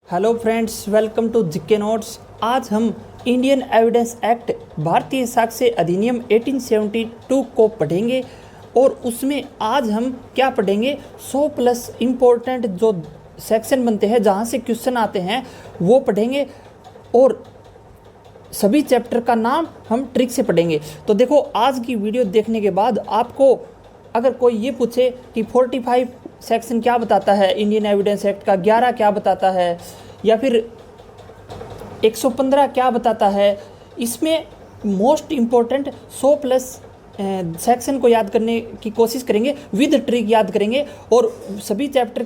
Hello friends, welcome to GK notes. आज हम Indian evidence act भारतीय साक्ष्य अधिनियम 1872 को पढ़ेंगे और उसमें आज हम क्या पढ़ेंगे 100 प्लस इम्पोर्टेंट जो सेक्शन बनते हैं जहाँ से क्वेश्चन आते हैं वो पढ़ेंगे और सभी चैप्टर का नाम हम ट्रिक से पढ़ेंगे। तो देखो, आज की वीडियो देखने के बाद आपको अगर कोई ये पूछे कि 45 सेक्शन क्या बताता है, इंडियन एविडेंस एक्ट का 11 क्या बताता है या फिर 115 क्या बताता है, इसमें मोस्ट इम्पोर्टेंट 100 प्लस सेक्शन को याद करने की कोशिश करेंगे, विद ट्रिक याद करेंगे और सभी चैप्टर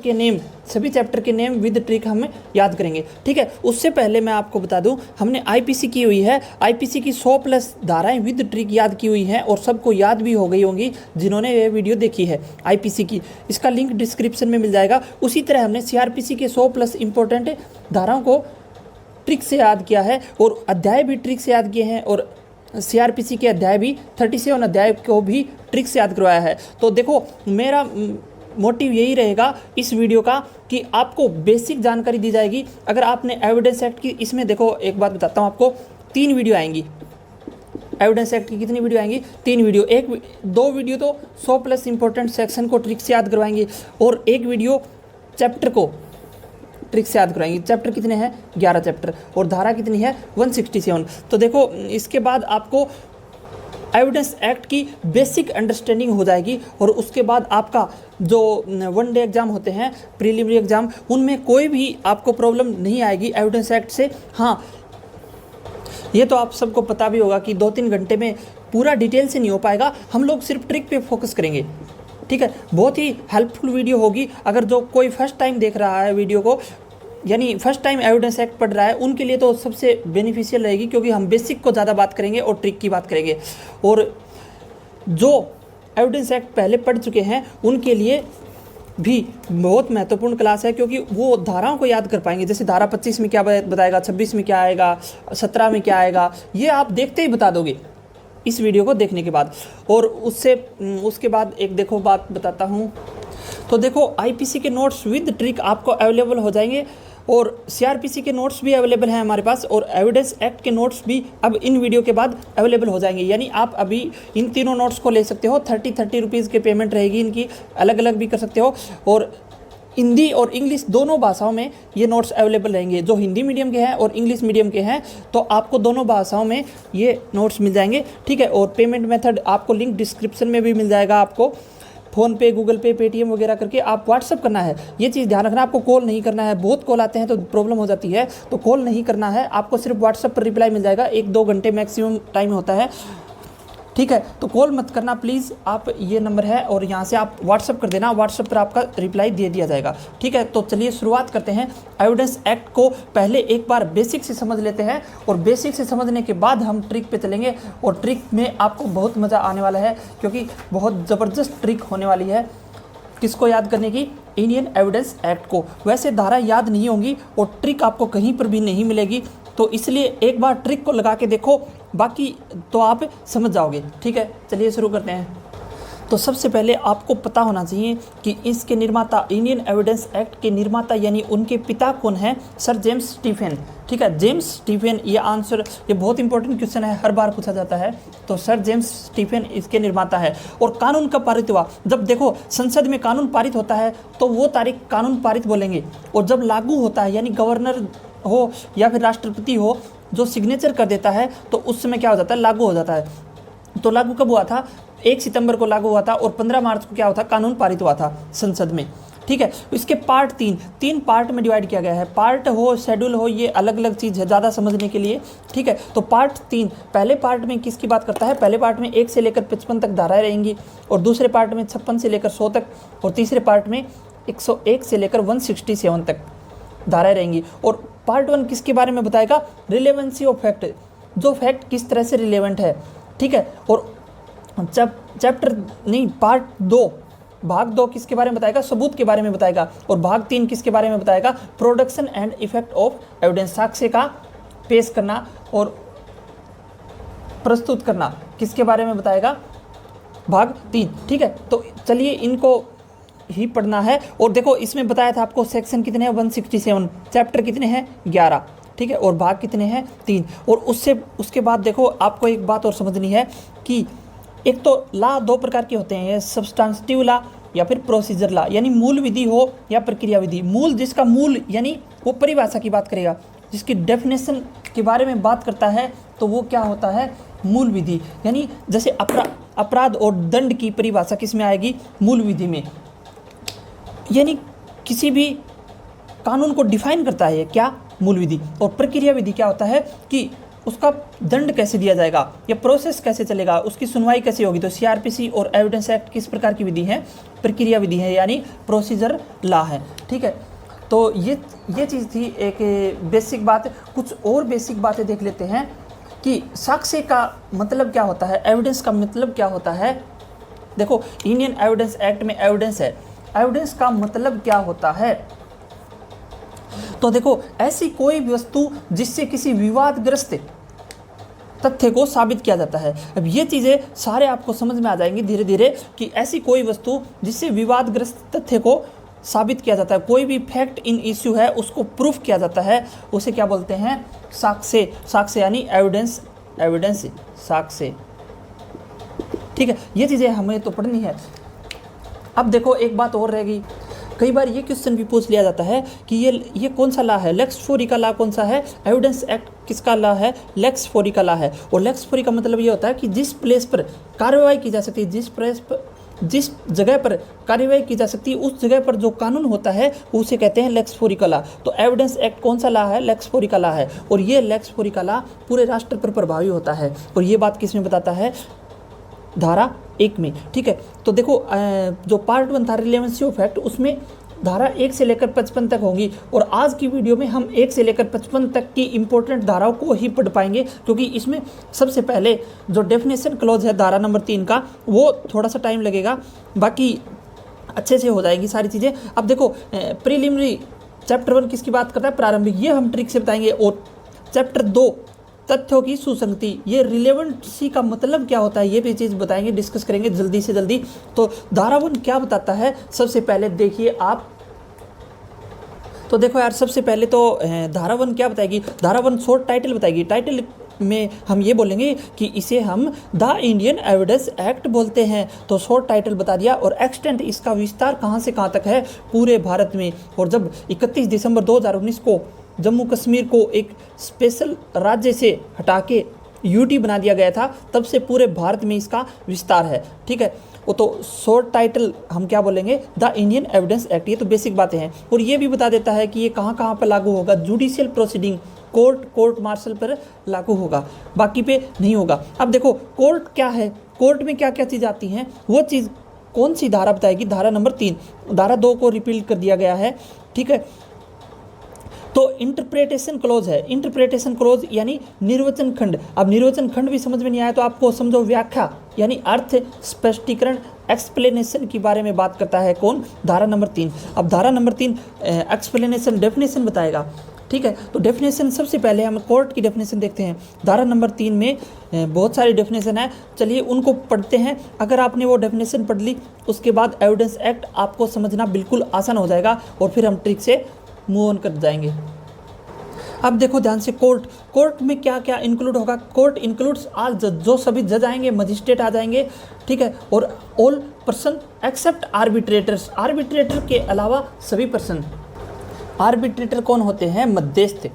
के नेम विद ट्रिक हम याद करेंगे। ठीक है, उससे पहले मैं आपको बता दूं, हमने आईपीसी की हुई है। आईपीसी की 100 प्लस धाराएं विद ट्रिक याद की हुई हैं और सबको याद भी हो गई होंगी जिन्होंने ये वीडियो देखी है आईपीसी की। इसका लिंक डिस्क्रिप्शन में मिल जाएगा। उसी तरह हमने सीआरपीसी के 100 प्लस इंपॉर्टेंट धाराओं को ट्रिक से याद किया है और अध्याय भी ट्रिक से याद किए हैं और सीआरपीसी के अध्याय भी 37 अध्याय को भी ट्रिक से याद करवाया है। तो देखो, मेरा मोटिव यही रहेगा इस वीडियो का कि आपको बेसिक जानकारी दी जाएगी। अगर आपने एविडेंस एक्ट की, इसमें देखो एक बात बताता हूँ आपको, 3 वीडियो आएंगी। एविडेंस एक्ट की कितनी वीडियो आएंगी? 3 वीडियो। 2 वीडियो तो 100 प्लस इंपॉर्टेंट सेक्शन को ट्रिक से याद करवाएंगे और 1 वीडियो चैप्टर को ट्रिक से याद कराएंगे। चैप्टर कितने हैं? 11 चैप्टर और धारा कितनी है? 167। तो देखो, इसके बाद आपको एविडेंस एक्ट की बेसिक अंडरस्टैंडिंग हो जाएगी और उसके बाद आपका जो 1 डे एग्जाम होते हैं, प्रीलिमिनरी एग्जाम, उनमें कोई भी आपको प्रॉब्लम नहीं आएगी एविडेंस एक्ट से। हाँ, ये तो आप सबको पता भी होगा कि 2-3 घंटे में पूरा डिटेल से नहीं हो पाएगा। हम लोग सिर्फ ट्रिक पे फोकस करेंगे। ठीक है, बहुत ही हेल्पफुल वीडियो होगी। अगर जो कोई फर्स्ट टाइम देख रहा है वीडियो को, यानी फर्स्ट टाइम एविडेंस एक्ट पढ़ रहा है, उनके लिए तो सबसे बेनिफिशियल रहेगी क्योंकि हम बेसिक को ज़्यादा बात करेंगे और ट्रिक की बात करेंगे। और जो एविडेंस एक्ट पहले पढ़ चुके हैं उनके लिए भी बहुत महत्वपूर्ण क्लास है क्योंकि वो धाराओं को याद कर पाएंगे। जैसे धारा 25 में क्या बताएगा, 26 में क्या आएगा, 17 में क्या आएगा, ये आप देखते ही बता दोगे इस वीडियो को देखने के बाद। और उसके बाद एक देखो बात बताता हूँ। तो देखो, आईपीसी के नोट्स विद ट्रिक आपको अवेलेबल हो जाएंगे और सीआरपीसी के नोट्स भी अवेलेबल हैं हमारे पास और एविडेंस एक्ट के नोट्स भी अब इन वीडियो के बाद अवेलेबल हो जाएंगे। यानी आप अभी इन तीनों नोट्स को ले सकते हो। 30 रुपीज़ की पेमेंट रहेगी इनकी, अलग अलग भी कर सकते हो। और हिंदी और इंग्लिश दोनों भाषाओं में ये नोट्स अवेलेबल रहेंगे। जो हिंदी मीडियम के हैं और इंग्लिश मीडियम के हैं तो आपको दोनों भाषाओं में ये नोट्स मिल जाएंगे। ठीक है, और पेमेंट मेथड आपको लिंक डिस्क्रिप्शन में भी मिल जाएगा। आपको फ़ोन पे, गूगल पे, पेटीएम वगैरह करके आप व्हाट्सअप करना है। ये चीज़ ध्यान रखना, आपको कॉल नहीं करना है। बहुत कॉल आते हैं तो प्रॉब्लम हो जाती है, तो कॉल नहीं करना है। आपको सिर्फ व्हाट्सअप पर रिप्लाई मिल जाएगा। 1-2 घंटे मैक्सिमम टाइम होता है। ठीक है, तो कॉल मत करना प्लीज़। आप, ये नंबर है और यहाँ से आप व्हाट्सअप कर देना, व्हाट्सअप पर आपका रिप्लाई दे दिया जाएगा। ठीक है, तो चलिए शुरुआत करते हैं। एविडेंस एक्ट को पहले एक बार बेसिक से समझ लेते हैं और बेसिक से समझने के बाद हम ट्रिक पे चलेंगे और ट्रिक में आपको बहुत मज़ा आने वाला है क्योंकि बहुत ज़बरदस्त ट्रिक होने वाली है। किसको याद करने की? इंडियन एविडेंस एक्ट को। वैसे धारा याद नहीं होंगी और ट्रिक आपको कहीं पर भी नहीं मिलेगी, तो इसलिए एक बार ट्रिक को लगा के देखो, बाकी तो आप समझ जाओगे। ठीक है, चलिए शुरू करते हैं। तो सबसे पहले आपको पता होना चाहिए कि इसके निर्माता, इंडियन एविडेंस एक्ट के निर्माता यानी उनके पिता कौन है? Sir James Stephen. ठीक है, जेम्स स्टीफेन, ये आंसर, ये बहुत इंपॉर्टेंट क्वेश्चन है, हर बार पूछा जाता है। तो सर जेम्स स्टीफेन इसके निर्माता है। और कानून कब पारित हुआ? जब देखो संसद में कानून पारित होता है तो वो तारीख कानून पारित बोलेंगे, और जब लागू होता है यानी गवर्नर हो या फिर राष्ट्रपति हो जो सिग्नेचर कर देता है तो उस समय क्या हो जाता है? लागू हो जाता है। तो लागू कब हुआ था? 1 सितंबर को लागू हुआ था और 15 मार्च को क्या हुआ था? कानून पारित हुआ था संसद में। ठीक है, इसके पार्ट 3 पार्ट में डिवाइड किया गया है। पार्ट हो, शेड्यूल हो, ये अलग अलग चीज़ है ज़्यादा समझने के लिए। ठीक है, तो पार्ट 3, पहले पार्ट में किसकी बात करता है? पहले पार्ट में 1 से लेकर 55 तक धाराएं रहेंगी और दूसरे पार्ट में 56 से लेकर 100 तक और तीसरे पार्ट में 101 से लेकर 167 तक धाराएं रहेंगी। और पार्ट 1 किसके बारे में बताएगा? रिलेवेंसी ऑफ फैक्ट, जो फैक्ट किस तरह से रिलेवेंट है। ठीक है, और पार्ट 2, भाग 2 किसके बारे में बताएगा? सबूत के बारे में बताएगा। और भाग 3 किसके बारे में बताएगा? Production and effect of evidence, साक्ष्य का पेश करना और प्रस्तुत करना किसके बारे में बताएगा? भाग 3। ठीक है, तो चलिए इनको ही पढ़ना है। और देखो इसमें बताया था आपको सेक्शन कितने हैं 167, चैप्टर कितने हैं 11, ठीक है, और भाग कितने हैं 3। और उसके बाद देखो आपको एक बात और समझनी है कि एक तो ला दो प्रकार के होते हैं, सब्सटेंटिव ला या फिर प्रोसीजर ला, यानी मूल विधि हो या प्रक्रिया विधि। मूल जिसका मूल यानी वो परिभाषा की बात करेगा, जिसकी डेफिनेशन के बारे में बात करता है, तो वो क्या होता है मूल विधि। यानी जैसे अपराध और दंड की परिभाषा किस में आएगी, मूल विधि में। यानी किसी भी कानून को डिफाइन करता है क्या, मूल विधि। और प्रक्रिया विधि क्या होता है कि उसका दंड कैसे दिया जाएगा या प्रोसेस कैसे चलेगा, उसकी सुनवाई कैसे होगी। तो सीआरपीसी और एविडेंस एक्ट किस प्रकार की विधि है, प्रक्रिया विधि है, यानी प्रोसीजर लॉ है, ठीक है। तो ये चीज़ थी एक बेसिक बात। कुछ और बेसिक बातें देख लेते हैं कि साक्ष्य का मतलब क्या होता है, एविडेंस का मतलब क्या होता है। देखो इंडियन एविडेंस एक्ट में एविडेंस है, एविडेंस का मतलब क्या होता है। तो देखो ऐसी कोई भी वस्तु जिससे किसी विवादग्रस्त तथ्य को साबित किया जाता है। अब ये चीज़ें सारे आपको समझ में आ जाएंगी धीरे धीरे कि ऐसी कोई वस्तु जिससे विवादग्रस्त तथ्य को साबित किया जाता है, कोई भी फैक्ट इन इश्यू है उसको प्रूफ किया जाता है, उसे क्या बोलते हैं, साक्ष्य। साक्ष्य यानी एविडेंस, एविडेंस साक्ष्य, ठीक है। ये चीज़ें हमें तो पढ़नी है। अब देखो एक बात और रहेगी, कई बार ये क्वेश्चन भी पूछ लिया जाता है कि ये कौन सा लॉ है, लेक्स फोरी का लॉ कौन सा है, एविडेंस एक्ट किसका लॉ है, लेक्स फोरी का लॉ है। और लेक्स फोरी का मतलब ये होता है कि जिस प्लेस पर कार्रवाई की जा सकती है, जिस जगह पर कार्रवाई की जा सकती है, उस जगह पर जो कानून होता है उसे कहते हैं लेक्स फोरी का लॉ। तो एविडेंस एक्ट कौन सा लॉ है, लेक्स फोरी का लॉ है। और ये लेक्स फोरी का लॉ पूरे राष्ट्र पर प्रभावी होता है। और ये बात किस में बताता है, धारा 1 में, ठीक है। तो देखो जो पार्ट 1 था रिलेवेंसी ऑफ फैक्ट, उसमें धारा 1 से लेकर 55 तक होगी। और आज की वीडियो में हम 1 से लेकर 55 तक की इंपॉर्टेंट धाराओं को ही पढ़ पाएंगे, क्योंकि इसमें सबसे पहले जो डेफिनेशन क्लॉज है धारा नंबर 3 का, वो थोड़ा सा टाइम लगेगा, बाकी अच्छे से हो जाएगी सारी चीज़ें। अब देखो प्रीलिमिनरी चैप्टर 1 किसकी बात करता है, प्रारंभिक, ये हम ट्रिक से बताएंगे। और चैप्टर 2 तथ्यों की सुसंगति, ये रिलेवेंसी का मतलब क्या होता है, ये भी चीज़ बताएंगे, डिस्कस करेंगे जल्दी से जल्दी। तो धारा 1 क्या बताता है, सबसे पहले देखिए आप। तो देखो यार सबसे पहले तो धारा 1 क्या बताएगी, धारा 1 शॉर्ट टाइटल बताएगी। टाइटल में हम ये बोलेंगे कि इसे हम द इंडियन एविडेंस एक्ट बोलते हैं, तो शॉर्ट टाइटल बता दिया। और एक्सटेंट, इसका विस्तार कहाँ से कहाँ तक है, पूरे भारत में। और जब 31 दिसंबर 2019 को जम्मू कश्मीर को एक स्पेशल राज्य से हटा के यूटी बना दिया गया था, तब से पूरे भारत में इसका विस्तार है, ठीक है। वो तो शॉर्ट टाइटल हम क्या बोलेंगे, द इंडियन एविडेंस एक्ट। ये तो बेसिक बातें हैं। और ये भी बता देता है कि ये कहाँ कहाँ पर लागू होगा, जुडिशियल प्रोसीडिंग, कोर्ट मार्शल पर लागू होगा, बाकी पे नहीं होगा। अब देखो कोर्ट क्या है, कोर्ट में क्या क्या चीज़ आती हैं, वो चीज़ कौन सी धारा बताएगी, धारा नंबर 3। धारा 2 को रिपीट कर दिया गया है, ठीक है। तो इंटरप्रिटेशन क्लोज है, इंटरप्रिटेशन क्लोज यानी निर्वचन खंड। अब निर्वचन खंड भी समझ में नहीं आया तो आपको समझो व्याख्या यानी अर्थ, स्पष्टीकरण, एक्सप्लेनेशन के बारे में बात करता है कौन, धारा नंबर 3। अब धारा नंबर 3 एक्सप्लेनेशन, डेफिनेशन बताएगा, ठीक है। तो डेफिनेशन सबसे पहले हम कोर्ट की डेफिनेशन देखते हैं। धारा नंबर 3 में बहुत सारी डेफिनेशन है, चलिए उनको पढ़ते हैं। अगर आपने वो डेफिनेशन पढ़ ली, उसके बाद एविडेंस एक्ट आपको समझना बिल्कुल आसान हो जाएगा, और फिर हम ट्रिक से मूव ऑन कर जाएंगे। अब देखो ध्यान से, कोर्ट में क्या क्या इंक्लूड होगा। कोर्ट इंक्लूड्स ऑल जज, जो सभी जज आएंगे, मजिस्ट्रेट आ जाएंगे, ठीक है। और all person except arbitrators, arbitrator के अलावा सभी पर्सन। आर्बिट्रेटर कौन होते हैं, मध्यस्थ,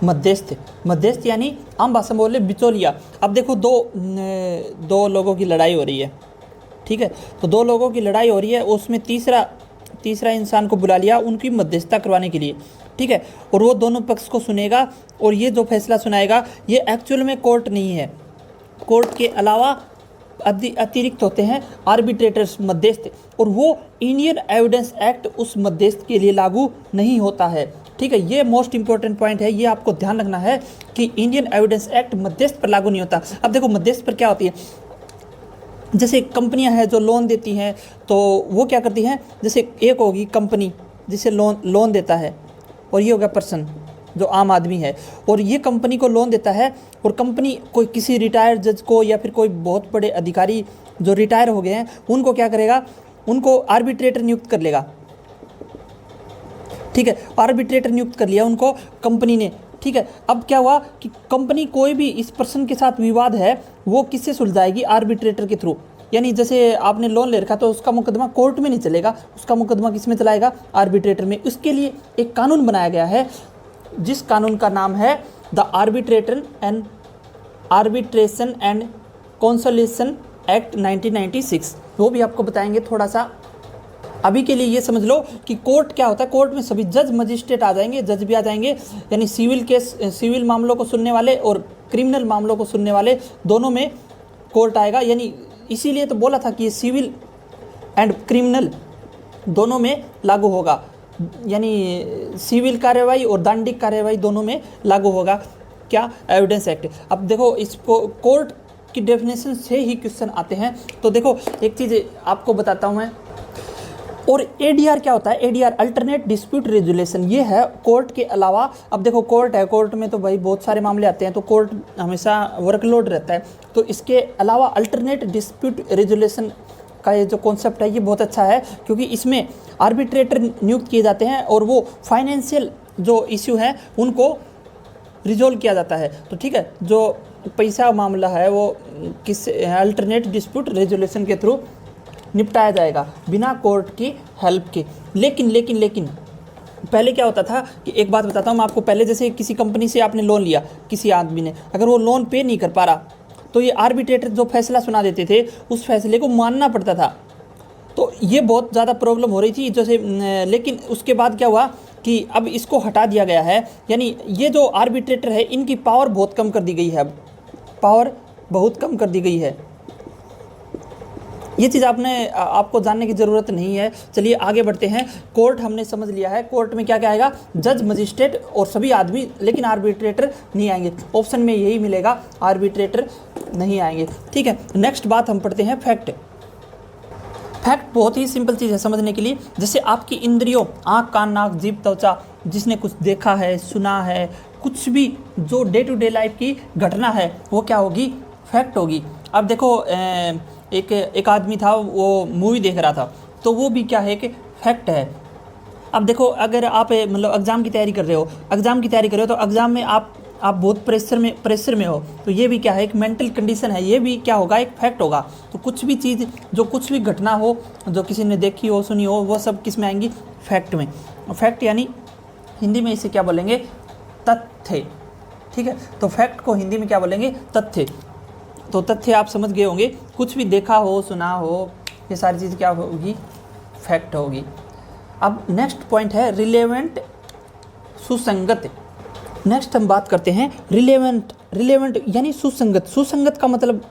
मध्यस्थ यानी आम भाषा में बोले बिचौलिया। अब देखो दो लोगों की लड़ाई हो रही है, ठीक है। तो 2 लोगों की लड़ाई हो रही है, उसमें तीसरा इंसान को बुला लिया उनकी मध्यस्थता करवाने के लिए, ठीक है। और वो दोनों पक्ष को सुनेगा, और ये जो फैसला सुनाएगा ये एक्चुअल में कोर्ट नहीं है। कोर्ट के अलावा अतिरिक्त होते हैं आर्बिट्रेटर्स, मध्यस्थ, और वो इंडियन एविडेंस एक्ट उस मध्यस्थ के लिए लागू नहीं होता है, ठीक है। ये मोस्ट इंपॉर्टेंट पॉइंट है, ये आपको ध्यान रखना है कि इंडियन एविडेंस एक्ट मध्यस्थ पर लागू नहीं होता। अब देखो मध्यस्थ पर क्या होती है, जैसे कंपनियां हैं जो लोन देती हैं, तो वो क्या करती हैं, जैसे एक होगी कंपनी जिसे लोन देता है, और ये हो गया पर्सन जो आम आदमी है, और ये कंपनी को लोन देता है। और कंपनी कोई किसी रिटायर्ड जज को या फिर कोई बहुत बड़े अधिकारी जो रिटायर हो गए हैं उनको क्या करेगा, उनको आर्बिट्रेटर नियुक्त कर लेगा। ठीक है, आर्बिट्रेटर नियुक्त कर लिया उनको कंपनी ने। ठीक है, अब क्या हुआ कि कंपनी कोई भी इस पर्सन के साथ विवाद है वो किससे सुलझाएगी? आर्बिट्रेटर के थ्रू। यानी जैसे आपने लोन ले रखा तो उसका मुकदमा कोर्ट में नहीं चलेगा, उसका मुकदमा किस में चलाएगा? आर्बिट्रेटर में। उसके लिए एक कानून बनाया गया है जिस कानून का नाम है the arbitration and consolation act 1996। वो भी आपको बताएंगे थोड़ा सा। अभी के लिए ये समझ लो कि कोर्ट क्या होता है। कोर्ट में सभी जज मजिस्ट्रेट आ जाएंगे, जज भी आ जाएंगे, यानी सिविल मामलों को सुनने वाले और क्रिमिनल मामलों को सुनने वाले दोनों में कोर्ट आएगा। यानी इसीलिए तो बोला था कि ये सिविल एंड क्रिमिनल दोनों में लागू होगा, यानी सिविल कार्यवाही और दंडिक कार्यवाही दोनों में लागू होगा। क्या? Evidence act. अब देखो इसको कोर्ट की डेफिनेशन से ही क्वेश्चन आते हैं। तो देखो एक चीज़ आपको बताता हूँ मैं। और एडीआर क्या होता है? एडीआर अल्टरनेट डिस्प्यूट रेजोल्यूशन, ये है कोर्ट के अलावा। अब देखो कोर्ट है, कोर्ट में तो भाई बहुत सारे मामले आते हैं, तो कोर्ट हमेशा वर्कलोड रहता है। तो इसके अलावा अल्टरनेट डिस्प्यूट रेजोल्यूशन का ये जो कॉन्सेप्ट है ये बहुत अच्छा है, क्योंकि इसमें आर्बिट्रेटर नियुक्त किए जाते हैं और वो फाइनेंशियल जो इश्यू है उनको रिजोल्व किया जाता है। तो ठीक है, जो पैसा मामला है वो किस अल्टरनेट डिस्प्यूट रेजोल्यूशन के थ्रू निपटाया जाएगा बिना कोर्ट की हेल्प के। लेकिन पहले क्या होता था कि एक बात बताता हूँ मैं आपको। पहले जैसे किसी कंपनी से आपने लोन लिया, किसी आदमी ने, अगर वो लोन पे नहीं कर पा रहा तो ये आर्बिट्रेटर जो फैसला सुना देते थे उस फैसले को मानना पड़ता था। तो ये बहुत ज़्यादा प्रॉब्लम हो रही थी जैसे। लेकिन उसके बाद क्या हुआ कि अब इसको हटा दिया गया है, यानी ये जो आर्बिट्रेटर है इनकी पावर बहुत कम कर दी गई है। पावर बहुत कम कर दी गई है। ये चीज़ आपको जानने की ज़रूरत नहीं है। चलिए आगे बढ़ते हैं। कोर्ट हमने समझ लिया है। कोर्ट में क्या क्या आएगा? जज, मजिस्ट्रेट और सभी आदमी, लेकिन आर्बिट्रेटर नहीं आएंगे। ऑप्शन में यही मिलेगा, आर्बिट्रेटर नहीं आएंगे। ठीक है, नेक्स्ट बात हम पढ़ते हैं फैक्ट। फैक्ट बहुत ही सिंपल चीज़ है समझने के लिए। जैसे आपकी इंद्रियों, आँख, कान, नाक, जीभ, त्वचा, जिसने कुछ देखा है, सुना है, कुछ भी जो डे टू डे लाइफ की घटना है वो क्या होगी? फैक्ट होगी। अब देखो एक आदमी था, वो मूवी देख रहा था, तो वो भी क्या है कि फैक्ट है। अब देखो अगर आप मतलब एग्ज़ाम की तैयारी कर रहे हो तो एग्ज़ाम में आप बहुत प्रेशर में हो, तो ये भी क्या है? एक मेंटल कंडीशन है। ये भी क्या होगा? एक फैक्ट होगा। तो कुछ भी चीज़, जो कुछ भी घटना हो, जो किसी ने देखी हो, सुनी हो, वो सब किस में आएंगी? फैक्ट में। फैक्ट यानी हिंदी में इसे क्या बोलेंगे? तथ्य। ठीक है, तो फैक्ट को हिंदी में क्या बोलेंगे? तथ्य। तो तथ्य आप समझ गए होंगे, कुछ भी देखा हो, सुना हो, ये सारी चीज़ क्या होगी? फैक्ट होगी। अब नेक्स्ट पॉइंट है रिलेवेंट, सुसंगत। नेक्स्ट हम बात करते हैं रिलेवेंट यानी सुसंगत। सुसंगत का मतलब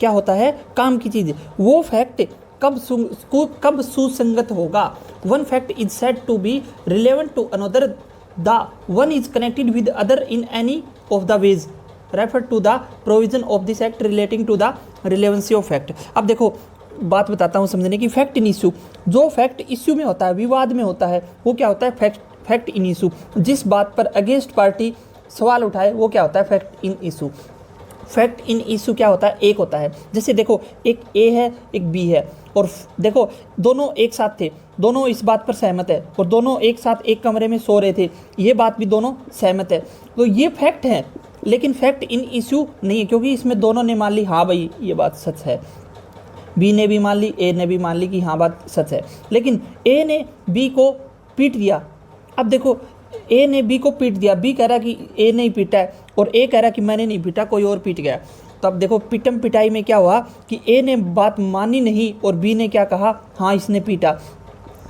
क्या होता है? काम की चीज़। वो फैक्ट कब सुसंगत होगा? One fact is said to be relevant to another, the one is connected with other in any of the ways refer to the provision of this act relating to the relevancy of fact. अब देखो बात बताता हूँ समझने की। Fact in issue, जो fact issue में होता है, विवाद में होता है, वो क्या होता है? Fact in issue. जिस बात पर अगेंस्ट पार्टी सवाल उठाए वो क्या होता है? Fact in issue. Fact in issue क्या होता है? एक होता है। जैसे देखो एक ए है, एक बी है, और देखो दोनों एक साथ थे, दोनों इस बात पर सहमत है, और दोनों एक साथ एक कमरे में सो रहे थे, ये बात भी दोनों सहमत है। तो ये फैक्ट है, लेकिन फैक्ट इन इशू नहीं है, क्योंकि इसमें दोनों ने मान ली हाँ भाई ये बात सच है। बी ने भी मान ली, ए ने भी मान ली कि हाँ बात सच है। लेकिन ए ने बी को पीट दिया। अब देखो ए ने बी को पीट दिया, बी कह रहा कि ए नहीं पीटा है, और ए कह रहा कि मैंने नहीं पीटा, कोई और पीट गया। तो अब देखो पिटम पिटाई में क्या हुआ कि ए ने बात मानी नहीं और बी ने क्या कहा? हाँ इसने पीटा।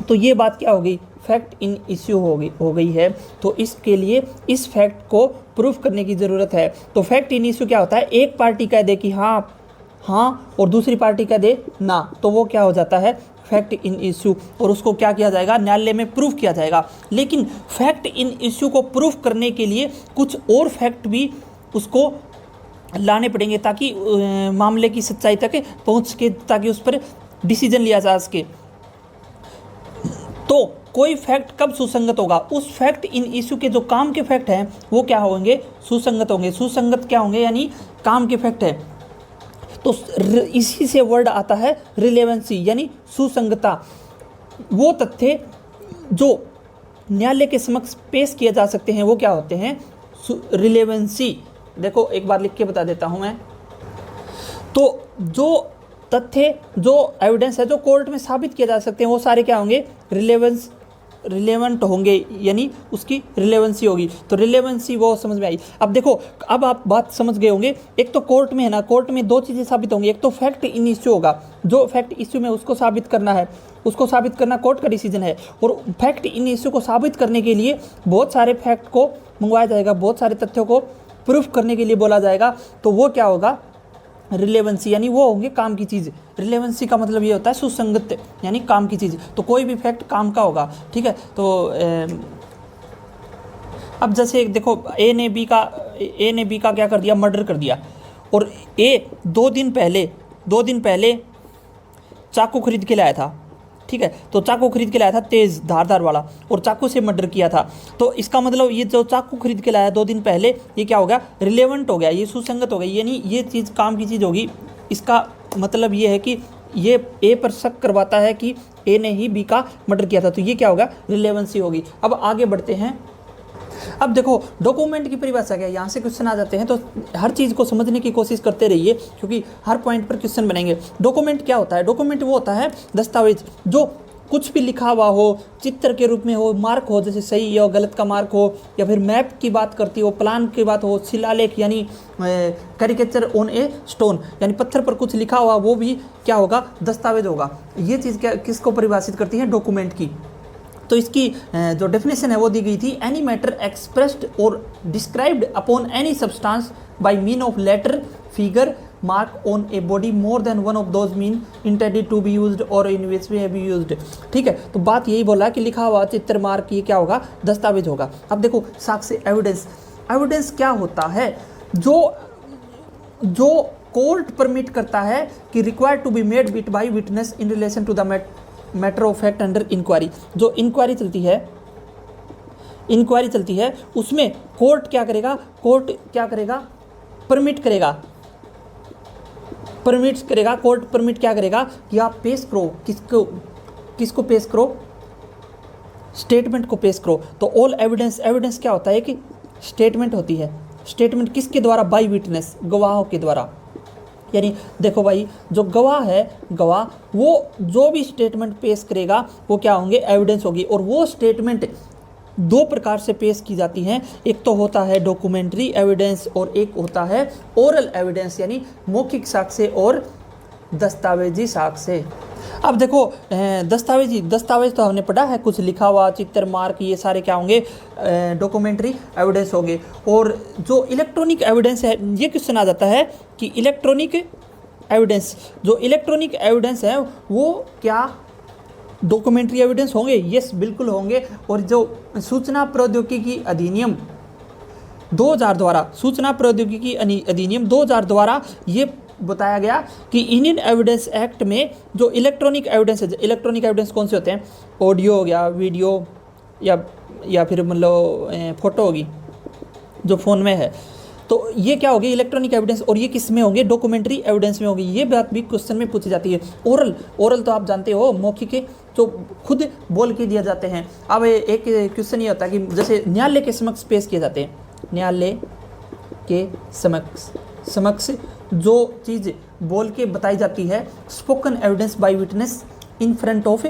तो ये बात क्या हो गई? फैक्ट इन इश्यू हो गई है। तो इसके लिए इस फैक्ट को प्रूफ करने की ज़रूरत है। तो फैक्ट इन इश्यू क्या होता है? एक पार्टी कह दे कि हाँ और दूसरी पार्टी कह दे ना, तो वो क्या हो जाता है? Fact in issue. और उसको क्या किया जाएगा? न्यायालय में प्रूफ किया जाएगा। लेकिन फैक्ट इन इश्यू को प्रूफ करने के लिए कुछ और फैक्ट भी उसको लाने पड़ेंगे, ताकि मामले की सच्चाई तक पहुँच के, ताकि उस पर डिसीजन लिया जा सके। तो कोई फैक्ट कब सुसंगत होगा? उस फैक्ट इन इश्यू के जो काम के फैक्ट हैं वो क्या होंगे? सुसंगत होंगे। सुसंगत क्या होंगे? यानी काम के फैक्ट है। तो इसी से वर्ड आता है रिलेवेंसी यानी सुसंगता। वो तथ्य जो न्यायालय के समक्ष पेश किए जा सकते हैं वो क्या होते हैं, रिलेवेंसी। देखो एक बार लिख के बता देता हूं मैं। तो जो तथ्य, जो एविडेंस है जो कोर्ट में साबित किए जा सकते हैं वो सारे क्या होंगे, रिलेवेंट होंगे, यानी उसकी रिलेवेंसी होगी। तो रिलेवेंसी वो समझ में आई। अब देखो, अब आप बात समझ गए होंगे। एक तो कोर्ट में है ना, कोर्ट में दो चीज़ें साबित होंगी। एक तो फैक्ट इन इश्यू होगा, जो फैक्ट इश्यू में उसको साबित करना है, उसको साबित करना कोर्ट का डिसीजन है। और फैक्ट इन इश्यू को साबित करने के लिए बहुत सारे फैक्ट को मंगवाया जाएगा, बहुत सारे तथ्यों को प्रूफ करने के लिए बोला जाएगा। तो वो क्या होगा, रिलेवेंसी, यानी वो होंगे काम की चीज़। रिलेवेंसी का मतलब ये होता है सुसंगत, यानी काम की चीज़। तो कोई भी फैक्ट काम का होगा, ठीक है। तो अब जैसे देखो, ए ने बी का क्या कर दिया, मर्डर कर दिया। और ए दो दिन पहले चाकू खरीद के लाया था, ठीक है। तो चाकू खरीद के लाया था तेज धारदार वाला, और चाकू से मर्डर किया था। तो इसका मतलब ये जो चाकू खरीद के लाया 2 दिन पहले, ये क्या हो गया, रिलेवेंट हो गया, ये सुसंगत हो गई, यानी ये चीज़ काम की चीज़ होगी। इसका मतलब ये है कि ये ए पर शक करवाता है कि ए ने ही बी का मर्डर किया था। तो ये क्या होगा, रिलेवेंसी होगी। अब आगे बढ़ते हैं। अब देखो डॉक्यूमेंट की परिभाषा क्या है, यहाँ से क्वेश्चन आ जाते हैं। तो हर चीज़ को समझने की कोशिश करते रहिए, क्योंकि हर पॉइंट पर क्वेश्चन बनेंगे। डॉक्यूमेंट क्या होता है, डॉक्यूमेंट वो होता है दस्तावेज, जो कुछ भी लिखा हुआ हो, चित्र के रूप में हो, मार्क हो, जैसे सही या गलत का मार्क हो, या फिर मैप की बात करती हो, प्लान की बात हो, शिलालेख यानी कैरिकेचर ऑन ए स्टोन, यानी पत्थर पर कुछ लिखा हुआ, वो भी क्या होगा, दस्तावेज होगा। ये चीज़ क्या किसको परिभाषित करती है, डॉक्यूमेंट की। तो इसकी जो डेफिनेशन है वो दी गई थी, एनी मैटर एक्सप्रेस्ड और described upon any substance by mean of letter, figure, mark on a body more than one of those mean intended to be used और in which way be used, ठीक है। तो बात यही बोला कि लिखा हुआ, चित्र, मार्क, ये क्या होगा, दस्तावेज होगा। अब देखो साक्ष्य, एविडेंस क्या होता है, जो कोर्ट परमिट करता है कि required to be made wit by witness in relation to the matter of fact under inquiry. जो इंक्वायरी चलती है उसमें कोर्ट क्या करेगा, कोर्ट परमिट क्या करेगा कि आप पेश करो, किसको पेश करो, स्टेटमेंट को पेश करो। तो ऑल एविडेंस क्या होता है कि स्टेटमेंट होती है। स्टेटमेंट किसके द्वारा, बाय विटनेस, गवाहों के द्वारा। यानी देखो भाई, जो गवाह वो जो भी स्टेटमेंट पेश करेगा वो क्या होंगे, एविडेंस होगी। और वो स्टेटमेंट 2 प्रकार से पेश की जाती हैं। एक तो होता है डॉक्यूमेंट्री एविडेंस, और एक होता है ओरल एविडेंस, यानी मौखिक साक्ष्य और दस्तावेजी साक्ष्य। अब देखो दस्तावेज तो हमने पढ़ा है, कुछ लिखा हुआ, चित्र, मार्क, ये सारे क्या होंगे, डॉक्यूमेंट्री एविडेंस होंगे। और जो इलेक्ट्रॉनिक एविडेंस है, ये क्वेश्चन आ जाता है कि इलेक्ट्रॉनिक एविडेंस है वो क्या डॉक्यूमेंट्री एविडेंस होंगे? यस, बिल्कुल होंगे। और जो सूचना प्रौद्योगिकी अधिनियम 2000 द्वारा ये बताया गया कि इंडियन एविडेंस एक्ट में जो इलेक्ट्रॉनिक एविडेंस कौन से होते हैं, ऑडियो हो गया, वीडियो या फिर मतलब फोटो होगी जो फ़ोन में है, तो ये क्या होगी, इलेक्ट्रॉनिक एविडेंस। और ये किस में होंगे, डॉक्यूमेंट्री एविडेंस में होगी। ये बात भी क्वेश्चन में पूछी जाती है। ओरल तो आप जानते हो, मौखिक जो खुद बोल के दिया जाते हैं। अब एक क्वेश्चन ये होता है कि जैसे न्यायालय के समक्ष पेश किए जाते हैं, न्यायालय के समक्ष जो चीज़ बोल के बताई जाती है, spoken evidence bye witness in front of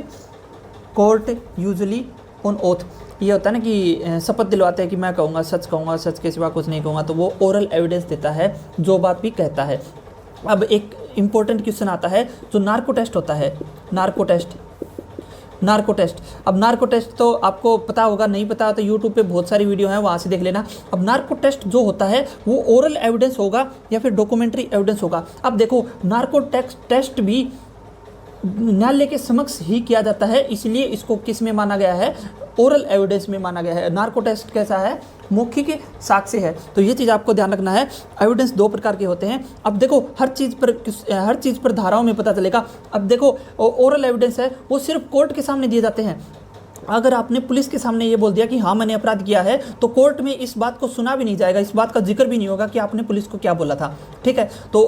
court usually on oath. ये होता है ना कि शपथ दिलवाते हैं कि मैं कहूँगा, सच के सिवा कुछ नहीं कहूँगा, तो वो ओरल एविडेंस देता है, जो बात भी कहता है। अब एक इम्पोर्टेंट क्वेश्चन आता है जो नार्को टेस्ट होता है, नार्को टेस्ट। अब नार्को टेस्ट तो आपको पता होगा, नहीं पता तो यूट्यूब पे बहुत सारी वीडियो हैं, वहाँ से देख लेना। अब नार्को टेस्ट जो होता है वो ओरल एविडेंस होगा या फिर डॉक्यूमेंट्री एविडेंस होगा। अब देखो, नार्को टेस्ट भी न्यायालय के समक्ष ही किया जाता है, इसलिए इसको किस में माना गया है, ओरल एविडेंस में माना गया है। नार्को टेस्ट कैसा है, मौखिक साक्ष्य है। तो ये चीज़ आपको ध्यान रखना है। एविडेंस 2 प्रकार के होते हैं। अब देखो हर चीज़ पर धाराओं में पता चलेगा। अब देखो ओरल एविडेंस है वो सिर्फ कोर्ट के सामने दिए जाते हैं, अगर आपने पुलिस के सामने ये बोल दिया कि हाँ मैंने अपराध किया है, तो कोर्ट में इस बात को सुना भी नहीं जाएगा, इस बात का जिक्र भी नहीं होगा कि आपने पुलिस को क्या बोला था। ठीक है, तो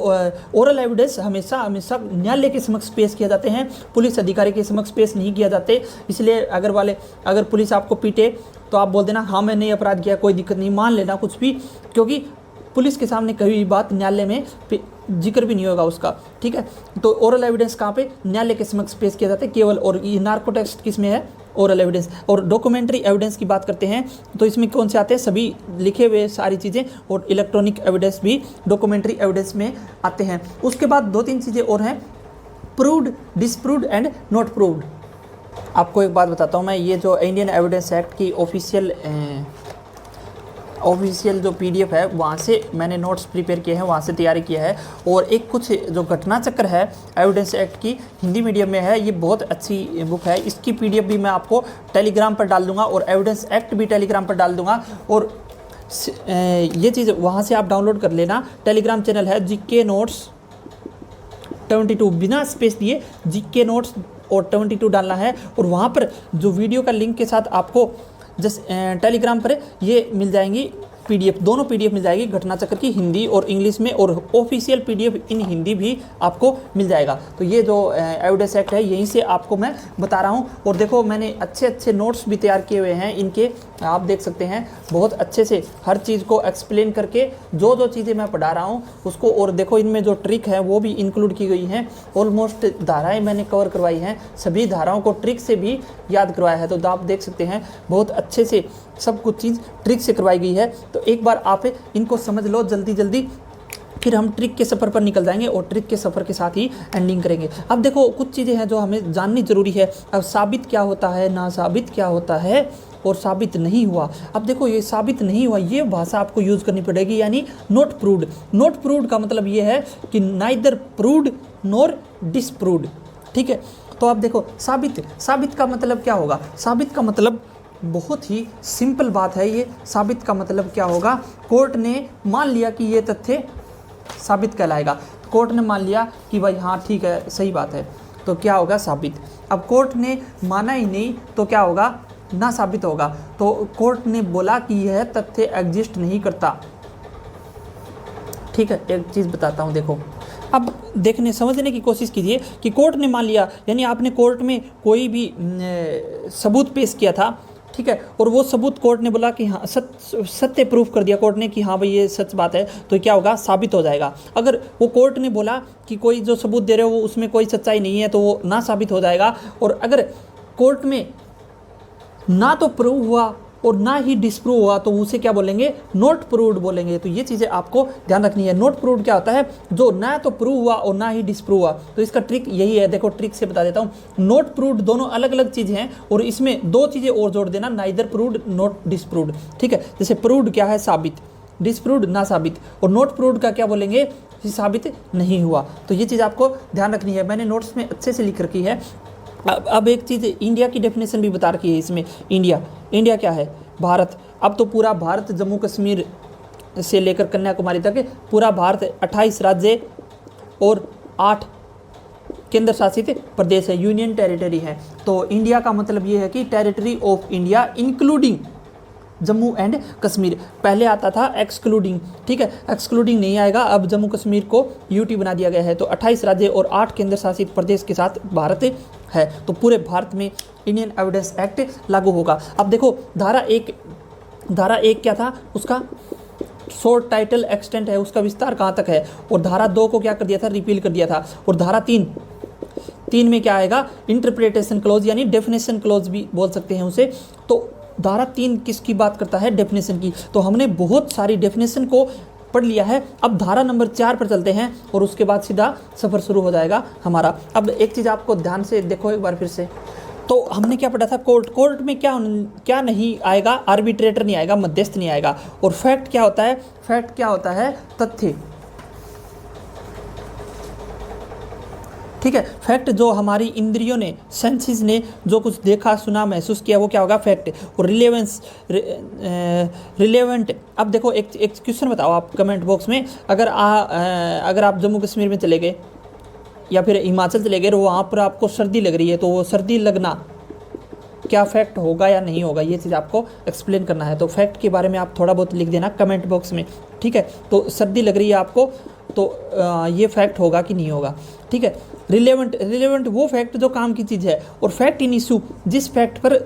ओरल एविडेंस हमेशा हमेशा न्यायालय के समक्ष पेश किया जाते हैं, पुलिस अधिकारी के समक्ष पेश नहीं किया जाते। इसलिए अगर पुलिस आपको पीटे तो आप बोल देना हाँ मैंने ये अपराध किया, कोई दिक्कत नहीं, मान लेना कुछ भी, क्योंकि पुलिस के सामने कभी भी बात न्यायालय में जिक्र भी नहीं होगा उसका। ठीक है, तो ओरल एविडेंस कहाँ पे, न्यायालय के समक्ष पेश किया जाता है केवल। और ये नार्को टेस्ट किस में है, ओरल एविडेंस। और डॉक्यूमेंट्री एविडेंस की बात करते हैं तो इसमें कौन से आते हैं, सभी लिखे हुए सारी चीज़ें, और इलेक्ट्रॉनिक एविडेंस भी डॉक्यूमेंट्री एविडेंस में आते हैं। उसके बाद 2-3 चीज़ें और हैं, proved, disproved and not proved. आपको एक बात बताता हूँ मैं, ये जो इंडियन एविडेंस एक्ट की ऑफिशियल जो PDF है वहाँ से मैंने नोट्स प्रिपेयर किए हैं, वहाँ से तैयारी किया है। और एक कुछ जो घटना चक्र है एविडेंस एक्ट की, हिंदी मीडियम में है, ये बहुत अच्छी बुक है। इसकी PDF भी मैं आपको टेलीग्राम पर डाल दूंगा, और एविडेंस एक्ट भी टेलीग्राम पर डाल दूंगा। और ये चीज़ वहाँ से आप डाउनलोड कर लेना। टेलीग्राम चैनल है GK Notes 22, बिना स्पेस दिए GK Notes और 22 डालना है। और वहाँ पर जो वीडियो का लिंक के साथ आपको टेलीग्राम पर ये मिल जाएंगी PDF, दोनों PDF मिल जाएगी घटना चक्र की, हिंदी और इंग्लिश में, और ऑफिशियल PDF इन हिंदी भी आपको मिल जाएगा। तो ये जो एविडेंस एक्ट है यहीं से आपको मैं बता रहा हूँ। और देखो मैंने अच्छे अच्छे नोट्स भी तैयार किए हुए हैं इनके, आप देख सकते हैं बहुत अच्छे से हर चीज़ को एक्सप्लेन करके जो जो चीज़ें मैं पढ़ा रहा हूँ उसको। और देखो इनमें जो ट्रिक है वो भी इंक्लूड की गई हैं। ऑलमोस्ट धाराएँ मैंने कवर करवाई हैं, सभी धाराओं को ट्रिक से भी याद करवाया है। तो आप देख सकते हैं बहुत अच्छे से सब कुछ चीज़ ट्रिक से करवाई गई है। तो एक बार आप इनको समझ लो जल्दी जल्दी, फिर हम ट्रिक के सफ़र पर निकल जाएंगे और ट्रिक के सफ़र के साथ ही एंडिंग करेंगे। अब देखो कुछ चीज़ें हैं जो हमें जाननी ज़रूरी है। अब साबित क्या होता है, ना साबित क्या होता है, और साबित नहीं हुआ। अब देखो ये साबित नहीं हुआ, ये भाषा आपको यूज़ करनी पड़ेगी, यानी नॉट प्रूव्ड। नॉट प्रूव्ड का मतलब ये है कि नाइदर प्रूव्ड नॉर डिसप्रूव्ड। ठीक है, तो अब देखो साबित का मतलब क्या होगा। साबित का मतलब बहुत ही सिंपल बात है। ये साबित का मतलब क्या होगा, कोर्ट ने मान लिया कि ये तथ्य साबित कहलाएगा। कोर्ट ने मान लिया कि भाई हाँ ठीक है सही बात है, तो क्या होगा साबित। अब कोर्ट ने माना ही नहीं तो क्या होगा, ना साबित होगा। तो कोर्ट ने बोला कि यह तथ्य एग्जिस्ट नहीं करता। ठीक है, एक चीज़ बताता हूँ, देखो अब समझने की कोशिश कीजिए कि कोर्ट ने मान लिया, यानी आपने कोर्ट में कोई भी सबूत पेश किया था। ठीक है, और वो सबूत कोर्ट ने बोला कि हाँ सत्य प्रूफ कर दिया कोर्ट ने कि हाँ भाई ये सच बात है, तो क्या होगा, साबित हो जाएगा। अगर वो कोर्ट ने बोला कि कोई जो सबूत दे रहे हो वो उसमें कोई सच्चाई नहीं है, तो वो ना साबित हो जाएगा। और अगर कोर्ट में ना तो प्रूव हुआ और ना ही डिसप्रूव हुआ तो उसे क्या बोलेंगे, नॉट प्रूव्ड बोलेंगे। तो ये चीज़ें आपको ध्यान रखनी है। नॉट प्रूव्ड क्या होता है, जो ना तो प्रूव हुआ और ना ही डिसप्रूव हुआ। तो इसका ट्रिक यही है, देखो ट्रिक से बता देता हूँ। नॉट प्रूव्ड दोनों अलग अलग चीज़ें हैं, और इसमें 2 चीज़ें और जोड़ देना, नाइदर प्रूव्ड नॉट डिसप्रूव्ड। ठीक है, जैसे प्रूव्ड क्या है, साबित, डिसप्रूव्ड ना साबित, और नॉट प्रूव्ड का क्या बोलेंगे, साबित नहीं हुआ। तो ये चीज़ आपको ध्यान रखनी है, मैंने नोट्स में अच्छे से लिख रखी है। अब एक चीज़, इंडिया की डेफिनेशन भी बता रखी है इसमें। इंडिया क्या है, भारत। अब तो पूरा भारत, जम्मू कश्मीर से लेकर कन्याकुमारी तक पूरा भारत 28 राज्य और 8 केंद्र शासित प्रदेश है, यूनियन टेरिटरी है। तो इंडिया का मतलब ये है कि territory of India including Jammu and Kashmir. पहले आता था एक्सक्लूडिंग। ठीक है, एक्सक्लूडिंग नहीं आएगा, अब जम्मू कश्मीर को यूटी बना दिया गया है। तो 28 राज्य और 8 केंद्र शासित प्रदेश के साथ भारत है। तो पूरे भारत में इंडियन एविडेंस एक्ट लागू होगा। अब देखो धारा एक क्या था, उसका शॉर्ट टाइटल एक्सटेंट है, उसका विस्तार कहाँ तक है। और धारा 2 को क्या कर दिया था, रिपील कर दिया था। और धारा 3 में क्या आएगा, इंटरप्रिटेशन क्लॉज, यानी डेफिनेशन क्लॉज भी बोल सकते हैं उसे। तो धारा 3 किसकी बात करता है, डेफिनेशन की। तो हमने बहुत सारी डेफिनेशन को पढ़ लिया है। अब धारा नंबर 4 पर चलते हैं और उसके बाद सीधा सफ़र शुरू हो जाएगा हमारा। अब एक चीज़ आपको ध्यान से देखो एक बार फिर से। तो हमने क्या पढ़ा था, कोर्ट में क्या नहीं आएगा, आर्बिट्रेटर नहीं आएगा, मध्यस्थ नहीं आएगा। और फैक्ट क्या होता है, तथ्य। ठीक है, फैक्ट जो हमारी इंद्रियों ने, सेंसेस ने जो कुछ देखा, सुना, महसूस किया, वो क्या होगा, फैक्ट। और रिलेवेंट। अब देखो एक क्वेश्चन बताओ आप कमेंट बॉक्स में। अगर आप जम्मू कश्मीर में चले गए या फिर हिमाचल चले गए और वहाँ पर आपको सर्दी लग रही है, तो वो सर्दी लगना क्या फैक्ट होगा या नहीं होगा, ये चीज़ आपको एक्सप्लेन करना है। तो फैक्ट के बारे में आप थोड़ा बहुत लिख देना कमेंट बॉक्स में, ठीक है। तो सर्दी लग रही है आपको, तो ये फैक्ट होगा कि नहीं होगा, ठीक है। रिलेवेंट वो फैक्ट जो काम की चीज़ है, और फैक्ट इन इशू जिस फैक्ट पर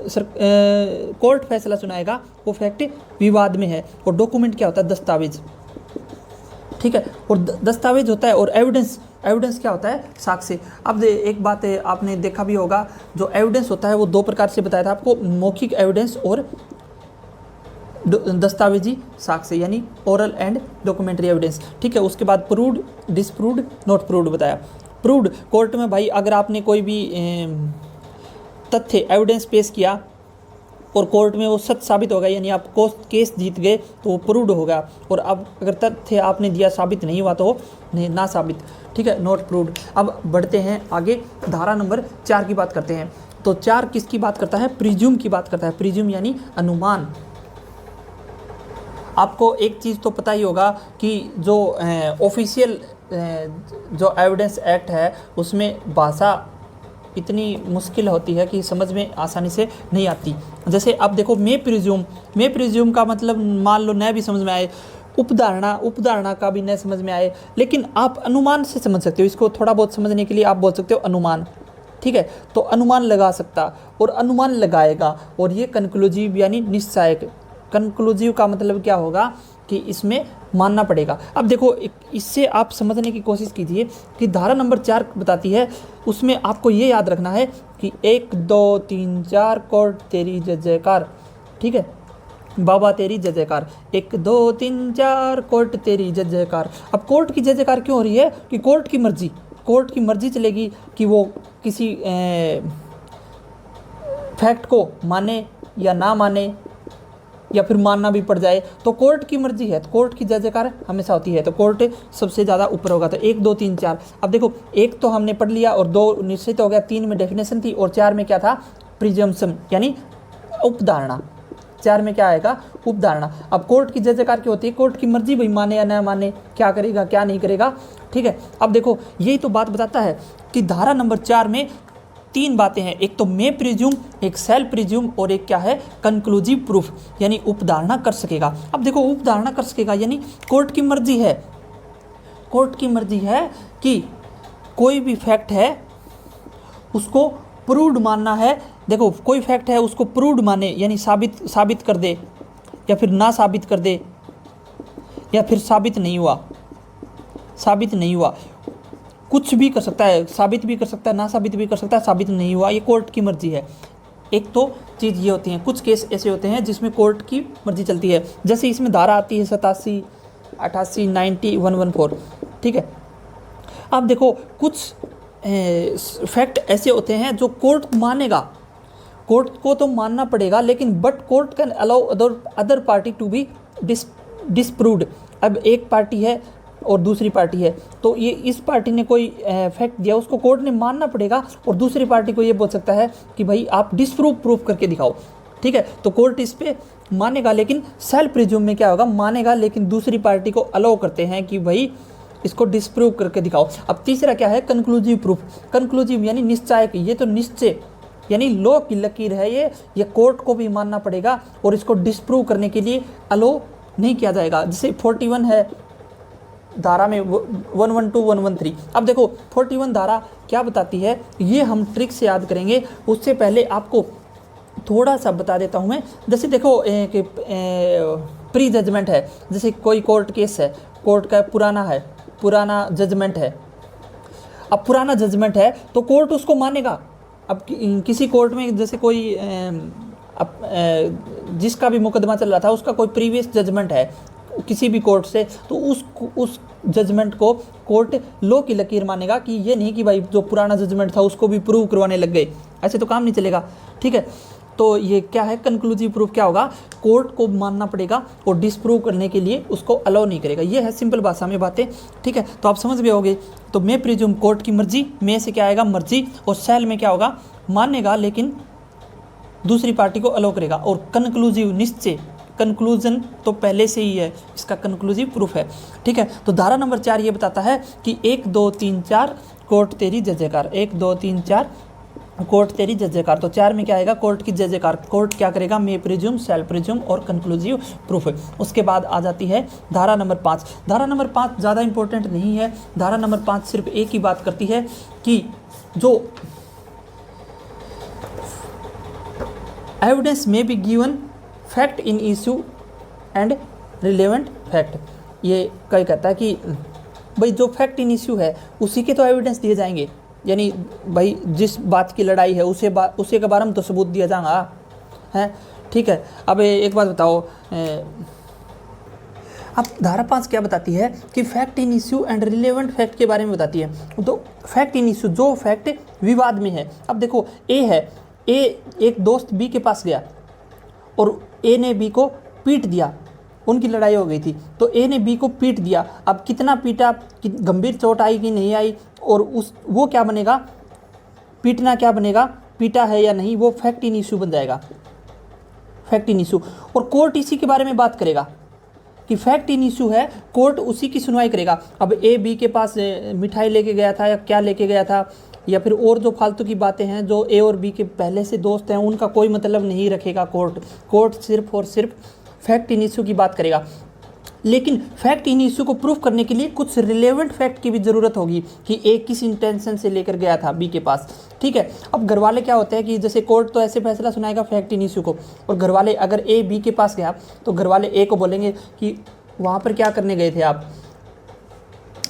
कोर्ट फैसला सुनाएगा वो फैक्ट विवाद में है। और डॉक्यूमेंट क्या होता है, दस्तावेज, ठीक है। और दस्तावेज होता है, और एविडेंस क्या होता है, साक्ष्य। अब एक बात है, आपने देखा भी होगा, जो एविडेंस होता है वो दो प्रकार से बताया था आपको, मौखिक एविडेंस और दस्तावेजी साक्ष्य, यानी ओरल एंड डॉक्यूमेंट्री एविडेंस, ठीक है। उसके बाद प्रूव्ड, डिसप्रूव्ड, नॉट प्रूव्ड बताया। प्रूव्ड कोर्ट में भाई अगर आपने कोई भी तथ्य एविडेंस पेश किया और कोर्ट में वो सच साबित होगा, यानी आप केस जीत गए, तो वो प्रूव्ड होगा। और अब अगर तथ्य आपने दिया साबित नहीं हुआ तो ना साबित, ठीक है, नॉट प्रूव्ड। अब बढ़ते हैं आगे, धारा नंबर 4 की बात करते हैं। तो 4 किसकी बात करता है, प्रिज्यूम की बात करता है। प्रिज्यूम यानी अनुमान। आपको एक चीज़ तो पता ही होगा कि जो ऑफिशियल जो एविडेंस एक्ट है उसमें भाषा इतनी मुश्किल होती है कि समझ में आसानी से नहीं आती। जैसे अब देखो, मैं प्रिज्यूम का मतलब मान लो न भी समझ में आए, उपधारणा का भी न समझ में आए, लेकिन आप अनुमान से समझ सकते हो। इसको थोड़ा बहुत समझने के लिए आप बोल सकते हो अनुमान, ठीक है। तो अनुमान लगा सकता और अनुमान लगाएगा, और ये कंक्लूसिव यानी निश्चायक। कंक्लूसिव का मतलब क्या होगा कि इसमें मानना पड़ेगा। अब देखो, इससे आप समझने की कोशिश कीजिए कि धारा नंबर 4 बताती है, उसमें आपको ये याद रखना है कि 1 2 3 4 कोर्ट तेरी जय जयकार, ठीक है, बाबा तेरी जय जयकार। 1 2 3 4 कोर्ट तेरी जय जयकार। अब कोर्ट की जय जयकार क्यों हो रही है कि कोर्ट की मर्जी चलेगी कि वो किसी फैक्ट को माने या ना माने, या फिर मानना भी पड़ जाए, तो कोर्ट की मर्जी है, तो कोर्ट की जय जयकार हमेशा होती है। तो कोर्ट सबसे ज़्यादा ऊपर होगा। तो 1 2 3 4। अब देखो, 1 तो हमने पढ़ लिया और 2 निश्चित हो गया, 3 में डेफिनेशन थी, और 4 में क्या था, प्रिजम्पशन यानी उपधारणा। 4 में क्या आएगा, उपधारणा। अब कोर्ट की जय जयकार क्या होती है, कोर्ट की मर्जी, भाई माने या ना माने, क्या करेगा क्या नहीं करेगा, ठीक है। अब देखो, यही तो बात बताता है कि धारा नंबर 4 में 3 बातें हैं। एक तो मे प्रिज्यूम, एक सेल प्रिज्यूम, और एक क्या है, कंक्लूसिव प्रूफ, यानी उपधारणा कर सकेगा। अब देखो, उपधारणा कर सकेगा यानी कोर्ट की मर्जी है कि कोई भी फैक्ट है उसको प्रूव्ड मानना है। देखो, कोई फैक्ट है उसको प्रूव्ड माने, यानी साबित कर दे, या फिर ना साबित कर दे, या फिर साबित नहीं हुआ, कुछ भी कर सकता है, साबित भी कर सकता है, ना साबित भी कर सकता है, साबित नहीं हुआ, ये कोर्ट की मर्जी है। एक तो चीज़ ये होती है, कुछ केस ऐसे होते हैं जिसमें कोर्ट की मर्जी चलती है, जैसे इसमें धारा आती है 87, 88, 90, 114, ठीक है। अब देखो, कुछ फैक्ट ऐसे होते हैं जो कोर्ट मानेगा, कोर्ट को तो मानना पड़ेगा, लेकिन but court can allow other party to be disproved. अब एक पार्टी है और दूसरी पार्टी है, तो ये इस पार्टी ने कोई फैक्ट दिया, उसको कोर्ट ने मानना पड़ेगा, और दूसरी पार्टी को ये बोल सकता है कि भाई आप प्रूफ करके दिखाओ, ठीक है। तो कोर्ट इस पे मानेगा, लेकिन सेल्फ प्रिज्यूम में क्या होगा, मानेगा, लेकिन दूसरी पार्टी को अलाउ करते हैं कि भाई इसको डिसप्रूव करके दिखाओ। अब तीसरा क्या है, कंक्लूसिव प्रूफ। कंक्लूसिव यानी निश्चय, ये तो निश्चय यानी लॉ की लकीर है, ये कोर्ट को भी मानना पड़ेगा, और इसको डिसप्रूव करने के लिए अलाउ नहीं किया जाएगा। जैसे 41 है धारा में, 112, 113। अब देखो, 41 धारा क्या बताती है, ये हम ट्रिक से याद करेंगे। उससे पहले आपको थोड़ा सा बता देता हूँ मैं। जैसे देखो, प्री जजमेंट है, जैसे कोई कोर्ट केस है, कोर्ट का पुराना जजमेंट है। अब पुराना जजमेंट है तो कोर्ट उसको मानेगा। अब किसी कोर्ट में जैसे कोई जिसका भी मुकदमा चल रहा था, उसका कोई प्रीवियस जजमेंट है किसी भी कोर्ट से, तो उस जजमेंट को कोर्ट लॉ की लकीर मानेगा, कि ये नहीं कि भाई जो पुराना जजमेंट था उसको भी प्रूव करवाने लग गए, ऐसे तो काम नहीं चलेगा, ठीक है। तो ये क्या है, कंक्लूसिव प्रूफ क्या होगा, कोर्ट को मानना पड़ेगा और डिसप्रूव करने के लिए उसको अलाउ नहीं करेगा। ये है सिंपल भाषा में बातें, ठीक है। तो आप समझ गए होंगे। तो मे प्रिज्यूम कोर्ट की मर्जी, मे से क्या आएगा, मर्जी, और सेल में क्या होगा, मानेगा लेकिन दूसरी पार्टी को अलाउ करेगा, और कंक्लूसिव निश्चय, कंक्लूजन तो पहले से ही है, इसका कंक्लूसिव प्रूफ है, ठीक है। तो धारा नंबर 4 ये बताता है कि 1 2 3 4 कोर्ट तेरी जय जयकार। 1 2 3 4 कोर्ट तेरी जय जयकार। तो 4 में क्या आएगा, कोर्ट की जय जयकार। कोर्ट क्या करेगा, मे प्रिज्यूम, शैल प्रिज्यूम और कंक्लूसिव प्रूफ। उसके बाद आ जाती है धारा नंबर 5। धारा नंबर 5 ज़्यादा इंपॉर्टेंट नहीं है। धारा नंबर 5 सिर्फ एक ही बात करती है कि जो एविडेंस में be given fact in issue and relevant fact. ये कई कहता है कि भाई जो फैक्ट इन इशू है उसी के तो एविडेंस दिए जाएंगे, यानी भाई जिस बात की लड़ाई है उसे के बारे में तो सबूत दिया जाएगा है। ठीक है, अब एक बात बताओ, अब धारा 5 क्या बताती है कि fact in issue and relevant fact के बारे में बताती है। तो फैक्ट इन इश्यू जो फैक्ट विवाद में है। अब देखो ए है, ए एक दोस्त बी के पास गया और ए ने बी को पीट दिया, उनकी लड़ाई हो गई थी। तो ए ने बी को पीट दिया। अब कितना पीटा, कि गंभीर चोट आई कि नहीं आई, और वो क्या बनेगा, पीटना क्या बनेगा, पीटा है या नहीं, वो फैक्ट इन इशू बन जाएगा, फैक्ट इन इशू। और कोर्ट इसी के बारे में बात करेगा कि फैक्ट इन इशू है, कोर्ट उसी की सुनवाई करेगा। अब ए बी के पास मिठाई लेके गया था या क्या लेके गया था, या फिर और जो फालतू की बातें हैं जो ए और बी के पहले से दोस्त हैं उनका कोई मतलब नहीं रखेगा कोर्ट सिर्फ और सिर्फ फैक्ट इन इशू की बात करेगा। लेकिन फैक्ट इन इशू को प्रूफ करने के लिए कुछ रिलेवेंट फैक्ट की भी ज़रूरत होगी कि ए किस इंटेंशन से लेकर गया था बी के पास। ठीक है, अब घर वाले क्या होते हैं कि जैसे कोर्ट तो ऐसे फैसला सुनाएगा फैक्ट इन इशू को, और घर वाले अगर ए बी के पास गया तो घर वाले ए को बोलेंगे कि वहाँ पर क्या करने गए थे आप,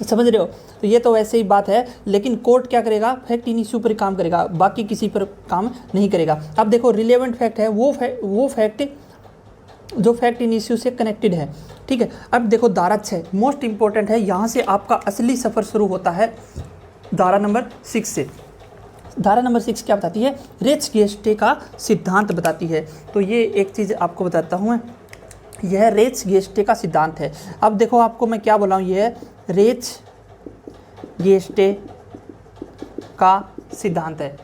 समझ रहे हो। तो ये तो वैसे ही बात है, लेकिन कोर्ट क्या करेगा, फैक्ट इन इशू पर काम करेगा, बाकी किसी पर काम नहीं करेगा। अब देखो रिलेवेंट फैक्ट है वो फैक्ट जो फैक्ट इन इश्यू से कनेक्टेड है। ठीक है, अब देखो धारा 6 मोस्ट इंपॉर्टेंट है, यहाँ से आपका असली सफ़र शुरू होता है धारा नंबर 6 से। धारा नंबर 6 क्या बताती है, रेच गेस्टे का सिद्धांत बताती है। तो ये एक चीज़ आपको बताता हूँ मैं, यह रेच गेस्टे का सिद्धांत है। अब देखो आपको मैं क्या बोला हूँ, यह रेच गेस्टे का सिद्धांत है।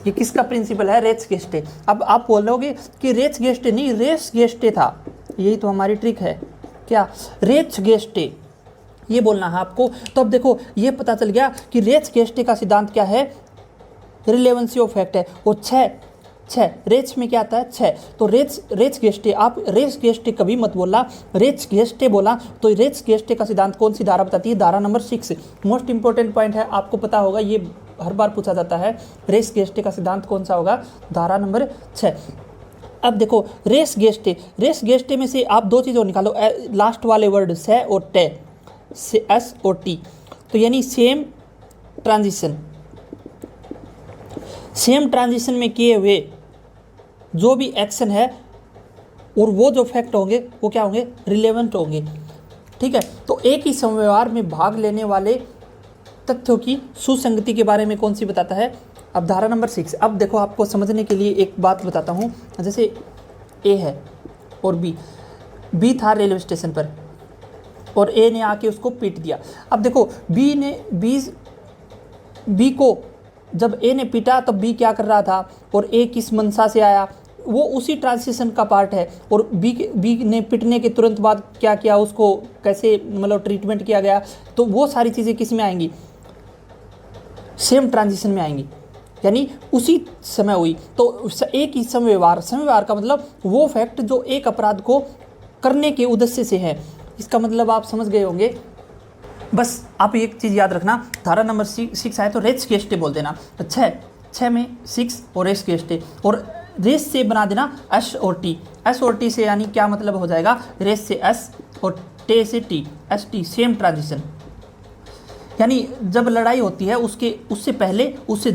ये किसका प्रिंसिपल है, रेच गेस्टे। अब आप बोलोगे कि रेच गेस्टे नहीं, रेस गेस्टे था, यही तो हमारी ट्रिक है, क्या रेच गेस्टे ये बोलना है आपको। तो अब देखो ये पता चल गया कि रेच गेस्टे का सिद्धांत क्या है, रिलेवेंसी ऑफ फैक्ट है। वो 6 रेच में क्या आता है, 6। तो रेच गेस्टे, आप रेच गेस्टे कभी मत बोलना, रेच गेस्टे बोला। तो रेच गेस्टे का सिद्धांत कौन सी धारा बताती है, धारा नंबर 6। मोस्ट इंपॉर्टेंट पॉइंट है, आपको पता होगा, ये हर बार पूछा जाता है, रेस गेस्टे का सिद्धांत कौन सा होगा, धारा नंबर 6। अब देखो रेस गेस्टे में से आप 2 चीज़ों निकालो, लास्ट वाले वर्ड से और टे, से एस और टी, तो यानी सेम ट्रांजिशन में किए हुए जो भी एक्शन है और वो जो फैक्ट होंगे वो क्या होंगे, रिलेवेंट होंगे। ठीक है, तो एक ही समव्यवहार में भाग लेने वाले तथ्यों की सुसंगति के बारे में कौन सी बताता है, अब धारा नंबर 6। अब देखो आपको समझने के लिए एक बात बताता हूँ, जैसे ए है और बी था रेलवे स्टेशन पर और ए ने आके उसको पीट दिया। अब देखो बी को जब ए ने पीटा तब बी क्या कर रहा था और ए किस मंशा से आया, वो उसी ट्रांजिशन का पार्ट है। और बी ने पिटने के तुरंत बाद क्या किया, उसको कैसे मतलब ट्रीटमेंट किया गया, तो वो सारी चीज़ें किस में आएंगी, सेम ट्रांजिशन में आएंगी, यानी उसी समय हुई। तो एक ही समव्यवहार का मतलब वो फैक्ट जो एक अपराध को करने के उद्देश्य से है। इसका मतलब आप समझ गए होंगे। बस आप एक चीज़ याद रखना, धारा नंबर 6 आए तो रेस गेस्टे बोल देना। तो 6 में 6 और रेस गेस्टे, और रेस से बना देना एस और टी से, यानी क्या मतलब हो जाएगा, रेस से एस और टे से T, S T, same transition. यानी जब लड़ाई होती है उससे पहले, उससे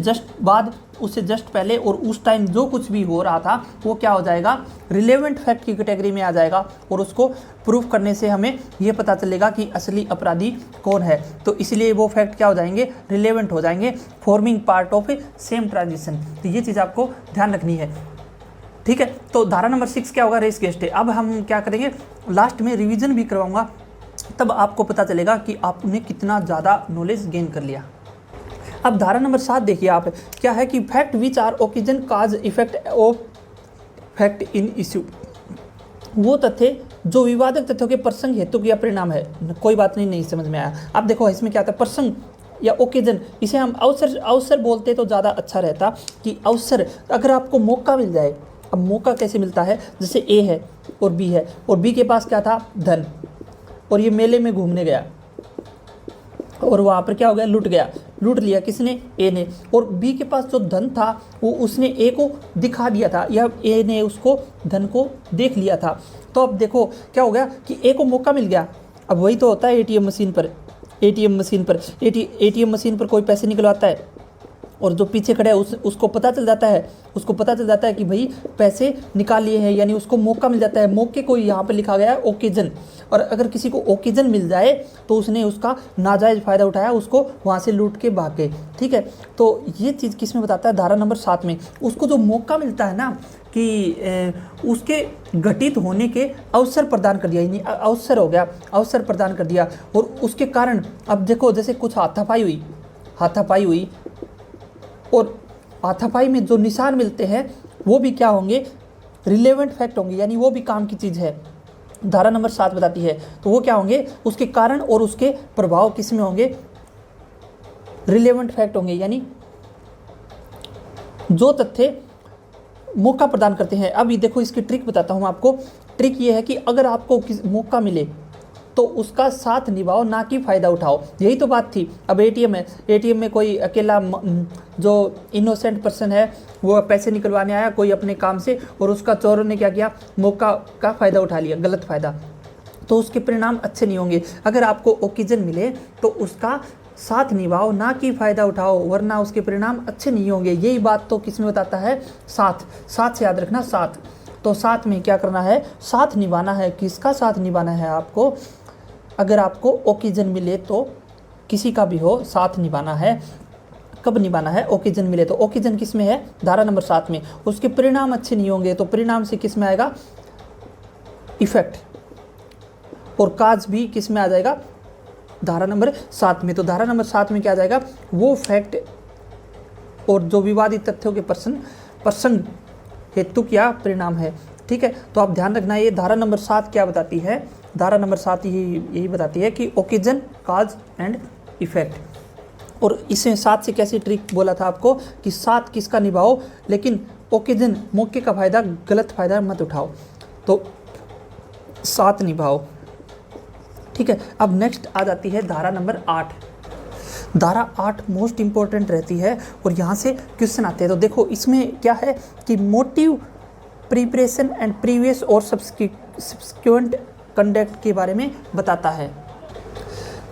जस्ट पहले और उस टाइम जो कुछ भी हो रहा था वो क्या हो जाएगा, रिलेवेंट फैक्ट की कैटेगरी में आ जाएगा। और उसको प्रूफ करने से हमें ये पता चलेगा कि असली अपराधी कौन है। तो इसलिए वो फैक्ट क्या हो जाएंगे, रिलेवेंट हो जाएंगे, forming part of same transition. तो ये चीज़ आपको ध्यान रखनी है। ठीक है, तो धारा नंबर 6 क्या होगा, रेस गेस्टे। अब हम क्या करेंगे, लास्ट में रिवीजन भी करवाऊंगा, तब आपको पता चलेगा कि आपने कितना ज़्यादा नॉलेज गेन कर लिया। अब धारा नंबर 7 देखिए आप, क्या है कि fact which are occasion cause effect of fact in issue, वो तथ्य जो विवादक तथ्यों के प्रसंग हेतु या परिणाम है। कोई बात नहीं समझ में आया। अब देखो इसमें क्या आता है, प्रसंग या ओकेजन, इसे हम अवसर अवसर बोलते तो ज़्यादा अच्छा रहता कि अवसर, अगर आपको मौका मिल जाए। अब मौका कैसे मिलता है, जैसे ए है और बी है, और बी के पास क्या था, धन, और ये मेले में घूमने गया और वहाँ पर क्या हो गया, लूट गया, लूट लिया किसने, ए ने। और बी के पास जो धन था वो उसने ए को दिखा दिया था, या ए ने उसको धन को देख लिया था। तो अब देखो क्या हो गया कि ए को मौका मिल गया। अब वही तो होता है एटीएम मशीन पर, एटीएम मशीन पर कोई पैसे निकलवाता है और जो पीछे खड़ा है उसको पता चल जाता है, कि भाई पैसे निकाल लिए हैं, यानी उसको मौका मिल जाता है। मौके को यहाँ पर लिखा गया है ओकेजन, और अगर किसी को ओकेजन मिल जाए तो उसने उसका नाजायज़ फ़ायदा उठाया, उसको वहाँ से लूट के भाग गए। ठीक है, तो ये चीज़ किस में बताता है, धारा नंबर 7 में। उसको जो मौका मिलता है ना कि उसके घटित होने के अवसर प्रदान कर दिया, यानी अवसर हो गया, अवसर प्रदान कर दिया। और उसके कारण अब देखो, जैसे कुछ हाथापाई हुई और हाथापाई में जो निशान मिलते हैं वो भी क्या होंगे, रिलेवेंट फैक्ट होंगे, यानी वो भी काम की चीज़ है, धारा नंबर 7 बताती है। तो वो क्या होंगे, उसके कारण और उसके प्रभाव किस में होंगे, रिलेवेंट फैक्ट होंगे, यानी जो तथ्य मौका प्रदान करते हैं। अभी देखो इसकी ट्रिक बताता हूँ आपको। ट्रिक ये है कि अगर आपको मौका मिले तो उसका साथ निभाओ, ना कि फ़ायदा उठाओ। यही तो बात थी। अब एटीएम है, एटीएम में कोई अकेला जो इनोसेंट पर्सन है वो पैसे निकलवाने आया कोई अपने काम से, और उसका चोरों ने क्या किया, मौका का फ़ायदा उठा लिया, गलत फ़ायदा, तो उसके परिणाम अच्छे नहीं होंगे। अगर आपको ओकेजन मिले तो उसका साथ निभाओ, ना कि फ़ायदा उठाओ, वरना उसके परिणाम अच्छे नहीं होंगे। यही बात तो किस में बताता है, साथ से याद रखना, साथ। तो साथ में क्या करना है, साथ निभाना है। किसका साथ निभाना है आपको, अगर आपको ओकेजन मिले तो किसी का भी हो, साथ निभाना है। कब निभाना है, ओकेजन मिले तो। ओकेजन किस में है, धारा नंबर 7 में। उसके परिणाम अच्छे नहीं होंगे तो परिणाम से किस में आएगा, इफेक्ट, और काज भी किस में आ जाएगा, धारा नंबर 7 में। तो धारा नंबर 7 में क्या आ जाएगा, वो फैक्ट और जो विवादित तथ्यों के प्रसंग हेतु क्या परिणाम है। ठीक है, तो आप ध्यान रखना, ये धारा नंबर 7 क्या बताती है, धारा नंबर 7 यही बताती है कि ओकेजन, काज एंड इफेक्ट। और इसमें 7 से कैसी ट्रिक बोला था आपको कि साथ किसका निभाओ, लेकिन ओकेजन, मौके का फ़ायदा, गलत फ़ायदा मत उठाओ, तो साथ निभाओ। ठीक है, अब नेक्स्ट आ जाती है धारा नंबर 8। धारा 8 मोस्ट इम्पोर्टेंट रहती है और यहाँ से क्वेश्चन आते हैं। तो देखो इसमें क्या है कि मोटिव, प्रिपरेशन एंड प्रीवियस और सब्सिक्वेंट कंडक्ट के बारे में बताता है।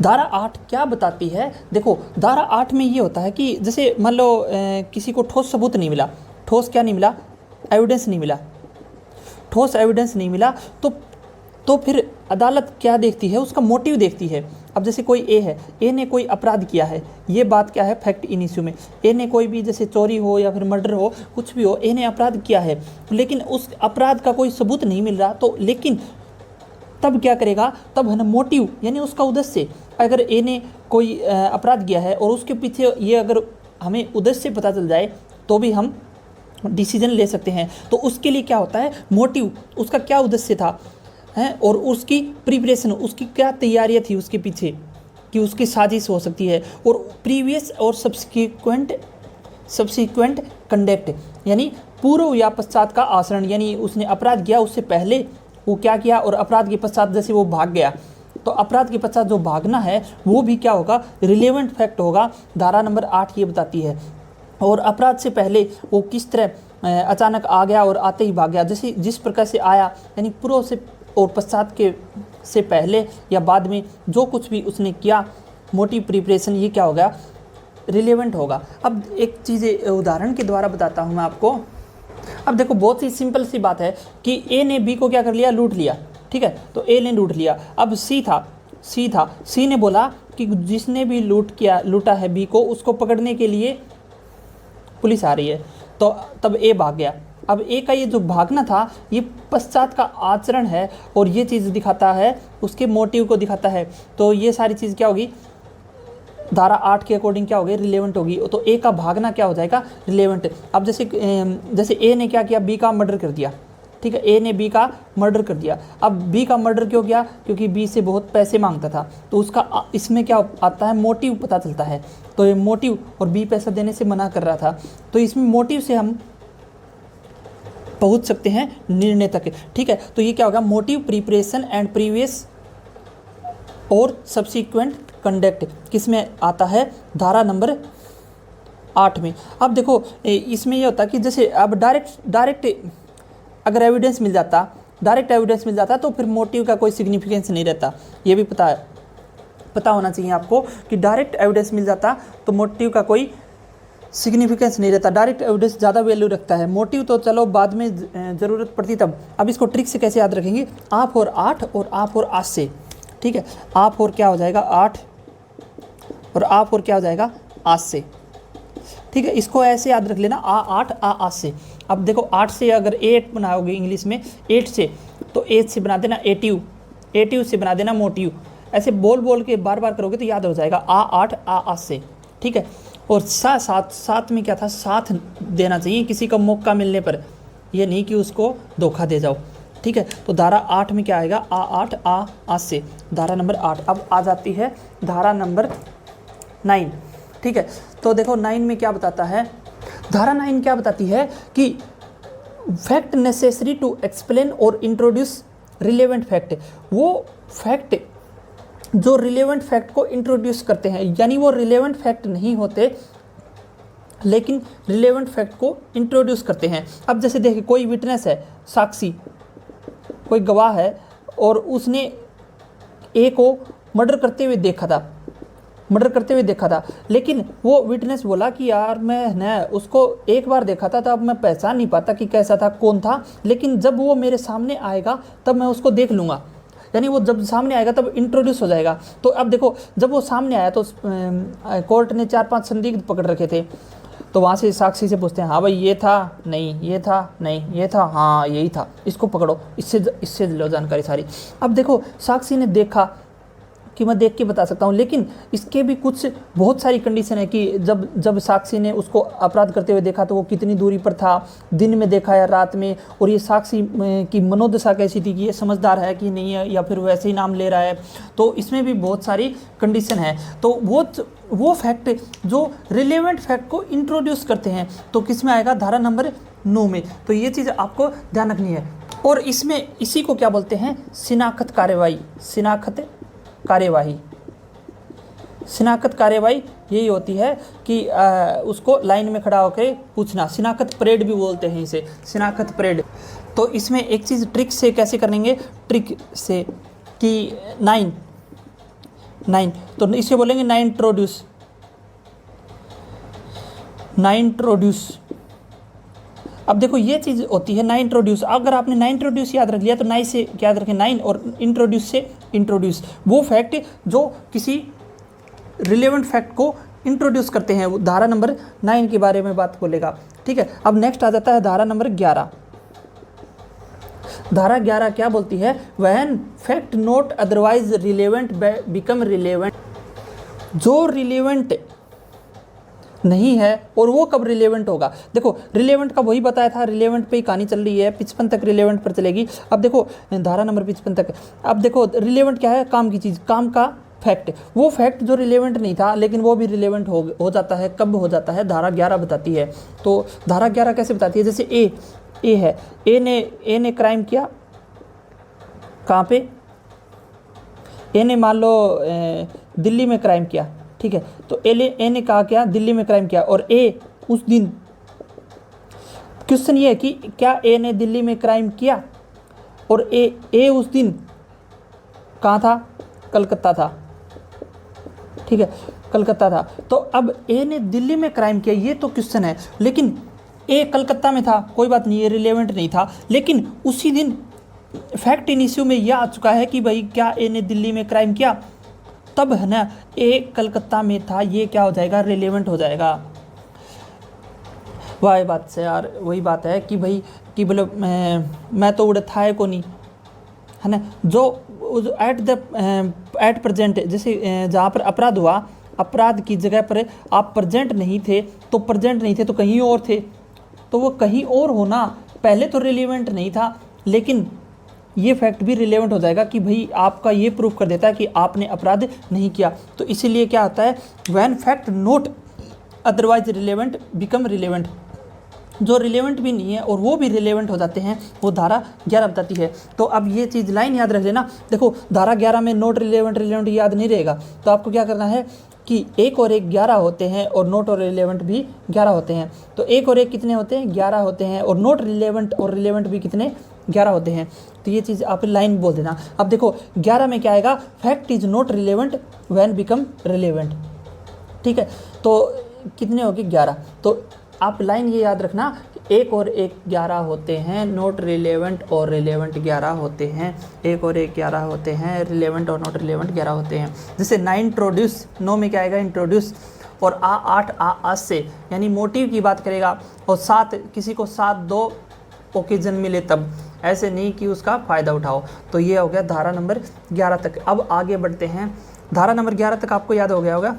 धारा 8 क्या बताती है, देखो धारा 8 में ये होता है कि जैसे मान लो किसी को ठोस सबूत नहीं मिला, ठोस क्या नहीं मिला, एविडेंस नहीं मिला, ठोस एविडेंस नहीं मिला, तो फिर अदालत क्या देखती है, उसका मोटिव देखती है। अब जैसे कोई ए है, ए ने कोई अपराध किया है, ये बात क्या है, फैक्ट इन इश्यू में। ए ने कोई भी जैसे चोरी हो या फिर मर्डर हो, कुछ भी हो, ए ने अपराध किया है, लेकिन उस अपराध का कोई सबूत नहीं मिल रहा, तो लेकिन तब क्या करेगा, तब है ना मोटिव, यानी उसका उद्देश्य। अगर ए ने कोई अपराध किया है और उसके पीछे ये अगर हमें उद्देश्य पता चल जाए तो भी हम डिसीजन ले सकते हैं। तो उसके लिए क्या होता है, मोटिव, उसका क्या उद्देश्य था है, और उसकी प्रिपरेशन, उसकी क्या तैयारियां थी उसके पीछे कि उसकी साजिश हो सकती है। और प्रीवियस और सब्सिक्वेंट कंडक्ट, यानी पूर्व या पश्चात का आचरण, यानी उसने अपराध किया उससे पहले वो क्या किया, और अपराध के पश्चात जैसे वो भाग गया, तो अपराध के पश्चात जो भागना है वो भी क्या होगा, रिलेवेंट फैक्ट होगा। धारा नंबर 8 ये बताती है। और अपराध से पहले वो किस तरह अचानक आ गया और आते ही भाग गया, जैसे जिस प्रकार से आया, यानी पूर्व से और पश्चात के से पहले या बाद में जो कुछ भी उसने किया, मोटिव, प्रिपरेशन, ये क्या होगा, रिलेवेंट होगा। अब एक चीज़ उदाहरण के द्वारा बताता हूँ मैं आपको। अब देखो बहुत ही सिंपल सी बात है कि ए ने बी को क्या कर लिया, लूट लिया। ठीक है, तो ए ने लूट लिया। अब सी ने बोला कि जिसने भी लूटा है बी को, उसको पकड़ने के लिए पुलिस आ रही है, तो तब ए भाग गया। अब ए का ये जो भागना था ये पश्चात का आचरण है, और ये चीज़ दिखाता है, उसके मोटिव को दिखाता है। तो ये सारी चीज़ क्या होगी, धारा 8 के अकॉर्डिंग क्या होगी, रिलेवेंट होगी। तो ए का भागना क्या हो जाएगा, रिलेवेंट। अब जैसे ए ने क्या किया, बी का मर्डर कर दिया। ठीक है, ए ने बी का मर्डर कर दिया। अब बी का मर्डर क्यों किया? क्योंकि बी से बहुत पैसे मांगता था, तो उसका इसमें क्या आता है, मोटिव पता चलता है। तो ये मोटिव, और बी पैसा देने से मना कर रहा था, तो इसमें मोटिव से हम पहुंच सकते हैं निर्णय तक, ठीक है। तो ये क्या होगा, मोटिव, प्रिपरेशन एंड प्रीवियस और सब्सिक्वेंट कंडक्ट किस में आता है, धारा नंबर 8 में। अब देखो इसमें ये होता कि जैसे अब डायरेक्ट अगर एविडेंस मिल जाता, डायरेक्ट एविडेंस मिल जाता तो फिर मोटिव का कोई सिग्निफिकेंस नहीं रहता। ये भी पता होना चाहिए आपको कि डायरेक्ट एविडेंस मिल जाता तो मोटिव का कोई सिग्निफिकेंस नहीं रहता। डायरेक्ट एविडेंस ज़्यादा वैल्यू रखता है, मोटिव तो चलो बाद में ज़रूरत पड़ती तब। अब इसको ट्रिक से कैसे याद रखेंगे, आप और 8 और आप और 8 से, ठीक है, आप और क्या हो जाएगा 8 और आप और क्या हो जाएगा 8 से, ठीक है। इसको ऐसे याद रख लेना, आ 8 आ 8 से। अब देखो 8 से अगर 8 बनाओगे इंग्लिश में 8 से, तो 8 से बना देना एटिव से बना देना मोटिव। ऐसे बोल के बार बार करोगे तो याद हो जाएगा, आ 8 आ 8 से, ठीक है। और साथ में क्या था, साथ देना चाहिए किसी का मौका मिलने पर, ये नहीं कि उसको धोखा दे जाओ, ठीक है। तो धारा 8 में क्या आएगा, आ 8 आ 8 से, धारा नंबर 8। अब आ जाती है धारा नंबर 9, ठीक है। तो देखो 9 में क्या बताता है, धारा 9 क्या बताती है कि फैक्ट नेसेसरी टू एक्सप्लेन और इंट्रोड्यूस रिलेवेंट फैक्ट, वो फैक्ट जो रिलेवेंट फैक्ट को इंट्रोड्यूस करते हैं, यानी वो रिलेवेंट फैक्ट नहीं होते लेकिन रिलेवेंट फैक्ट को इंट्रोड्यूस करते हैं। अब जैसे देखिए कोई विटनेस है, साक्षी, कोई गवाह है और उसने ए को मर्डर करते हुए देखा था, लेकिन वो विटनेस बोला कि यार मैं उसको एक बार देखा था, तब मैं पहचान नहीं पाता कि कैसा था, कौन था, लेकिन जब वो मेरे सामने आएगा तब मैं उसको देख लूँगा। यानी वो जब सामने आएगा तब इंट्रोड्यूस हो जाएगा। तो अब देखो जब वो सामने आया तो कोर्ट ने 4-5 संदिग्ध पकड़ रखे थे, तो वहाँ से साक्षी से पूछते हैं, हाँ भाई ये था, नहीं ये था, नहीं ये था, हाँ यही था, इसको पकड़ो, इससे लो जानकारी सारी। अब देखो साक्षी ने देखा कि मैं देख के बता सकता हूँ, लेकिन इसके भी कुछ बहुत सारी कंडीशन है कि जब साक्षी ने उसको अपराध करते हुए देखा तो वो कितनी दूरी पर था, दिन में देखा या रात में, और ये साक्षी की मनोदशा कैसी थी कि ये समझदार है कि नहीं है, या फिर वैसे ही नाम ले रहा है। तो इसमें भी बहुत सारी कंडीशन है। तो वो फैक्ट जो रिलेवेंट फैक्ट को इंट्रोड्यूस करते हैं, तो किस में आएगा, धारा नंबर 9 में। तो ये चीज़ आपको ध्यान रखनी है। और इसमें इसी को क्या बोलते हैं, शिनाख्त कार्यवाही यही होती है कि उसको लाइन में खड़ा होकर पूछना। शिनाख्त परेड भी बोलते हैं इसे, शिनाख्त परेड। तो इसमें एक चीज़ ट्रिक से कैसे करेंगे, ट्रिक से कि 9 तो इसे बोलेंगे 9 इंट्रोड्यूस। अब देखो ये चीज़ होती है 9 इंट्रोड्यूस। अगर आपने 9 इंट्रोड्यूस याद रख लिया तो 9 से याद रखें 9, और इंट्रोड्यूस से इंट्रोड्यूस, वो फैक्ट जो किसी रिलेवेंट फैक्ट को इंट्रोड्यूस करते हैं, वो धारा नंबर 9 के बारे में बात बोलेगा, ठीक है। अब नेक्स्ट आ जाता है धारा नंबर 11। धारा 11 क्या बोलती है, when fact not otherwise relevant become relevant. जो रिलेवेंट नहीं है, और वो कब रिलेवेंट होगा, देखो रिलेवेंट का वही बताया था, रिलेवेंट पे ही कहानी चल रही है, 55 तक रिलेवेंट पर चलेगी। अब देखो धारा नंबर 55 तक, अब देखो रिलेवेंट क्या है, काम की चीज़, काम का फैक्ट, वो फैक्ट जो रिलेवेंट नहीं था लेकिन वो भी रिलेवेंट हो जाता है, कब हो जाता है, धारा 11 बताती है। तो धारा 11 कैसे बताती है, जैसे ए है, ए ने क्राइम किया, कहाँ पे, ए ने मान लो दिल्ली में क्राइम किया, ठीक है। तो ए ने कहा क्या, दिल्ली में क्राइम किया, और ए उस दिन, क्वेश्चन ये है कि क्या ए ने दिल्ली में क्राइम किया, और ए उस दिन कहाँ था, कलकत्ता था, ठीक है, कलकत्ता था। तो अब ए ने दिल्ली में क्राइम किया, ये तो क्वेश्चन है, लेकिन ए कलकत्ता में था, कोई बात नहीं, ये रिलेवेंट नहीं था, लेकिन उसी दिन फैक्ट इन इश्यू में यह आ चुका है कि भाई क्या ए ने दिल्ली में क्राइम किया, तब है ना ए कलकत्ता में था, ये क्या हो जाएगा, रिलेवेंट हो जाएगा। वही बात से यार, वही बात है कि भाई कि बोले मैं तो उड़े था को नहीं, है ना, जो एट प्रेजेंट, जैसे जहाँ पर अपराध हुआ, अपराध की जगह पर आप प्रेजेंट नहीं थे तो कहीं और थे, तो वो कहीं और होना पहले तो रिलेवेंट नहीं था, लेकिन ये फैक्ट भी रिलेवेंट हो जाएगा कि भाई आपका ये प्रूफ कर देता है कि आपने अपराध नहीं किया। तो इसीलिए क्या आता है, when fact note otherwise relevant become relevant, जो रिलेवेंट भी नहीं है और वो भी रिलेवेंट हो जाते हैं, वो धारा 11 बताती है। तो अब ये चीज़ लाइन याद रख लेना। देखो धारा 11 में नोट रिलेवेंट याद नहीं रहेगा, तो आपको क्या करना है कि 1 और 1 11 होते हैं और नोट और रिलेवेंट भी 11 होते हैं। तो 1 और 1 कितने होते हैं, 11 होते हैं, और नोट रिलेवेंट और रिलेवेंट भी कितने, 11 होते हैं। तो ये चीज़ आप लाइन बोल देना। अब देखो 11 में क्या आएगा, fact is not relevant when become relevant. ठीक है, तो कितने होगी, 11। तो आप लाइन ये याद रखना, 1 और 1 11 होते हैं, नोट रिलेवेंट और रिलेवेंट 11 होते हैं। 1 और 1 11 होते हैं, रिलेवेंट और नॉट रिलेवेंट 11 होते हैं। जैसे 9 इंट्रोड्यूस, 9 में क्या आएगा, इंट्रोड्यूस, और 8 आज से, यानी मोटिव की बात करेगा। और 7 किसी को 7 2 ओकेजन मिले तब, ऐसे नहीं कि उसका फ़ायदा उठाओ। तो ये हो गया धारा नंबर 11 तक। अब आगे बढ़ते हैं, धारा नंबर 11 तक आपको याद हो गया होगा,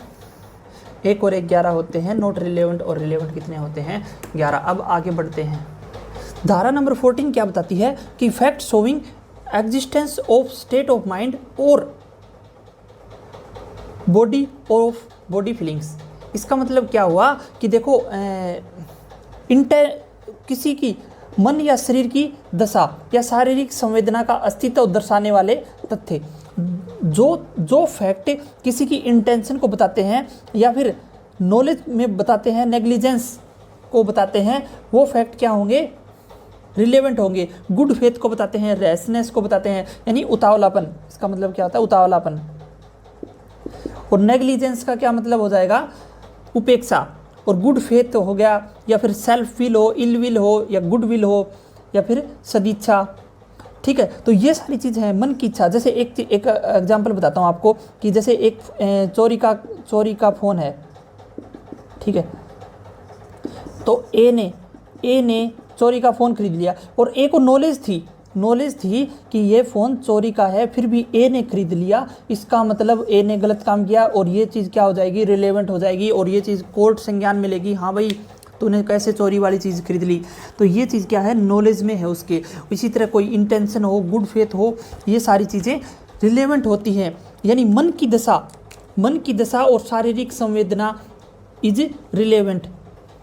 1 और 1 11 होते हैं, नॉट रिलेवेंट और रिलेवेंट कितने होते हैं, 11। अब आगे बढ़ते हैं, धारा नंबर 14 क्या बताती है कि fact showing existence of state of mind और बॉडी फीलिंग्स। इसका मतलब क्या हुआ कि देखो किसी की मन या शरीर की दशा या शारीरिक संवेदना का अस्तित्व दर्शाने वाले तथ्य, जो फैक्ट किसी की इंटेंशन को बताते हैं या फिर नॉलेज में बताते हैं, नेग्लिजेंस को बताते हैं, वो फैक्ट क्या होंगे, रिलेवेंट होंगे। गुड फेथ को बताते हैं, रैशनेस को बताते हैं, यानी उतावलापन। इसका मतलब क्या होता है, उतावलापन। और नेग्लिजेंस का क्या मतलब हो जाएगा, उपेक्षा। और गुड फेथ हो गया, या फिर सेल्फ विल हो, इल विल हो, या गुड विल हो, या फिर सदिच्छा। ठीक है, तो ये सारी चीज़ है, मन की इच्छा। जैसे एक एग्जांपल बताता हूँ आपको कि जैसे एक चोरी का फ़ोन है, ठीक है। तो ए ने चोरी का फ़ोन खरीद लिया, और ए को नॉलेज थी कि ये फ़ोन चोरी का है, फिर भी ए ने खरीद लिया। इसका मतलब ए ने गलत काम किया, और ये चीज़ क्या हो जाएगी, रिलेवेंट हो जाएगी, और ये चीज़ कोर्ट संज्ञान में लेगी, हाँ भाई तूने कैसे चोरी वाली चीज़ खरीद ली। तो ये चीज़ क्या है, नॉलेज में है उसके। इसी तरह कोई इंटेंशन हो, गुड फेथ हो, ये सारी चीज़ें रिलेवेंट होती हैं। यानी मन की दशा और शारीरिक संवेदना इज रिलेवेंट।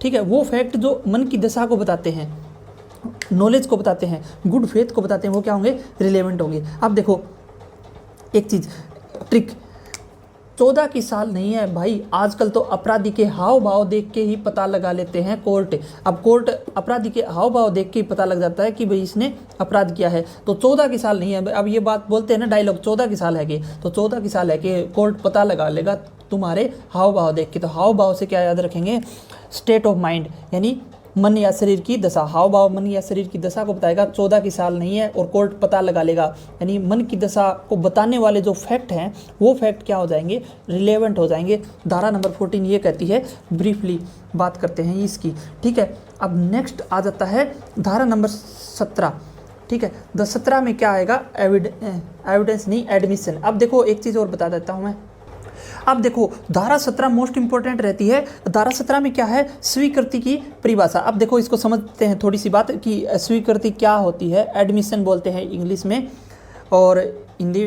ठीक है, वो फैक्ट जो मन की दशा को बताते हैं, नॉलेज को बताते हैं, गुड फेथ को बताते हैं, वो क्या होंगे, रिलेवेंट होंगे। अब देखो एक चीज़, ट्रिक, 14 की साल नहीं है भाई, आजकल तो अपराधी के हाव भाव देख के ही पता लगा लेते हैं कोर्ट। अब कोर्ट अपराधी के हाव भाव देख के ही पता लग जाता है कि भाई इसने अपराध किया है। तो 14 की साल नहीं है। अब ये बात बोलते हैं ना डायलॉग, 14 की साल है कि, तो 14 की साल है कि कोर्ट पता लगा लेगा तुम्हारे हाव भाव देख के। तो हाव भाव से क्या याद रखेंगे, स्टेट ऑफ माइंड, यानी मन या शरीर की दशा। हाव भाव मन या शरीर की दशा को बताएगा। 14 की साल नहीं है और कोर्ट पता लगा लेगा, यानी मन की दशा को बताने वाले जो फैक्ट हैं वो फैक्ट क्या हो जाएंगे, रिलेवेंट हो जाएंगे। धारा नंबर 14 ये कहती है। ब्रीफली बात करते हैं इसकी, ठीक है। अब नेक्स्ट आ जाता है धारा नंबर 17, ठीक है। 17 में क्या आएगा, एविडेंस नहीं, एडमिशन। अब देखो एक चीज़ और बता देता हूँ मैं। अब देखो धारा 17 मोस्ट इंपॉर्टेंट रहती है। धारा 17 में क्या है, स्वीकृति की परिभाषा। अब देखो इसको समझते हैं थोड़ी सी बात कि स्वीकृति क्या होती है। एडमिशन बोलते हैं इंग्लिश में, और हिंदी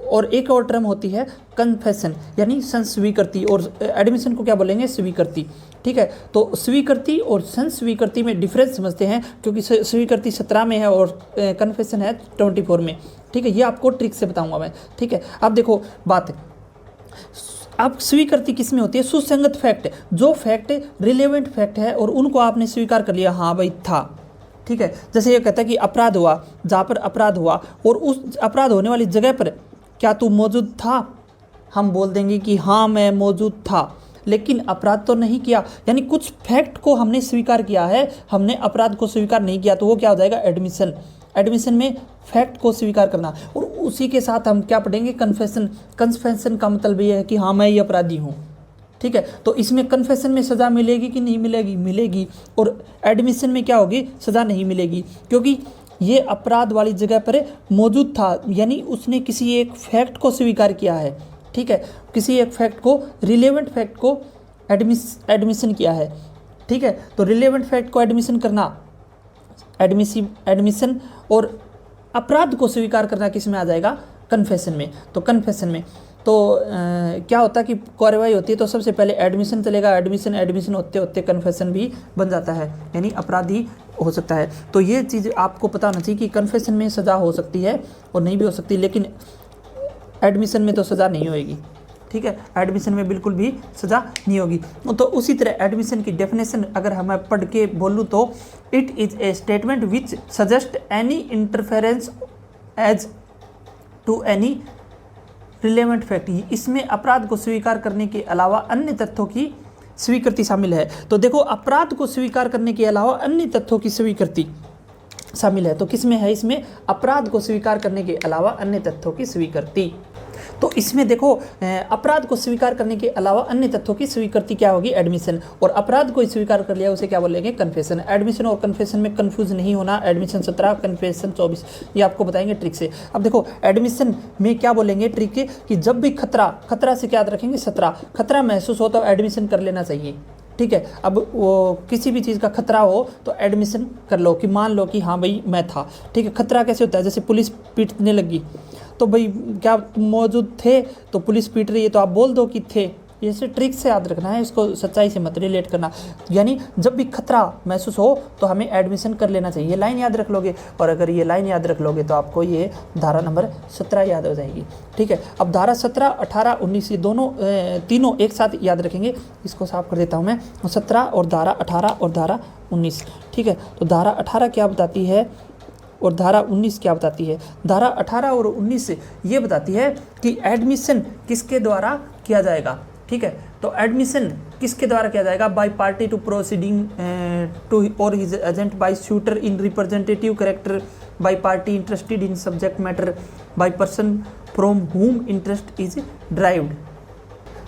और एक और टर्म होती है कन्फेशन, यानी संस्वीकृति। और एडमिशन को क्या बोलेंगे, स्वीकृति। ठीक है, तो स्वीकृति और संस्वीकृति में डिफरेंस समझते हैं, क्योंकि स्वीकृति 17 में है और कन्फेशन है 24 में। ठीक है, ये आपको ट्रिक से बताऊंगा मैं। ठीक है, अब देखो बात, अब स्वीकृति किस में होती है, सुसंगत फैक्ट, जो फैक्ट रिलेवेंट फैक्ट है और उनको आपने स्वीकार कर लिया, हाँ भाई था। ठीक है, जैसे ये कहता है कि अपराध हुआ, जहाँ पर अपराध हुआ और उस अपराध होने वाली जगह पर क्या तू मौजूद था, हम बोल देंगे कि हाँ मैं मौजूद था, लेकिन अपराध तो नहीं किया। यानी कुछ फैक्ट को हमने स्वीकार किया है, हमने अपराध को स्वीकार नहीं किया, तो वो क्या हो जाएगा, एडमिशन। एडमिशन में फैक्ट को स्वीकार करना। और उसी के साथ हम क्या पढ़ेंगे, कन्फेशन। कन्फेशन का मतलब ये है कि हाँ मैं ये अपराधी हूँ। ठीक है, तो इसमें कन्फेशन में सज़ा मिलेगी कि नहीं मिलेगी, मिलेगी। और एडमिशन में क्या होगी, सज़ा नहीं मिलेगी, क्योंकि ये अपराध वाली जगह पर मौजूद था, यानी उसने किसी एक फैक्ट को स्वीकार किया है। ठीक है, किसी एक फैक्ट को, रिलेवेंट फैक्ट को एडमिशन किया है। ठीक है, तो रिलेवेंट फैक्ट को एडमिशन करना एडमिशन और अपराध को स्वीकार करना किस में आ जाएगा, कन्फेशन में। तो कन्फेशन में तो क्या होता है कि कार्रवाई होती है तो सबसे पहले एडमिशन चलेगा, एडमिशन होते होते कन्फेशन भी बन जाता है, यानी अपराधी हो सकता है। तो ये चीज़ आपको पता होना चाहिए कि कन्फेशन में सज़ा हो सकती है और नहीं भी हो सकती, लेकिन एडमिशन में तो सज़ा नहीं होएगी, ठीक है, एडमिशन में बिल्कुल भी सज़ा नहीं होगी। तो उसी तरह एडमिशन की डेफिनेशन अगर हम पढ़ के बोलूँ तो it is a statement which suggest any interference as to any relevant fact. इसमें अपराध को स्वीकार करने के अलावा अन्य तथ्यों की स्वीकृति शामिल है। तो देखो, अपराध को स्वीकार करने के अलावा अन्य तथ्यों की स्वीकृति शामिल है। तो किसमें है, इसमें अपराध को स्वीकार करने के अलावा अन्य तथ्यों की स्वीकृति। तो इसमें देखो, अपराध को स्वीकार करने के अलावा अन्य तथ्यों की स्वीकृति क्या होगी, एडमिशन, और अपराध को स्वीकार कर लिया उसे क्या बोलेंगे, कन्फेशन। एडमिशन और कन्फेशन में कंफ्यूज नहीं होना, एडमिशन 17, कन्फेशन 24, ये आपको बताएंगे ट्रिक से। अब देखो, एडमिशन में क्या बोलेंगे ट्रिक के कि जब भी खतरा से क्या याद रखेंगे, 17, खतरा महसूस हो तो एडमिशन कर लेना चाहिए, ठीक है। अब वो किसी भी चीज़ का खतरा हो तो एडमिशन कर लो, कि मान लो कि हाँ भाई मैं था, ठीक है। खतरा कैसे होता है, जैसे पुलिस पीटने लगी तो भाई क्या मौजूद थे, तो पुलिस पीट रही है तो आप बोल दो कि थे। ऐसे ट्रिक से याद रखना है, इसको सच्चाई से मत रिलेट करना। यानी जब भी खतरा महसूस हो तो हमें एडमिशन कर लेना चाहिए, लाइन याद रख लोगे। और अगर ये लाइन याद रख लोगे तो आपको ये धारा नंबर 17 याद हो जाएगी, ठीक है। अब धारा 17, 18, 19 ये तीनों एक साथ याद रखेंगे। इसको साफ कर देता हूँ मैं, 17 और धारा 18 और धारा 19, ठीक है। तो धारा 18 क्या बताती है और धारा 19 क्या बताती है। धारा 18 और 19 ये बताती है कि एडमिशन किसके द्वारा किया जाएगा, ठीक है। तो एडमिशन किसके द्वारा किया जाएगा, by party to proceeding to or his agent, by suitor in representative character, by party interested in subject matter, by person from whom interest is derived.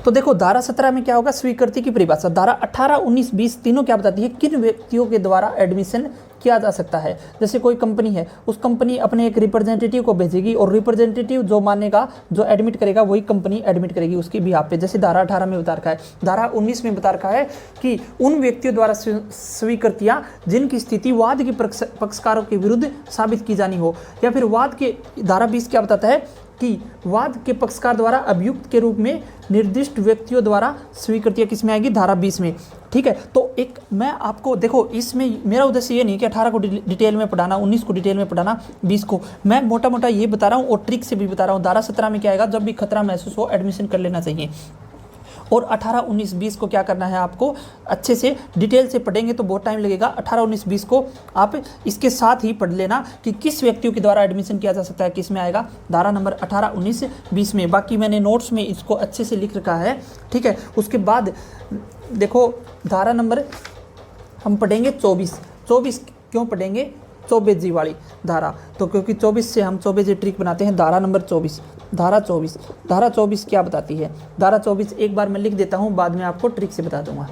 तो देखो, धारा 17 में क्या होगा, स्वीकृति की परिभाषा। धारा 18, 19, 20 तीनों क्या बताती है, किन व्यक्तियों के द्वारा एडमिशन किया जा सकता है। जैसे कोई कंपनी है, उस कंपनी अपने एक रिप्रेजेंटेटिव को भेजेगी और रिप्रेजेंटेटिव जो मानेगा, जो एडमिट करेगा, वही कंपनी एडमिट करेगी उसकी बिहाफ पे। जैसे धारा 18 में बता रखा है। धारा 19 में बता रखा है कि उन व्यक्तियों द्वारा स्वीकृतियाँ जिनकी स्थिति वाद के पक्षकारों के विरुद्ध साबित की जानी हो, या फिर वाद के, धारा 20 क्या बताता है कि वाद के पक्षकार द्वारा अभियुक्त के रूप में निर्दिष्ट व्यक्तियों द्वारा स्वीकृतियाँ किस में आएगी, धारा 20 में, ठीक है। तो एक मैं आपको देखो, इसमें मेरा उद्देश्य ये नहीं कि 18 को डिटेल में पढ़ाना, 19 को डिटेल में पढ़ाना, 20 को मैं मोटा मोटा ये बता रहा हूँ और ट्रिक से भी बता रहा हूँ। धारा 17 में क्या आएगा, जब भी खतरा महसूस हो एडमिशन कर लेना चाहिए। और 18, 19, 20 को क्या करना है, आपको अच्छे से डिटेल से पढ़ेंगे तो बहुत टाइम लगेगा। 18, 19, 20 को आप इसके साथ ही पढ़ लेना कि किस व्यक्तियों के द्वारा एडमिशन किया जा सकता है, किस में आएगा, धारा नंबर 18, 19, 20 में। बाकी मैंने नोट्स में इसको अच्छे से लिख रखा है, ठीक है। उसके बाद देखो, धारा नंबर हम पढ़ेंगे 24। 24 क्यों पढ़ेंगे, चौबेजी वाली धारा, तो क्योंकि 24 से हम चौबेजी ट्रिक बनाते हैं। धारा नंबर 24, धारा 24 क्या बताती है। धारा 24 एक बार मैं लिख देता हूँ, बाद में आपको ट्रिक से बता दूंगा।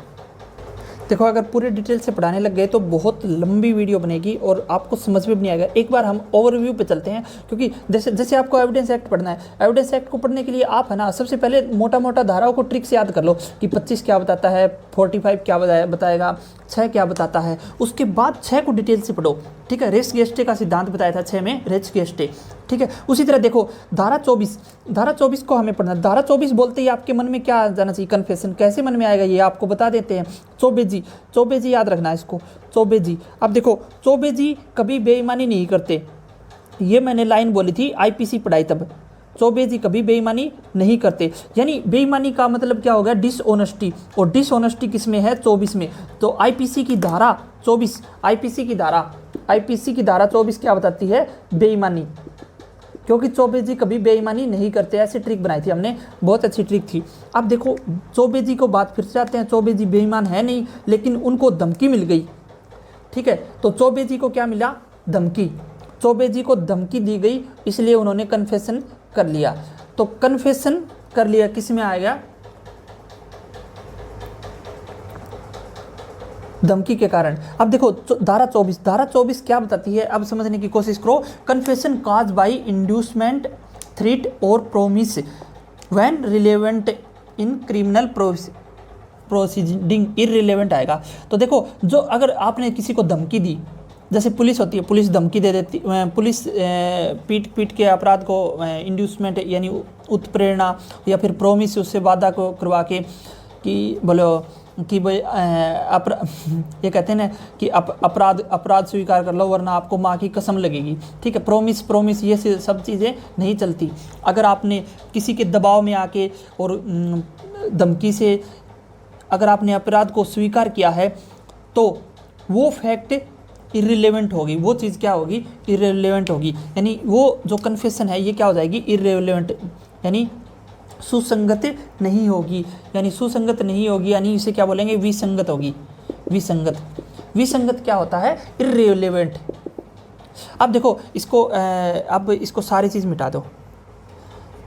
देखो, अगर पूरे डिटेल से पढ़ाने लग गए तो बहुत लंबी वीडियो बनेगी और आपको समझ में भी नहीं आएगा। एक बार हम ओवरव्यू पे चलते हैं, क्योंकि जैसे आपको एविडेंस एक्ट पढ़ना है। एविडेंस एक्ट को पढ़ने के लिए आप है ना, सबसे पहले मोटा मोटा धाराओं को ट्रिक से याद कर लो कि 25 क्या बताता है, 45 क्या बताएगा, 6 क्या बताता है। उसके बाद 6 को डिटेल से पढ़ो, ठीक है। रेस गेस्टे का सिद्धांत बताया था 6 में, रेस गेस्टे, ठीक है। उसी तरह देखो, धारा 24 को हमें पढ़ना। धारा 24 बोलते ही आपके मन में क्या आ जाना चाहिए, कन्फेशन। कैसे मन में आएगा ये आपको बता देते हैं। चौबेजी याद रखना है इसको, चौबेजी। अब देखो, चौबेजी कभी बेईमानी नहीं करते, ये मैंने लाइन बोली थी आईपीसी पढ़ाई तब। चौबेजी कभी बेईमानी नहीं करते, यानी बेईमानी का मतलब क्या हो गया, डिसऑनेस्टी। और डिसऑनेस्टी किस में है, 24 में। तो आईपीसी की धारा 24, आईपीसी की धारा 24 क्या बताती है, बेईमानी। क्योंकि चौबेजी कभी बेईमानी नहीं करते, ऐसी ट्रिक बनाई थी हमने, बहुत अच्छी ट्रिक थी। अब देखो, चौबेजी को बात फिर से आते हैं। चौबेजी बेईमान है नहीं, लेकिन उनको धमकी मिल गई, ठीक है। तो चौबेजी को क्या मिला, धमकी। चौबेजी को धमकी दी गई, इसलिए उन्होंने कन्फेशन कर लिया। तो कन्फेशन कर लिया किस में आएगा, धमकी के कारण। अब देखो, धारा 24 क्या बताती है, अब समझने की कोशिश करो। Confession cause by inducement, threat और promise when relevant in criminal proceeding, irrelevant आएगा। तो देखो, जो अगर आपने किसी को धमकी दी, जैसे पुलिस होती है, पुलिस धमकी दे देती, पुलिस पीट के अपराध को इंड्यूसमेंट यानी उत्प्रेरणा या फिर प्रोमिस उससे वादा को करवा के कि बोलो कि भाई ये कहते हैं ना कि अपराध स्वीकार कर लो वरना आपको माँ की कसम लगेगी। ठीक है, प्रोमिस ये सब चीज़ें नहीं चलती। अगर आपने किसी के दबाव में आके और धमकी से अगर आपने अपराध को स्वीकार किया है तो वो फैक्ट इर्रिलेवेंट होगी, वो चीज़ क्या होगी, इर्रिलेवेंट होगी, यानी वो जो कन्फेशन है ये क्या हो जाएगी, इर्रिलेवेंट, यानी सुसंगत नहीं होगी, यानी सुसंगत नहीं होगी, यानी इसे क्या बोलेंगे, विसंगत होगी। विसंगत क्या होता है, इर्रिलेवेंट। अब देखो इसको अब इसको सारी चीज़ मिटा दो।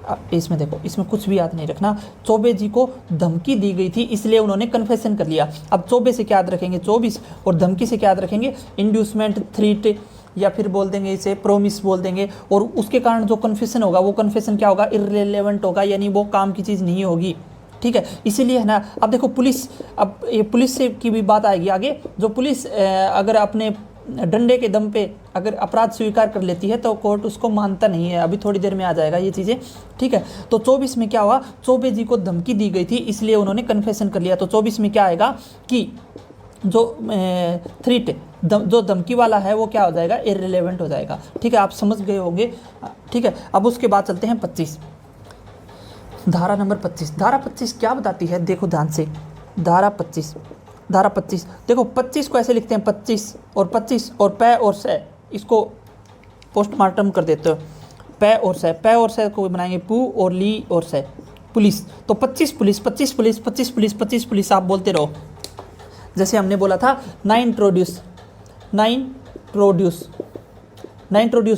अब इसमें देखो, इसमें कुछ भी याद नहीं रखना। चौबे जी को धमकी दी गई थी इसलिए उन्होंने कन्फेशन कर लिया। अब चौबे से क्या याद रखेंगे, 24, और धमकी से क्या याद रखेंगे, इंड्यूसमेंट, थ्रीट, या फिर बोल देंगे इसे प्रोमिस बोल देंगे। और उसके कारण जो कन्फेशन होगा वो कन्फेशन क्या होगा, इर्रेलेवेंट होगा, यानी वो काम की चीज़ नहीं होगी। ठीक है, इसीलिए है ना। अब देखो पुलिस, अब ये पुलिस से की भी बात आएगी आगे। जो पुलिस अगर अपने डंडे के दम पे अगर अपराध स्वीकार कर लेती है तो कोर्ट उसको मानता नहीं है। अभी थोड़ी देर में आ जाएगा ये चीज़ें। ठीक है, तो 24 में क्या हुआ, चौबे जी को धमकी दी गई थी इसलिए उन्होंने कन्फेशन कर लिया। तो 24 में क्या आएगा कि जो थ्रीट, जो धमकी वाला है वो क्या हो जाएगा, इर्रिलेवेंट हो जाएगा। ठीक है, आप समझ गए होंगे। ठीक है, अब उसके बाद चलते हैं 25, धारा नंबर 25। धारा 25 क्या बताती है, देखो ध्यान से। धारा 25 देखो, 25 को ऐसे लिखते हैं 25 और पै और से, इसको पोस्टमार्टम कर देते हो। पै और से को बनाएंगे पू और ली और से, पुलिस। तो 25 पुलिस आप बोलते रहो। जैसे हमने बोला था ना इंट्रोड्यूस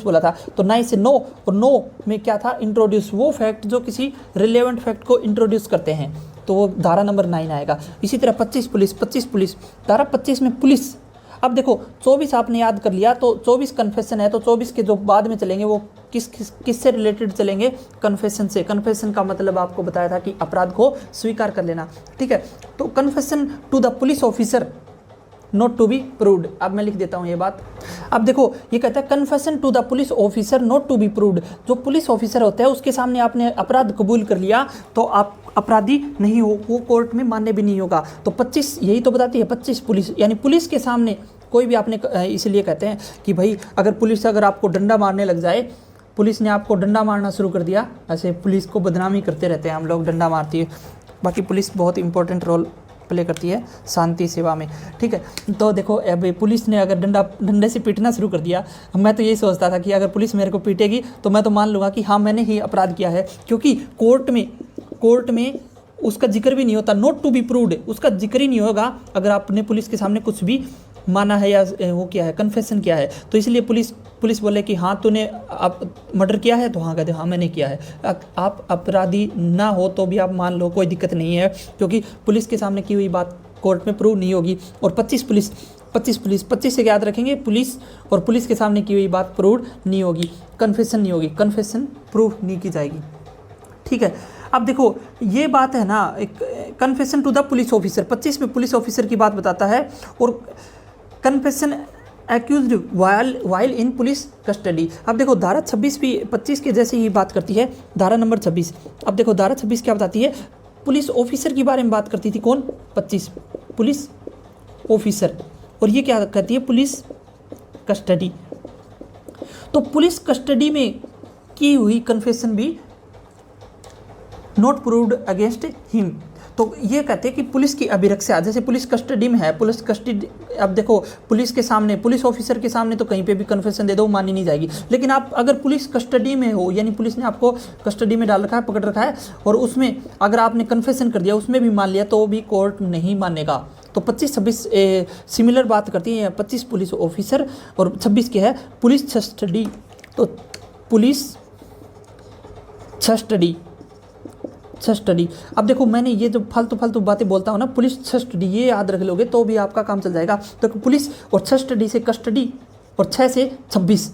बोला था, तो नाइन से नो, और नो में क्या था, इंट्रोड्यूस, वो फैक्ट जो किसी रिलेवेंट फैक्ट को इंट्रोड्यूस करते हैं, तो वो धारा नंबर 9 आएगा। इसी तरह 25 पुलिस, धारा 25 में पुलिस। अब देखो 24 आपने याद कर लिया, तो 24 कन्फेशन है, तो 24 के जो बाद में चलेंगे वो किससे रिलेटेड चलेंगे, कन्फेशन से। कन्फेशन का मतलब आपको बताया था कि अपराध को स्वीकार कर लेना। ठीक है, तो confession to the police officer not to be proved. अब मैं लिख देता हूँ ये बात। अब देखो ये कहता है confession to the police officer not to be proved. जो पुलिस ऑफिसर होता है उसके सामने आपने अपराध कबूल कर लिया तो आप अपराधी नहीं हो, वो कोर्ट में मान्य भी नहीं होगा। तो 25 यही तो बताती है। 25 पुलिस, यानी पुलिस के सामने कोई भी आपने, इसलिए कहते हैं कि भाई अगर पुलिस अगर आपको डंडा मारने लग जाए, पुलिस ने आपको डंडा मारना शुरू कर दिया, ऐसे पुलिस को बदनामी करते रहते हैं हम लोग, डंडा मारती है। बाकी पुलिस बहुत इंपॉर्टेंट रोल प्ले करती है शांति सेवा में। ठीक है, तो देखो अब पुलिस ने अगर डंडे से पीटना शुरू कर दिया, मैं तो यही सोचता था कि अगर पुलिस मेरे को पीटेगी तो मैं तो मान लूँगा कि हाँ मैंने ही अपराध किया है, क्योंकि कोर्ट में उसका जिक्र भी नहीं होता, नॉट टू बी प्रूव्ड, उसका जिक्र ही नहीं होगा अगर आपने पुलिस के सामने कुछ भी माना है या वो किया है, कन्फेशन किया है। तो इसलिए पुलिस बोले कि हाँ तूने आप मर्डर किया है, तो हाँ कहते हाँ मैंने किया है। आप अपराधी ना हो तो भी आप मान लो, कोई दिक्कत नहीं है, क्योंकि पुलिस के सामने की हुई बात कोर्ट में प्रूव नहीं होगी। और 25 से याद रखेंगे, पुलिस और पुलिस के सामने की हुई बात प्रूव नहीं होगी, कन्फेशन नहीं होगी, कन्फेशन प्रूव नहीं की जाएगी। ठीक है, अब देखो ये बात है ना, confession to the police officer, 25 में पुलिस ऑफिसर की बात बताता है। और confession accused while in police custody. अब देखो धारा 26 भी 25 के जैसे ही बात करती है, धारा नंबर 26। अब देखो धारा 26 क्या बताती है, पुलिस ऑफिसर की बारे में बात करती थी। कौन, 25 पुलिस ऑफिसर। और ये क्या कहती है, पुलिस कस्टडी। तो पुलिस कस्टडी में की हुई कन्फेशन भी नॉट प्रूव्ड अगेंस्ट हिम। तो ये कहते हैं कि पुलिस की अभिरक्षा, जैसे पुलिस कस्टडी में है, पुलिस कस्टडी, अब देखो पुलिस के सामने, पुलिस ऑफिसर के सामने तो कहीं पे भी कन्फेशन दे दो मानी नहीं जाएगी। लेकिन आप अगर पुलिस कस्टडी में हो, यानी पुलिस ने आपको कस्टडी में डाल रखा है, पकड़ रखा है, और उसमें अगर आपने कन्फेशन कर दिया, उसमें भी मान लिया, तो भी कोर्ट नहीं मानेगा। तो 25-26 सिमिलर बात करती है। 25 पुलिस ऑफिसर और 26 के है पुलिस कस्टडी। तो पुलिस कस्टडी। अब देखो मैंने ये जो फालतू बातें बोलता हूँ ना, पुलिस कस्टडी, ये याद रख लोगे तो भी आपका काम चल जाएगा। तो पुलिस और कस्टडी से कस्टडी, और 6 से 26।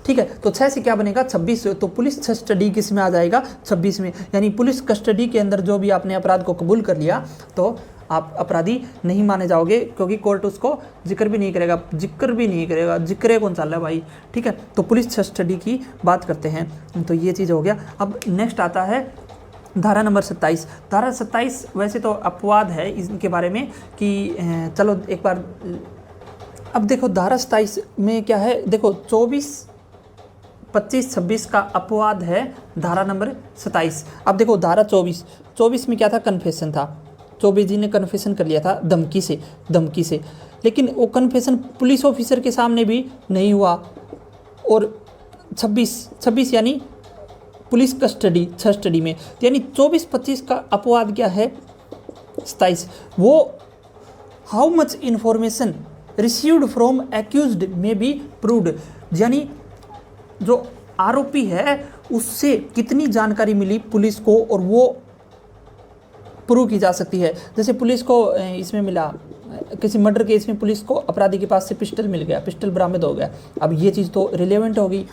ठीक है, तो 6 से क्या बनेगा, 26। तो पुलिस कस्टडी किस में आ जाएगा, 26 में। यानी पुलिस कस्टडी के अंदर जो भी आपने अपराध को कबूल कर लिया तो आप अपराधी नहीं माने जाओगे, क्योंकि कोर्ट उसको जिक्र भी नहीं करेगा। जिक्र कौन सा है भाई, ठीक है। तो पुलिस कस्टडी की बात करते हैं, तो ये चीज़ हो गया। अब नेक्स्ट आता है धारा नंबर 27। धारा 27 वैसे तो अपवाद है इनके बारे में कि चलो एक बार अब देखो धारा 27 में क्या है, देखो 24, 25, 26 का अपवाद है धारा नंबर 27। अब देखो धारा 24 में क्या था, कन्फेशन था। 24 जी ने कन्फेशन कर लिया था धमकी से, लेकिन वो कन्फेशन पुलिस ऑफिसर के सामने भी नहीं हुआ। और 26 यानी पुलिस कस्टडी में, यानी 24-25 का अपवाद क्या है 27, वो how much information received from accused में बी प्रूव्ड, यानी जो आरोपी है उससे कितनी जानकारी मिली पुलिस को और वो प्रूव की जा सकती है। जैसे पुलिस को इसमें मिला, किसी मर्डर केस में पुलिस को अपराधी के पास से पिस्टल मिल गया, पिस्टल बरामद हो गया। अब ये चीज़ तो रिलेवेंट हो गई,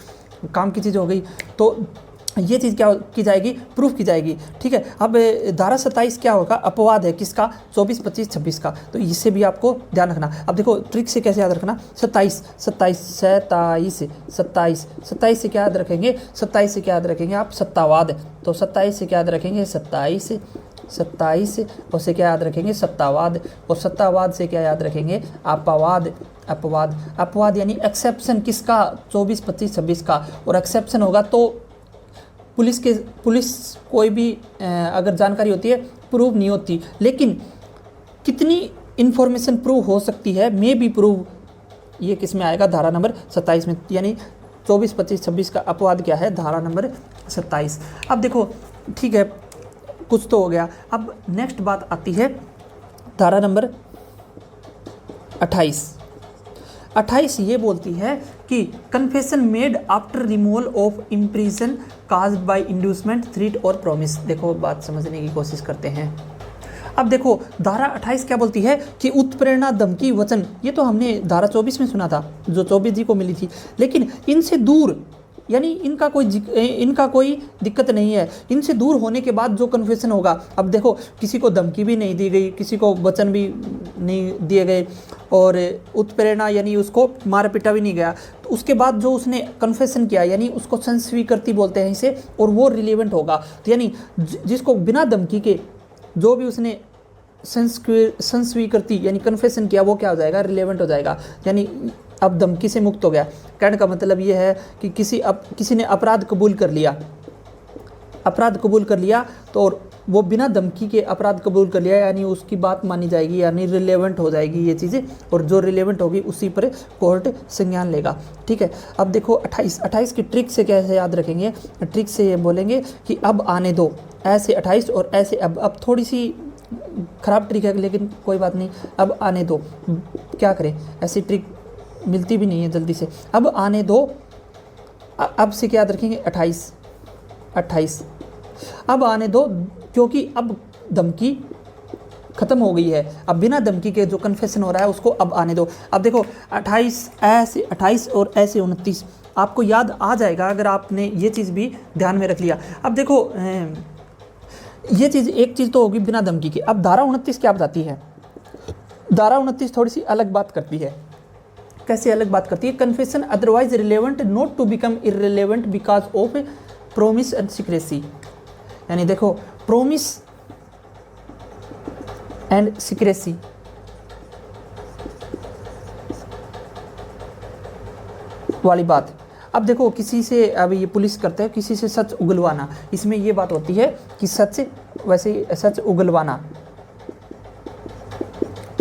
काम की चीज़ हो गई, तो ये चीज़ क्या की जाएगी, प्रूफ की जाएगी, ठीक है। अब धारा 27 क्या होगा, अपवाद है किसका, 24, 25, 26 का, तो इससे भी आपको ध्यान रखना। अब देखो ट्रिक से कैसे याद रखना, 27 से क्या याद रखेंगे, 27 से क्या याद रखेंगे आप, सत्तावाद। तो 27 से क्या याद रखेंगे, 27 और से क्या याद रखेंगे, सत्तावाद। और सत्तावाद से क्या याद रखेंगे, अपवाद यानी एक्सेप्शन किसका, 24, 25, 26 का। और एक्सेप्शन होगा तो पुलिस कोई भी अगर जानकारी होती है प्रूव नहीं होती, लेकिन कितनी इन्फॉर्मेशन प्रूव हो सकती है, मे बी प्रूव, ये किस में आएगा, धारा नंबर 27 में। यानी 24, 25, 26 का अपवाद क्या है, धारा नंबर 27। अब देखो ठीक है, कुछ तो हो गया। अब नेक्स्ट बात आती है धारा नंबर 28 ये बोलती है कि confession made after removal of imprison caused by inducement, threat और प्रॉमिस। देखो बात समझने की कोशिश करते हैं। अब देखो धारा 28 क्या बोलती है कि उत्प्रेरणा, धमकी, वचन, ये तो हमने धारा 24 में सुना था जो 24 जी को मिली थी, लेकिन इनसे दूर, यानी इनका कोई दिक्कत नहीं है। इनसे दूर होने के बाद जो कन्फेशन होगा, अब देखो किसी को धमकी भी नहीं दी गई, किसी को वचन भी नहीं दिए गए, और उत्प्रेरणा यानी उसको मारा पीटा भी नहीं गया, तो उसके बाद जो उसने कन्फेशन किया यानी उसको संस्वीकृति बोलते हैं इसे, और वो रिलेवेंट होगा। तो यानी जिसको बिना धमकी के जो भी उसने संस्वीकृति यानी कन्फेशन किया, वो क्या हो जाएगा, रिलेवेंट हो जाएगा। यानी अब धमकी से मुक्त हो गया। कहने का मतलब ये है कि किसी ने अपराध कबूल कर लिया, तो और वो बिना धमकी के अपराध कबूल कर लिया, यानी उसकी बात मानी जाएगी, यानी रिलेवेंट हो जाएगी ये चीज़ें, और जो रिलेवेंट होगी उसी पर कोर्ट संज्ञान लेगा, ठीक है। अब देखो 28 की ट्रिक से कैसे याद रखेंगे, ट्रिक से ये बोलेंगे कि अब आने दो, ऐसे 28 और ऐसे अब थोड़ी सी खराब ट्रिक है, लेकिन कोई बात नहीं, अब आने दो, क्या करें, ऐसी ट्रिक मिलती भी नहीं है जल्दी से। अब आने दो, अब से क्या याद रखेंगे, 28 अब आने दो, क्योंकि अब धमकी खत्म हो गई है, अब बिना धमकी के जो कन्फेशन हो रहा है उसको अब आने दो। अब देखो 28 और ऐसे 29 आपको याद आ जाएगा अगर आपने ये चीज़ भी ध्यान में रख लिया। अब देखो ये चीज़, एक चीज़ तो होगी बिना धमकी के। अब धारा 29 क्या बताती है, धारा 29 थोड़ी सी अलग बात करती है। कैसे अलग बात करती है, confession otherwise relevant not to become irrelevant because of promise and secrecy. यानी देखो प्रोमिस एंड सीक्रेसी, वाली बात। अब देखो किसी से, अब ये पुलिस करते हैं, किसी से सच उगलवाना, इसमें ये बात होती है कि सच उगलवाना,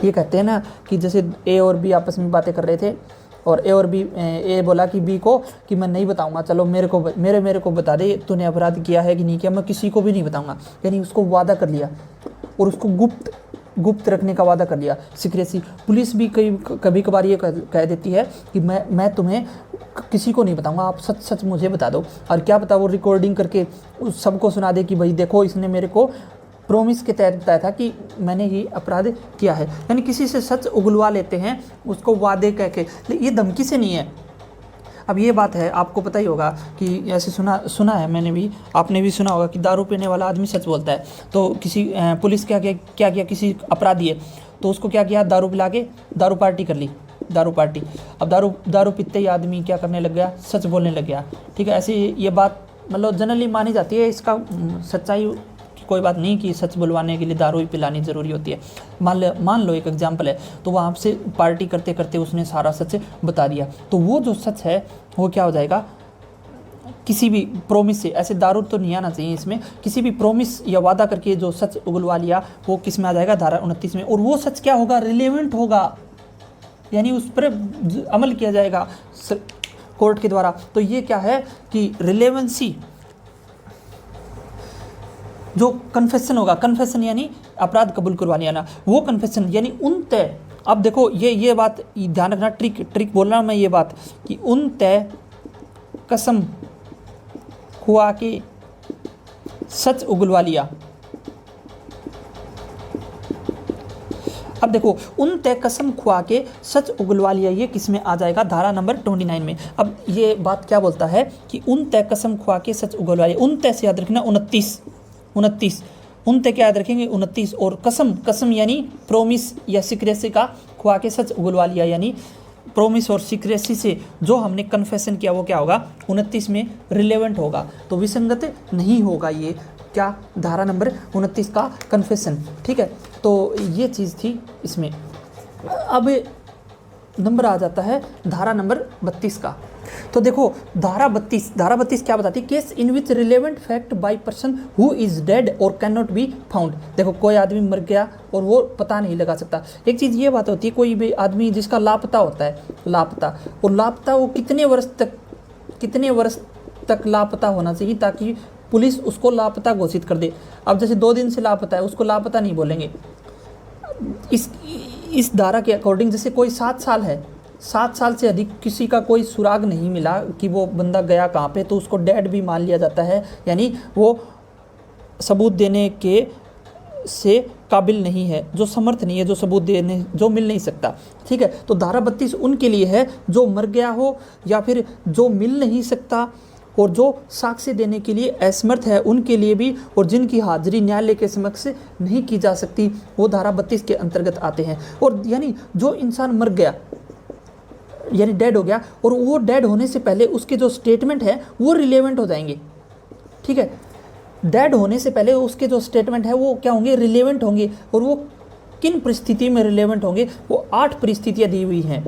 ये कहते हैं ना कि जैसे ए और बी आपस में बातें कर रहे थे, और ए बोला कि बी को कि मैं नहीं बताऊंगा, चलो मेरे को बता दे तूने अपराध किया है कि नहीं किया, मैं किसी को भी नहीं बताऊंगा। यानी उसको वादा कर लिया और उसको गुप्त रखने का वादा कर लिया, सीक्रेसी। पुलिस भी कभी कभार ये कह देती है कि मैं तुम्हें किसी को नहीं बताऊंगा, आप सच मुझे बता दो। और क्या पता वो रिकॉर्डिंग करके उस सबको सुना दे कि भाई देखो इसने मेरे को प्रोमिस के तहत बताया था कि मैंने ये अपराध किया है। यानी किसी से सच उगलवा लेते हैं उसको वादे कह के, ये धमकी से नहीं है। अब ये बात है, आपको पता ही होगा कि ऐसे सुना है मैंने भी, आपने भी सुना होगा कि दारू पीने वाला आदमी सच बोलता है। तो किसी पुलिस क्या किया किसी अपराधी है तो उसको क्या किया, दारू पिला के दारू पार्टी कर ली, दारू पार्टी। अब दारू पीते ही आदमी क्या करने लग गया, सच बोलने लग गया। ठीक है, ऐसी ये बात मतलब जनरली मानी जाती है, इसका सच्चाई की कोई बात नहीं कि सच बुलवाने के लिए दारू ही पिलानी ज़रूरी होती है। मान लो एक एग्जांपल है, तो वहाँ से पार्टी करते करते उसने सारा सच बता दिया, तो वो जो सच है वो क्या हो जाएगा, किसी भी प्रोमिस से, ऐसे दारू तो नहीं आना चाहिए इसमें, किसी भी प्रोमिस या वादा करके जो सच उगलवा लिया वो किस में आ जाएगा, धारा 29 में। और वो सच क्या होगा, रिलेवेंट होगा, यानी उस पर अमल किया जाएगा कोर्ट के द्वारा। तो ये क्या है कि रिलेवेंसी, जो कन्फेशन होगा, कन्फेशन यानी अपराध कबूल करवा लिया, वो कन्फेशन यानी उन तय। अब देखो ये बात ध्यान रखना, ट्रिक बोल रहा हूँ मैं ये बात कि उन तय कसम खुआ के सच उगलवा लिया। अब देखो, उन तय कसम खुआ के सच उगलवा लिया, ये किस में आ जाएगा, धारा नंबर 29 में। अब ये बात क्या बोलता है कि उन तय कसम खुआ के सच उगलवा लिया, उन तय से याद रखना 29, उन तय क्या याद रखेंगे 29, और कसम यानी प्रोमिस या सिक्रेसी का खुआ के सच उगलवा लिया, यानी प्रोमिस और सिक्रेसी से जो हमने कन्फेशन किया वो क्या होगा, 29 में रिलेवेंट होगा, तो विसंगत नहीं होगा ये क्या, धारा नंबर 29 का कन्फेशन। ठीक है, तो ये चीज़ थी इसमें। अब नंबर आ जाता है धारा नंबर 32 का। तो देखो धारा 32 क्या बताती है, case in which relevant fact by person who is dead और कैन नॉट बी फाउंड। देखो कोई आदमी मर गया और वो पता नहीं लगा सकता। एक चीज़ ये बात होती है, कोई भी आदमी जिसका लापता होता है, लापता वो कितने वर्ष तक लापता होना चाहिए ताकि पुलिस उसको लापता घोषित कर दे। अब जैसे 2 दिन से लापता है, उसको लापता नहीं बोलेंगे। इस धारा के अकॉर्डिंग जैसे कोई 7 साल है, 7 साल से अधिक किसी का कोई सुराग नहीं मिला कि वो बंदा गया कहाँ पे, तो उसको डेड भी मान लिया जाता है, यानी वो सबूत देने के से काबिल नहीं है, जो समर्थ नहीं है, जो सबूत देने जो मिल नहीं सकता। ठीक है, तो धारा 32 उनके लिए है जो मर गया हो या फिर जो मिल नहीं सकता और जो साक्ष्य देने के लिए असमर्थ है, उनके लिए भी, और जिनकी हाजिरी न्यायालय के समक्ष नहीं की जा सकती, वो धारा 32 के अंतर्गत आते हैं। और यानी जो इंसान मर गया यानी डेड हो गया, और वो डेड होने से पहले उसके जो स्टेटमेंट है वो रिलेवेंट हो जाएंगे। ठीक है, डेड होने से पहले उसके जो स्टेटमेंट है वो क्या होंगे, रिलेवेंट होंगे। और वो किन परिस्थिति में रिलेवेंट होंगे, वो 8 परिस्थितियाँ दी हुई हैं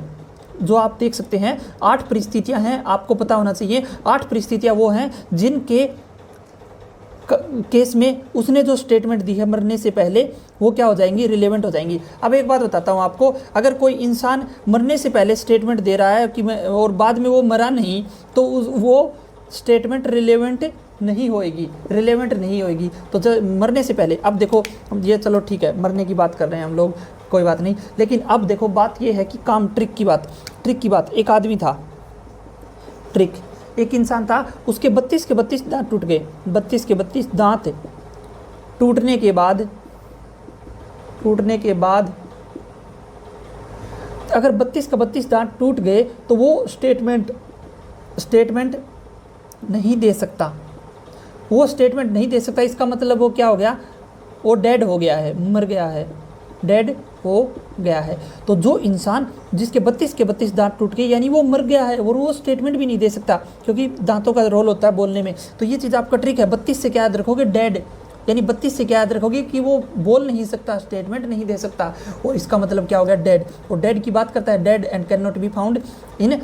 जो आप देख सकते हैं। 8 परिस्थितियां हैं, आपको पता होना चाहिए। 8 परिस्थितियां वो हैं जिनके केस में उसने जो स्टेटमेंट दी है मरने से पहले, वो क्या हो जाएंगी, रिलेवेंट हो जाएंगी। अब एक बात बताता हूँ आपको, अगर कोई इंसान मरने से पहले स्टेटमेंट दे रहा है कि मैं, और बाद में वो मरा नहीं, तो वो स्टेटमेंट रिलेवेंट नहीं होएगी। तो मरने से पहले, अब देखो ये चलो ठीक है, मरने की बात कर रहे हैं हम लोग, कोई बात नहीं, लेकिन अब देखो बात ये है कि ट्रिक की बात। एक आदमी था, एक इंसान था, उसके 32 के 32 दांत टूट गए। 32 के 32 दांत टूटने के बाद अगर 32 का 32 दांत टूट गए तो वो स्टेटमेंट नहीं दे सकता। इसका मतलब वो क्या हो गया, वो डेड हो गया है, मर गया है, डेड हो गया है। तो जो इंसान जिसके 32 के 32 दांत टूट गए, यानी वो मर गया है, और वो स्टेटमेंट भी नहीं दे सकता, क्योंकि दांतों का रोल होता है बोलने में। तो ये चीज़ आपका ट्रिक है। 32 से क्या याद रखोगे, डेड, यानी 32 से क्या याद रखोगे कि वो बोल नहीं सकता, स्टेटमेंट नहीं दे सकता, और इसका मतलब क्या हो गया, डेड। और डेड की बात करता है, dead and can not be found in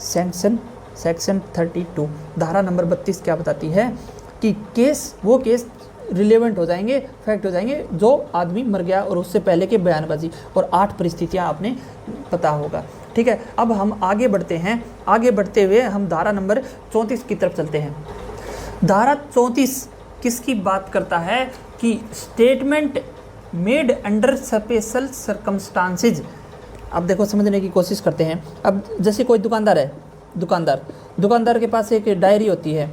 section 32। धारा नंबर 32 क्या बताती है कि वो केस रिलेवेंट हो जाएंगे, फैक्ट हो जाएंगे जो आदमी मर गया और उससे पहले के बयानबाजी, और 8 परिस्थितियां आपने पता होगा। ठीक है, अब हम आगे बढ़ते हैं। आगे बढ़ते हुए हम धारा नंबर 34 की तरफ चलते हैं। धारा 34 किसकी बात करता है कि statement made under special circumstances. अब देखो समझने की कोशिश करते हैं। अब जैसे कोई दुकानदार है, दुकानदार के पास एक डायरी होती है।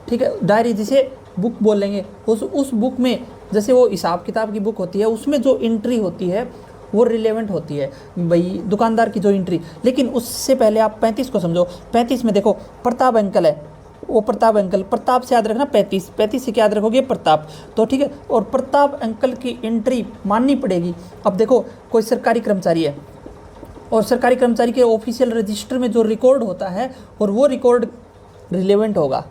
ठीक है, डायरी जिसे बुक बोलेंगे, उस बुक में जैसे वो हिसाब किताब की बुक होती है, उसमें जो एंट्री होती है वो रिलेवेंट होती है भाई दुकानदार की जो एंट्री। लेकिन उससे पहले आप 35 को समझो। 35 में देखो प्रताप अंकल है, वो प्रताप अंकल, प्रताप से याद रखना 35, 35 से क्या याद रखोगे प्रताप, तो ठीक है। और प्रताप अंकल की एंट्री माननी पड़ेगी। अब देखो कोई सरकारी कर्मचारी है और सरकारी कर्मचारी के ऑफिशियल रजिस्टर में जो रिकॉर्ड होता है और वो रिकॉर्ड रिलेवेंट होगा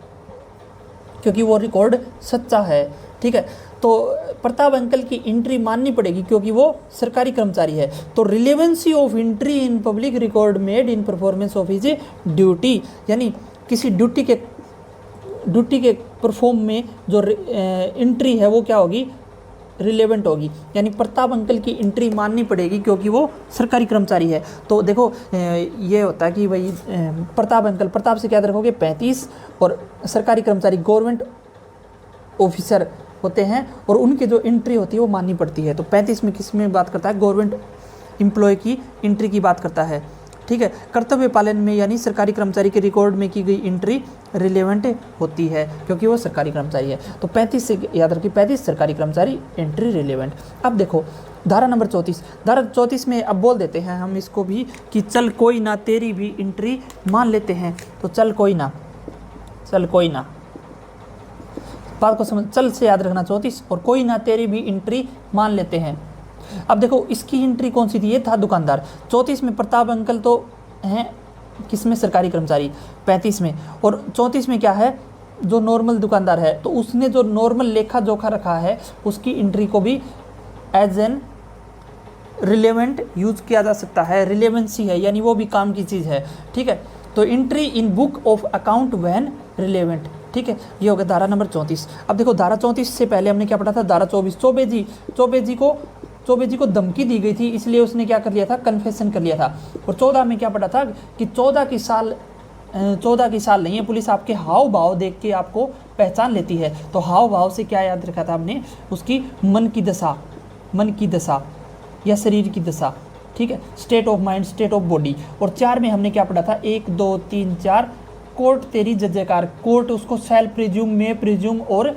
क्योंकि वो रिकॉर्ड सच्चा है, ठीक है। तो प्रताप अंकल की एंट्री माननी पड़ेगी क्योंकि वो सरकारी कर्मचारी है। तो relevancy of entry in public record made in performance of his duty, यानी किसी ड्यूटी के परफॉर्म में जो एंट्री है वो क्या होगी, रिलेवेंट होगी। यानी प्रताप अंकल की एंट्री माननी पड़ेगी क्योंकि वो सरकारी कर्मचारी है। तो देखो ये होता है कि भाई प्रताप अंकल, प्रताप से क्या याद रखोगे 35, और सरकारी कर्मचारी गवर्नमेंट ऑफिसर होते हैं और उनकी जो एंट्री होती है वो माननी पड़ती है। तो 35 में किस में बात करता है, गवर्नमेंट एम्प्लॉय की एंट्री की बात करता है, ठीक है। कर्तव्य पालन में यानी सरकारी कर्मचारी के रिकॉर्ड में की गई एंट्री रिलेवेंट होती है क्योंकि वो सरकारी कर्मचारी है। तो 35 से याद रखिए 35 सरकारी कर्मचारी, एंट्री रिलेवेंट। अब देखो धारा नंबर 34, धारा 34 में अब बोल देते हैं हम इसको भी कि चल कोई ना तेरी भी एंट्री मान लेते हैं। तो चल कोई ना, चल कोई ना, बात को समझ, चल से याद रखना 34 और कोई ना तेरी भी एंट्री मान लेते हैं। अब देखो इसकी एंट्री कौन सी थी, ये था दुकानदार। 34 में प्रताप अंकल तो हैं किसमें, सरकारी कर्मचारी 35 में, और 34 में क्या है, जो नॉर्मल दुकानदार है तो उसने जो नॉर्मल लेखा जोखा रखा है उसकी एंट्री को भी एज एन रिलेवेंट यूज किया जा सकता है। रिलेवेंसी है यानी वो भी काम की चीज़ है, ठीक है। तो entry in book of account when relevant, ठीक है। ये हो गया धारा नंबर 34। अब देखो धारा 34 से पहले हमने क्या पढ़ा था, धारा 24, चौबे जी को धमकी दी गई थी इसलिए उसने क्या कर लिया था, कन्फेशन कर लिया था। और 14 में क्या पढ़ा था कि 14 की साल नहीं है, पुलिस आपके हाव भाव देख के आपको पहचान लेती है। तो हाव भाव से क्या याद रखा था हमने, उसकी मन की दशा या शरीर की दशा, ठीक है, state of mind, state of body. और 4 में हमने क्या पढ़ा था, 1 2 3 4 कोर्ट तेरी जजकार, कोर्ट उसको सेल प्रिज्यूम, मे प्रिज्यूम और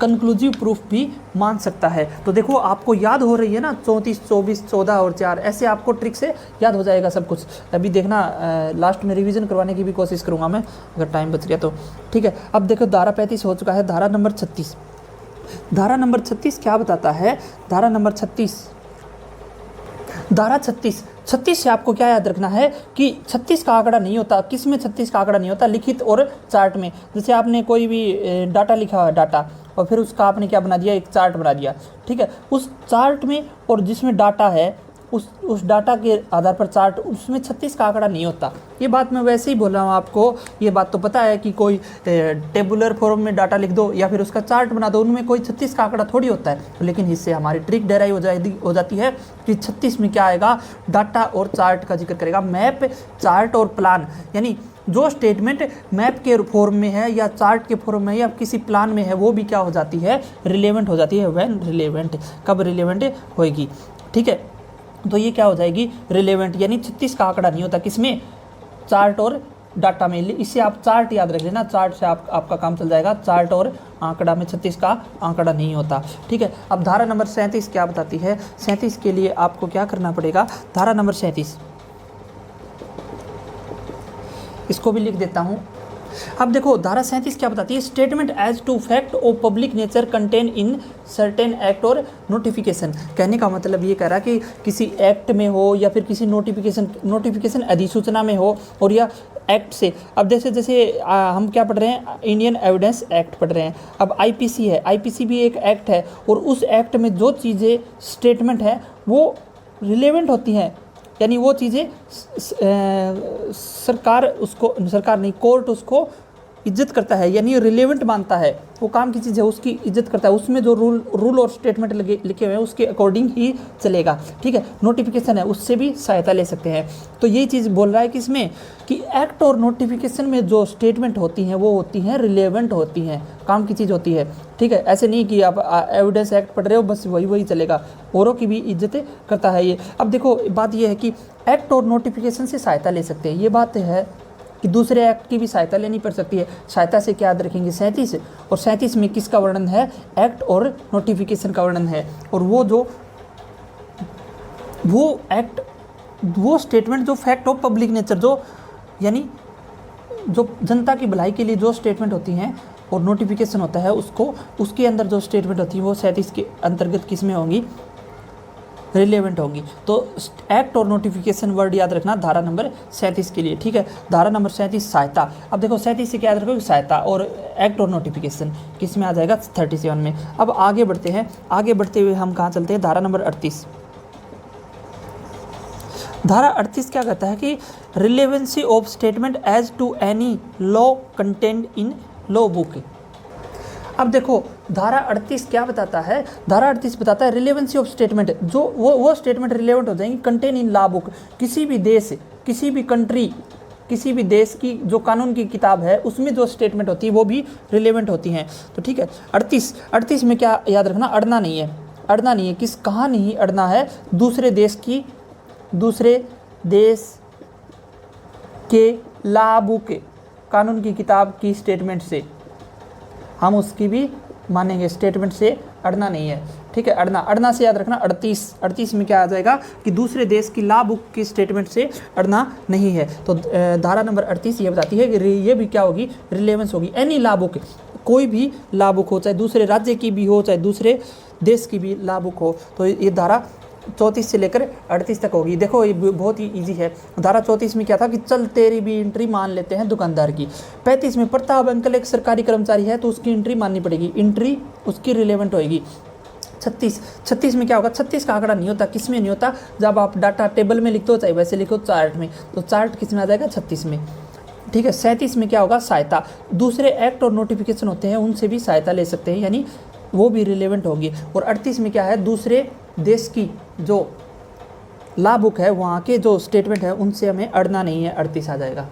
कंक्लूसिव प्रूफ भी मान सकता है। तो देखो आपको याद हो रही है ना 34, 24, 14 और 4, ऐसे आपको ट्रिक से याद हो जाएगा सब कुछ। अभी देखना लास्ट में रिवीजन करवाने की भी कोशिश करूंगा मैं अगर टाइम बच गया तो, ठीक है। अब देखो धारा 35 हो चुका है, धारा नंबर 36। धारा नंबर 36 क्या बताता है, धारा नंबर 36 से आपको क्या याद रखना है कि 36 का आंकड़ा नहीं होता। किस में 36 का आंकड़ा नहीं होता, लिखित और चार्ट में। जैसे आपने कोई भी डाटा लिखा है, डाटा, और फिर उसका आपने क्या बना दिया, एक चार्ट बना दिया, ठीक है। उस चार्ट में और जिसमें डाटा है उस डाटा के आधार पर चार्ट, उसमें 36 का आंकड़ा नहीं होता। ये बात मैं वैसे ही बोल रहा हूँ आपको, ये बात तो पता है कि कोई टेबुलर फॉर्म में डाटा लिख दो या फिर उसका चार्ट बना दो, उनमें कोई 36 का आंकड़ा थोड़ी होता है। लेकिन इससे हमारी ट्रिक डेराइव हो जाती है कि 36 में क्या आएगा, डाटा और चार्ट का जिक्र करेगा। मैप, चार्ट और प्लान, यानी जो स्टेटमेंट मैप के फॉर्म में है या चार्ट के फॉर्म में या किसी प्लान में है वो भी क्या हो जाती है, रिलेवेंट हो जाती है। व्हेन रिलेवेंट, कब रिलेवेंट होएगी, ठीक है। तो ये क्या हो जाएगी, रिलेवेंट, यानी 36 का आंकड़ा नहीं होता किसमें, चार्ट और डाटा में। इससे आप चार्ट याद रख लेना, चार्ट से आपका काम चल जाएगा। चार्ट और आंकड़ा में 36 का आंकड़ा नहीं होता, ठीक है। अब धारा नंबर 37 क्या बताती है, 37 के लिए आपको क्या करना पड़ेगा, धारा नंबर 37 इसको भी लिख देता हूँ। अब देखो धारा 37 क्या बताती है, statement as to fact of public nature contain in certain act और नोटिफिकेशन। कहने का मतलब ये कह रहा है कि किसी एक्ट में हो या फिर किसी नोटिफिकेशन अधिसूचना में हो और या एक्ट से। अब जैसे हम क्या पढ़ रहे हैं, इंडियन एविडेंस एक्ट पढ़ रहे हैं। अब आईपीसी है, आईपीसी भी एक एक्ट है और उस एक्ट में जो चीज़ें स्टेटमेंट है वो रिलेवेंट होती हैं, यानी वो चीज़ें सरकार नहीं, कोर्ट उसको इज्जत करता है, यानी रिलेवेंट मानता है। वो काम की चीज़ है, उसकी इज्जत करता है। उसमें जो रूल और स्टेटमेंट लिखे हुए हैं उसके अकॉर्डिंग ही चलेगा, ठीक है। नोटिफिकेशन है, उससे भी सहायता ले सकते हैं। तो ये चीज़ बोल रहा है कि इसमें कि एक्ट और नोटिफिकेशन में जो स्टेटमेंट होती हैं वो होती हैं रिलेवेंट होती हैं, काम की चीज़ होती है, ठीक है। ऐसे नहीं कि आप एविडेंस एक्ट पढ़ रहे हो बस वही चलेगा, औरों की भी इज्जत करता है ये। अब देखो बात ये है कि एक्ट और नोटिफिकेशन से सहायता ले सकते हैं, ये बात है कि दूसरे एक्ट की भी सहायता लेनी पड़ सकती है। सहायता से क्या याद रखेंगे, 37, और 37 में किसका वर्णन है, एक्ट और नोटिफिकेशन का वर्णन है। और वो जो वो एक्ट, वो स्टेटमेंट जो फैक्ट ऑफ पब्लिक नेचर, जो यानी जो जनता की भलाई के लिए जो स्टेटमेंट होती हैं और नोटिफिकेशन होता है उसको, उसके अंदर जो स्टेटमेंट होती है वो 37 के अंतर्गत किस में होंगी, रिलेवेंट होंगी। तो एक्ट और नोटिफिकेशन वर्ड याद रखना धारा नंबर 37 के लिए, ठीक है। धारा नंबर 37 सहायता। अब देखो 37 से क्या याद रखोगे, सहायता, और एक्ट और नोटिफिकेशन किस में आ जाएगा, 37 में। अब आगे बढ़ते हैं, आगे बढ़ते हुए हम कहाँ चलते हैं, धारा नंबर 38। धारा 38 क्या कहता है कि relevancy of statement as to any law content in law book. अब देखो धारा 38 क्या बताता है, धारा 38 बताता है रिलेवेंसी ऑफ स्टेटमेंट, जो वो स्टेटमेंट रिलेवेंट हो जाएंगी कंटेन इन लॉ बुक, किसी भी देश, किसी भी कंट्री, किसी भी देश की जो कानून की किताब है उसमें जो स्टेटमेंट होती है वो भी रिलेवेंट होती हैं। तो ठीक है, 38 में क्या याद रखना, अड़ना नहीं है, अड़ना नहीं है, किस कहाँ नहीं अड़ना है, दूसरे देश के लॉ बुक, कानून की किताब की स्टेटमेंट से हम उसकी भी मानेंगे, स्टेटमेंट से अड़ना नहीं है, ठीक है। अड़ना से याद रखना 38 में क्या आ जाएगा कि दूसरे देश की लॉ बुक की स्टेटमेंट से अड़ना नहीं है। तो धारा नंबर 38 ये बताती है कि ये भी क्या होगी, रिलेवेंस होगी। एनी लॉ बुक, कोई भी लॉ बुक हो, चाहे दूसरे राज्य की भी हो, चाहे दूसरे देश की भी लॉ बुक हो, तो ये धारा 34 से लेकर 38 तक होगी। देखो ये बहुत ही इजी है। धारा 34 में क्या था कि चल तेरी भी एंट्री मान लेते हैं दुकानदार की। 35 में प्रताप अंकल एक सरकारी कर्मचारी है तो उसकी एंट्री माननी पड़ेगी, एंट्री उसकी रिलेवेंट होएगी। 36 में क्या होगा, 36 का आंकड़ा नहीं होता, किस में नहीं होता, जब आप डाटा टेबल में लिखते हो चाहे वैसे लिखो चार्ट में, तो चार्ट किस में आ जाएगा, 36 में, ठीक है। 37 में क्या होगा, सहायता, दूसरे एक्ट और नोटिफिकेशन होते हैं उनसे भी सहायता ले सकते हैं, यानी वो भी रिलेवेंट होगी। और 38 में क्या है, दूसरे देश की जो लॉ बुक है वहाँ के जो स्टेटमेंट है उनसे हमें अड़ना नहीं है, 38 आ जाएगा।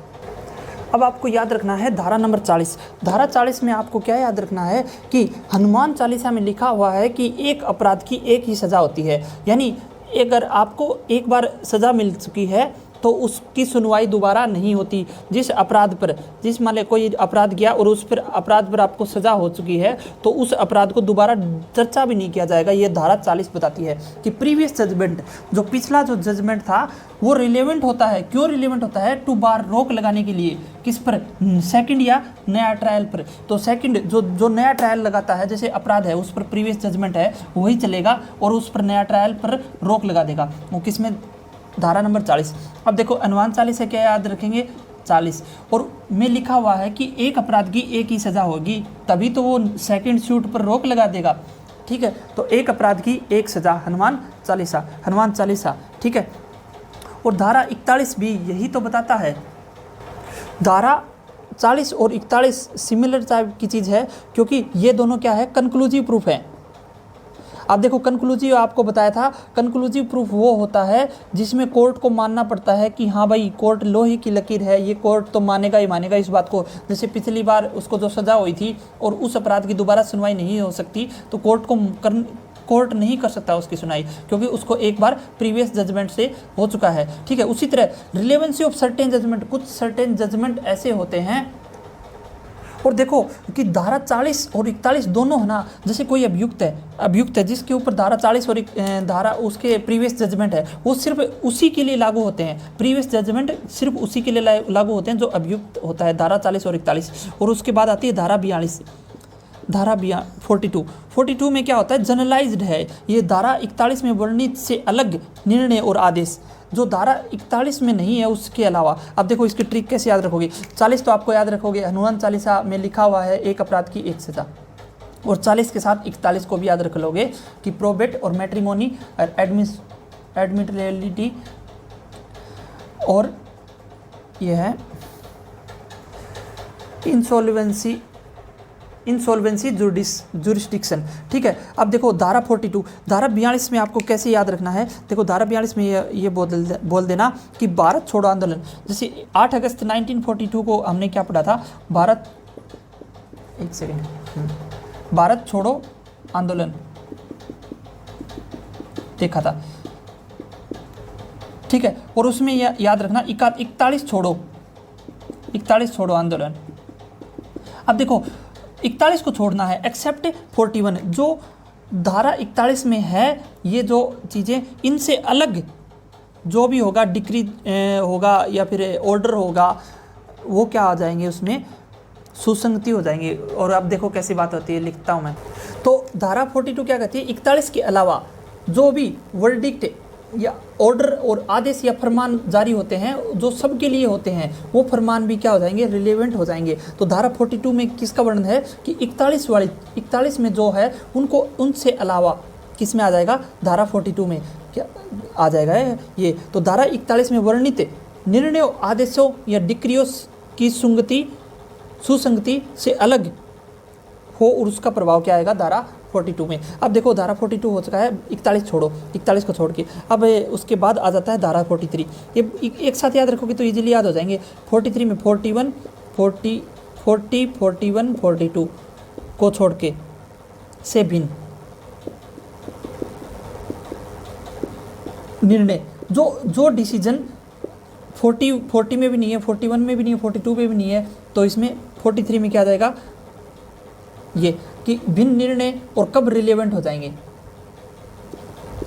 अब आपको याद रखना है धारा नंबर 40। धारा 40 में आपको क्या याद रखना है कि हनुमान चालीसा में लिखा हुआ है कि एक अपराध की एक ही सज़ा होती है, यानी अगर आपको एक बार सज़ा मिल चुकी है तो उसकी सुनवाई दोबारा नहीं होती। जिस अपराध पर, जिस मान ले कोई अपराध किया और उस पर अपराध पर आपको सज़ा हो चुकी है तो उस अपराध को दोबारा चर्चा भी नहीं किया जाएगा। ये धारा 40 बताती है कि प्रीवियस जजमेंट, जो पिछला जो जजमेंट था वो रिलेवेंट होता है। क्यों रिलेवेंट होता है, टू बार रोक लगाने के लिए, किस पर, सेकंड या नया ट्रायल पर। तो सेकंड जो नया ट्रायल लगाता है, जैसे अपराध है उस पर प्रीवियस जजमेंट है वही चलेगा और उस पर नया ट्रायल पर रोक लगा देगा, वो किस में, धारा नंबर 40। अब देखो हनुमान चालीसा क्या याद रखेंगे, 40, और में लिखा हुआ है कि एक अपराध की एक ही सज़ा होगी, तभी तो वो सेकंड शूट पर रोक लगा देगा, ठीक है। तो एक अपराध की एक सज़ा, हनुमान चालीसा, ठीक है। और धारा 41 भी यही तो बताता है। धारा 40 और 41 सिमिलर टाइप की चीज़ है, क्योंकि ये दोनों क्या है, कंक्लूसिव प्रूफ है। अब देखो कंक्लूसिव आपको बताया था, कंक्लूसिव प्रूफ वो होता है जिसमें कोर्ट को मानना पड़ता है कि हाँ भाई कोर्ट लोहे की लकीर है, ये कोर्ट तो मानेगा ही मानेगा इस बात को। जैसे पिछली बार उसको जो सज़ा हुई थी और उस अपराध की दोबारा सुनवाई नहीं हो सकती, तो कोर्ट नहीं कर सकता उसकी सुनाई, क्योंकि उसको एक बार प्रीवियस जजमेंट से हो चुका है, ठीक है। उसी तरह रिलेवेंसी ऑफ सर्टेन जजमेंट, कुछ सर्टेन जजमेंट ऐसे होते हैं। और देखो कि धारा 40 और 41 दोनों है ना, जैसे कोई अभियुक्त है जिसके ऊपर धारा 40 और धारा उसके प्रीवियस जजमेंट है, वो सिर्फ उसी के लिए लागू होते हैं। प्रीवियस जजमेंट सिर्फ उसी के लिए लागू होते हैं जो अभियुक्त होता है, धारा 40 और 41। और उसके बाद आती है धारा 42, धारा 42 में क्या होता है, जनरलाइज्ड है। ये धारा 41 में वर्णित से अलग निर्णय और आदेश जो धारा 41 में नहीं है उसके अलावा। अब देखो इसकी ट्रिक कैसे याद रखोगे, 40 तो आपको याद रखोगे, हनुमान चालीसा में लिखा हुआ है एक अपराध की एक सज़ा, और 40 के साथ 41 को भी याद रख लोगे कि प्रोबेट और मैट्रिमोनी और एडमिटेबिलिटी, और यह है इंसॉल्वेंसी जुरिस्डिक्शन, ठीक है। अब देखो धारा 42, धारा 42 में आपको कैसे याद रखना है, देखो धारा 42 में ये बोल देना कि भारत छोड़ो आंदोलन, जैसे 8 अगस्त 1942 को हमने क्या पढ़ा था, भारत छोड़ो आंदोलन देखा था, ठीक है। और उसमें याद रखना 41 छोड़ो आंदोलन। अब देखो 41 को छोड़ना है, एक्सेप्ट 41, जो धारा 41 में है ये जो चीज़ें, इनसे अलग जो भी होगा डिक्री होगा या फिर ऑर्डर होगा, वो क्या आ जाएंगे, उसमें सुसंगति हो जाएंगे। और अब देखो कैसी बात होती है, लिखता हूँ मैं। तो धारा 42 क्या कहती है, 41 के अलावा जो भी वर्डिक्ट या ऑर्डर और आदेश या फरमान जारी होते हैं, जो सबके लिए होते हैं, वो फरमान भी क्या हो जाएंगे, रिलेवेंट हो जाएंगे। तो धारा 42 में किसका वर्णन है कि 41 में जो है उनको, उनसे अलावा किस में आ जाएगा, धारा 42 में क्या आ जाएगा ये। तो धारा 41 में वर्णित निर्णयों, आदेशों या डिक्रियों की सुसंगति से अलग हो और उसका प्रभाव क्या आएगा, धारा 42 में। अब देखो धारा 42 हो चुका है, 41 छोड़ो, 41 को छोड़ के अब उसके बाद आ जाता है धारा 43। ये एक साथ याद रखोगे तो इजीली याद हो जाएंगे। 43 में 41, 42 को छोड़ के से भिन्न निर्णय, जो डिसीजन 40 में भी नहीं है, 41 में भी नहीं है, 42 में भी नहीं है, तो इसमें 43 में क्या आ जाएगा, ये कि भिन्न निर्णय और कब रिलेवेंट हो जाएंगे,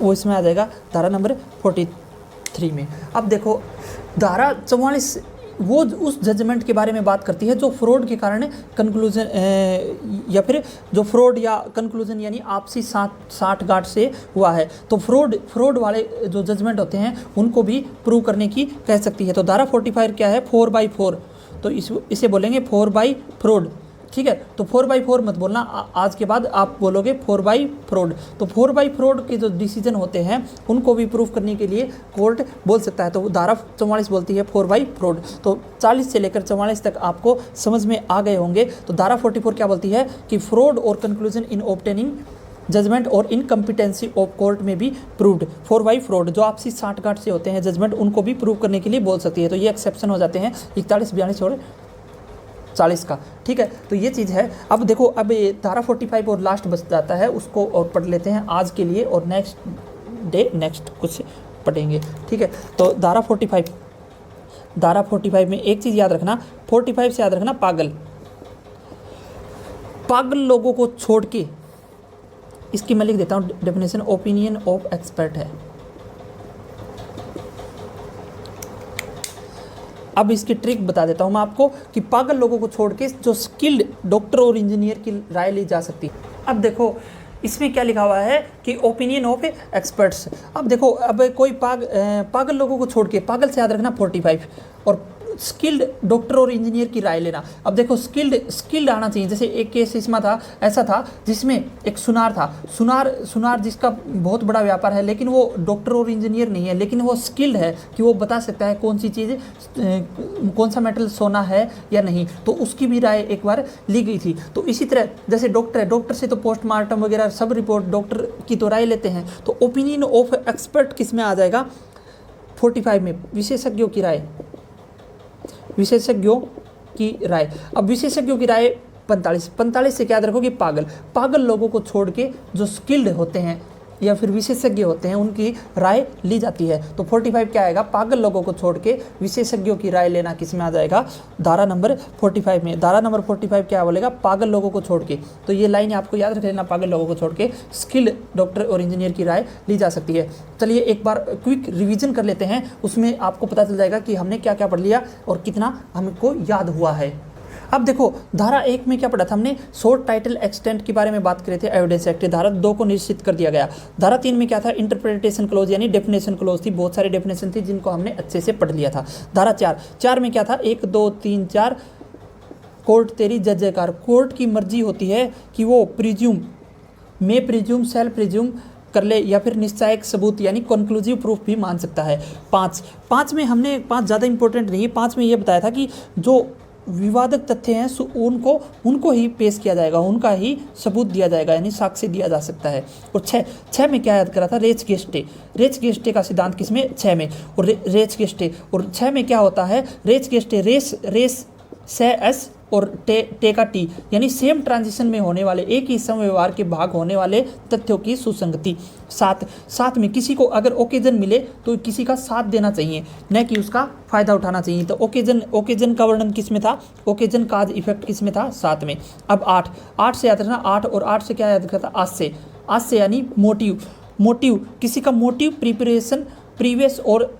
वो इसमें आ जाएगा धारा नंबर 43 में। अब देखो धारा 44 वो उस जजमेंट के बारे में बात करती है जो फ्रॉड के कारण कंक्लूजन या फिर जो फ्रॉड या कंक्लूजन यानी आपसी साठ-गांठ से हुआ है। तो फ्रॉड वाले जो जजमेंट होते हैं उनको भी प्रूव करने की कह सकती है। तो धारा 45 क्या है, 4/4, तो इसे बोलेंगे 4/फ्रॉड, ठीक है। तो 4/4 मत बोलना, आज के बाद आप बोलोगे 4/फ्रॉड। तो 4/फ्रॉड के जो डिसीजन होते हैं उनको भी प्रूफ करने के लिए कोर्ट बोल सकता है। तो धारा 44 बोलती है 4/फ्रॉड। तो 40 से लेकर 44 तक आपको समझ में आ गए होंगे। तो धारा 44 क्या बोलती है कि फ्रॉड और कंक्लूजन इन ऑब्टेनिंग जजमेंट और इनकम्पिटेंसी ऑफ कोर्ट में भी प्रूव्ड। 4/फ्रॉड जो आपसी साठ-गांठ से होते हैं जजमेंट, उनको भी प्रूव करने के लिए बोल सकती है। तो ये एक्सेप्शन हो जाते हैं 41, 42 और 40 का, ठीक है। तो ये चीज़ है। अब देखो, अब ये धारा 45 और लास्ट बच जाता है, उसको और पढ़ लेते हैं आज के लिए, और नेक्स्ट कुछ पढ़ेंगे, ठीक है। तो धारा 45 में एक चीज़ याद रखना, 45 से याद रखना, पागल लोगों को छोड़ के, इसकी मैं लिख देता हूँ डेफिनेशन, ओपिनियन ऑफ एक्सपर्ट है। अब इसकी ट्रिक बता देता हूँ मैं आपको कि पागल लोगों को छोड़ के जो स्किल्ड डॉक्टर और इंजीनियर की राय ली जा सकती है। अब देखो इसमें क्या लिखा हुआ है कि ओपिनियन ऑफ एक्सपर्ट्स। अब देखो, अब कोई पागल लोगों को छोड़ के, पागल से याद रखना 45, और स्किल्ड डॉक्टर और इंजीनियर की राय लेना। अब देखो स्किल्ड आना चाहिए। जैसे एक केस इसमें था, ऐसा था जिसमें एक सुनार था, सुनार जिसका बहुत बड़ा व्यापार है, लेकिन वो डॉक्टर और इंजीनियर नहीं है, लेकिन वो स्किल्ड है कि वो बता सकता है कौन सी चीज़, कौन सा मेटल सोना है या नहीं। तो उसकी भी राय एक बार ली गई थी। तो इसी तरह जैसे डॉक्टर है, डॉक्टर से तो पोस्टमार्टम वगैरह सब रिपोर्ट डॉक्टर की तो राय लेते हैं। तो ओपिनियन ऑफ एक्सपर्ट किस में आ जाएगा, 45 में, विशेषज्ञों की राय, विशेषज्ञों की राय। अब विशेषज्ञों की राय 45 से क्या याद रखो कि पागल लोगों को छोड़ के जो स्किल्ड होते हैं या फिर विशेषज्ञ होते हैं उनकी राय ली जाती है। तो 45 क्या आएगा, पागल लोगों को छोड़ के विशेषज्ञों की राय लेना किस में आ जाएगा, धारा नंबर 45 में। धारा नंबर 45 क्या बोलेगा, पागल लोगों को छोड़ के। तो ये लाइन आपको याद रख लेना, पागल लोगों को छोड़ के स्किल्ड डॉक्टर और इंजीनियर की राय ली जा सकती है। चलिए एक बार क्विक रिविजन कर लेते हैं, उसमें आपको पता चल जाएगा कि हमने क्या क्या पढ़ लिया और कितना हमको याद हुआ है। अब देखो धारा 1 में क्या पढ़ा था हमने, शॉर्ट टाइटल एक्सटेंट के बारे में बात करे थे, एविडेंस एक्ट। धारा 2 को निश्चित कर दिया गया। धारा 3 में क्या था, इंटरप्रिटेशन क्लोज यानी डेफिनेशन क्लोज थी, बहुत सारी डेफिनेशन थी जिनको हमने अच्छे से पढ़ लिया था। धारा 4 में क्या था, 1 2 3 4 कोर्ट तेरी जज जयकार। कोर्ट की मर्जी होती है कि वो प्रिज्यूम सेल्फ प्रिज्यूम कर ले या फिर निश्चायक सबूत यानी कंक्लूसिव प्रूफ भी मान सकता है। 5 में हमने 5 ज़्यादा इंपॉर्टेंट नहीं है। 5 में ये बताया था कि जो विवादक तथ्य हैं उनको ही पेश किया जाएगा, उनका ही सबूत दिया जाएगा यानी साक्ष्य दिया जा सकता है। और 6 में क्या याद करा था, रेच गेस्टे का सिद्धांत किसमें, 6 में। और रेच गेस्टे, और 6 में क्या होता है, रेच गेस्टे रेस से एस और टे का टी यानी सेम ट्रांजिशन में होने वाले एक ही समव्यवहार के भाग होने वाले तथ्यों की सुसंगति। 7 में किसी को अगर ओकेजन मिले तो किसी का साथ देना चाहिए, न कि उसका फायदा उठाना चाहिए। तो ओकेजन का वर्णन किस में था, ओकेजन काज इफेक्ट किस में था, 7 में। अब 8 से याद रखना, 8 और 8 से क्या याद रखा था, आज से यानी मोटिव किसी का मोटिव प्रिपरेशन प्रीवियस और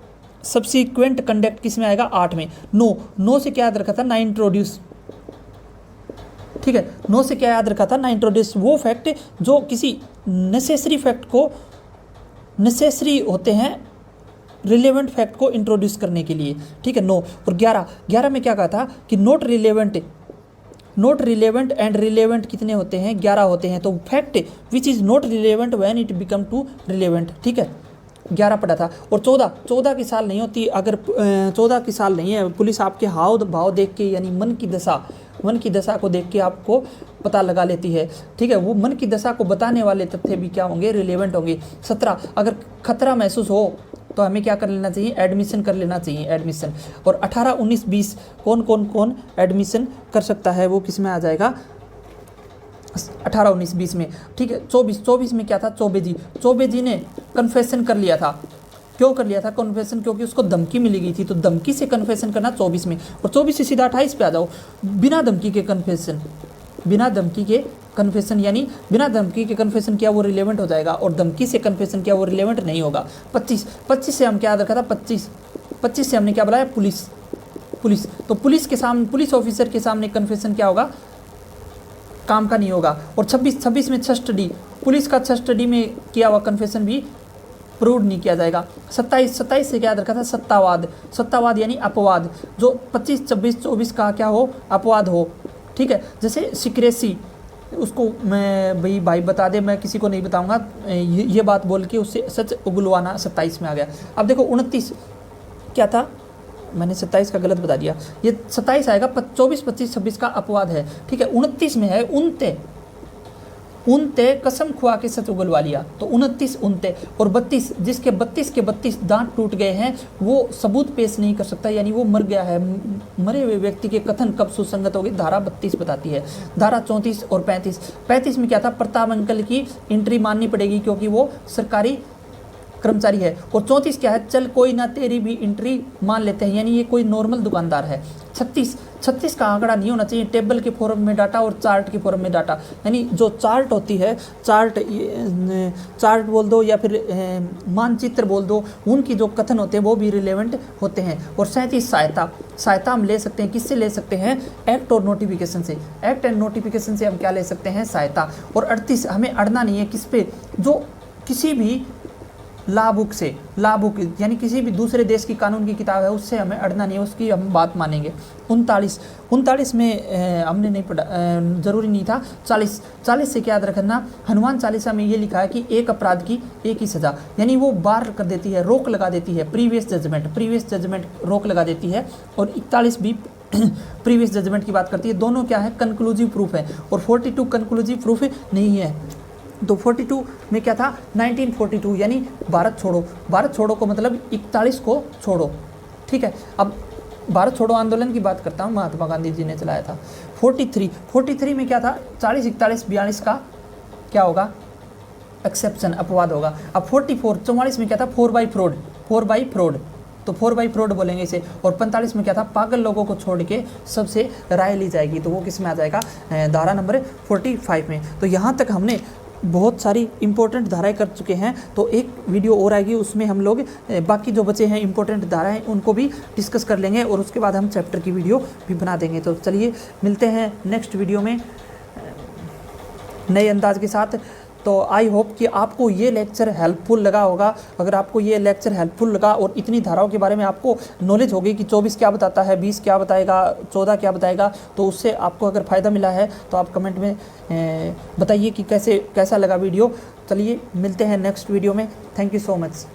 सब्सिक्वेंट कंडक्ट किस में आएगा 8 में। नो से क्या याद रखा था ना इंट्रोड्यूस, ठीक है, नो से क्या याद रखा था ना इंट्रोड्यूस, वो फैक्ट जो किसी नेसेसरी फैक्ट को नेसेसरी होते हैं रिलेवेंट फैक्ट को इंट्रोड्यूस करने के लिए, ठीक है नो। और 11 में क्या कहा था कि नॉट रिलेवेंट एंड रिलेवेंट कितने होते हैं 11 होते हैं, तो fact which is not relevant when it become to relevant, ठीक है 11 पढ़ा था। और 14 की साल नहीं होती अगर 14 की साल नहीं है, पुलिस आपके हाव भाव देख के यानी मन की दशा को देख के आपको पता लगा लेती है, ठीक है, वो मन की दशा को बताने वाले तथ्य भी क्या होंगे रिलेवेंट होंगे। 17 अगर खतरा महसूस हो तो हमें क्या कर लेना चाहिए एडमिशन कर लेना चाहिए एडमिशन। और 18, 19, 20 कौन एडमिशन कर सकता है, वो किस में आ जाएगा 18, 19, 20 में, ठीक है। 24 में क्या था चौबे जी ने कन्फेशन कर लिया था। क्यों कर लिया था कन्फेशन, क्योंकि उसको धमकी मिली गई थी, तो धमकी से कन्फेशन करना 24 में। और 24 से सीधा 28 पे आ जाओ, बिना धमकी के कन्फेशन यानी बिना धमकी के कन्फेशन किया वो रिलेवेंट हो जाएगा, और धमकी से कन्फेशन किया वो रिलेवेंट नहीं होगा। 25 से हम क्या याद रखा था 25 से हमने क्या बुलाया पुलिस, तो पुलिस ऑफिसर के सामने कन्फेशन क्या होगा काम का नहीं होगा। और 26 में कस्टडी, पुलिस का कस्टडी में किया हुआ कन्फेशन भी प्रूव नहीं किया जाएगा। 27 से क्या याद रखा था सत्तावाद यानी अपवाद, जो 25, 26, 24 का क्या हो अपवाद हो, ठीक है। जैसे सिक्रेसी, उसको मैं भाई बता दे, मैं किसी को नहीं बताऊंगा, ये बात बोल के उससे सच उगलवाना 27 में आ गया। अब देखो 29 क्या था, मैंने 27 का गलत बता दिया, ये 27 आएगा 24, 25, 26 का अपवाद है, ठीक है। 29 में है उनते कसम खुआ के सच उगलवा लिया, तो 29 उनते। और 32 जिसके 32 दांत टूट गए हैं वो सबूत पेश नहीं कर सकता, यानी वो मर गया है। मरे हुए व्यक्ति के कथन कब सुसंगत होगी, धारा 32 बताती है। धारा 34 और 35 में क्या था प्रताप अंकल की एंट्री माननी पड़ेगी क्योंकि वो सरकारी कर्मचारी है। और 34 क्या है चल कोई ना तेरी भी एंट्री मान लेते हैं, यानी ये कोई नॉर्मल दुकानदार है। 36 का आंकड़ा नहीं होना चाहिए, टेबल के फॉर्म में डाटा और चार्ट के फॉर्म में डाटा, यानी जो चार्ट होती है चार्ट बोल दो या फिर मानचित्र बोल दो, उनकी जो कथन होते हैं वो भी रिलेवेंट होते हैं। और 37 सहायता हम ले सकते हैं, किससे ले सकते हैं एक्ट और नोटिफिकेशन से, एक्ट एंड नोटिफिकेशन से हम क्या ले सकते हैं सहायता। और 38 हमें अड़ना नहीं है किस पे, जो किसी भी लाभुक यानी किसी भी दूसरे देश की कानून की किताब है उससे हमें अड़ना नहीं है, उसकी हम बात मानेंगे। 39 में हमने नहीं पढ़ा, जरूरी नहीं था। 40 से क्या याद रखना, हनुमान चालीसा में ये लिखा है कि एक अपराध की एक ही सजा, यानी वो बार कर देती है, रोक लगा देती है, प्रीवियस जजमेंट रोक लगा देती है। और 41 भी प्रीवियस जजमेंट की बात करती है। दोनों क्या है कंक्लूसिव प्रूफ है, और 42 कंक्लूसिव प्रूफ नहीं है। तो 42 में क्या था 1942 यानी भारत छोड़ो को मतलब 41 को छोड़ो, ठीक है। अब भारत छोड़ो आंदोलन की बात करता हूँ, महात्मा गांधी जी ने चलाया था। 43 में क्या था 40, 41, 42 का क्या होगा एक्सेप्शन अपवाद होगा। अब 44 में क्या था 4 बाई फ्रॉड, तो 4 बाई फ्रॉड बोलेंगे इसे। और 45 में क्या था पागल लोगों को छोड़ के सबसे राय ली जाएगी, तो वो किस में आ जाएगा धारा नंबर 45 में। तो यहाँ तक हमने बहुत सारी इंपॉर्टेंट धाराएं कर चुके हैं, तो एक वीडियो और आएगी उसमें हम लोग बाकी जो बचे हैं इंपॉर्टेंट धाराएं उनको भी डिस्कस कर लेंगे, और उसके बाद हम चैप्टर की वीडियो भी बना देंगे। तो चलिए मिलते हैं नेक्स्ट वीडियो में नए अंदाज के साथ। तो आई होप कि आपको ये लेक्चर हेल्पफुल लगा होगा। अगर आपको ये लेक्चर हेल्पफुल लगा और इतनी धाराओं के बारे में आपको नॉलेज होगी कि 24 क्या बताता है, 20 क्या बताएगा, 14 क्या बताएगा, तो उससे आपको अगर फ़ायदा मिला है तो आप कमेंट में बताइए कि कैसा लगा वीडियो। चलिए मिलते हैं नेक्स्ट वीडियो में। Thank you so much.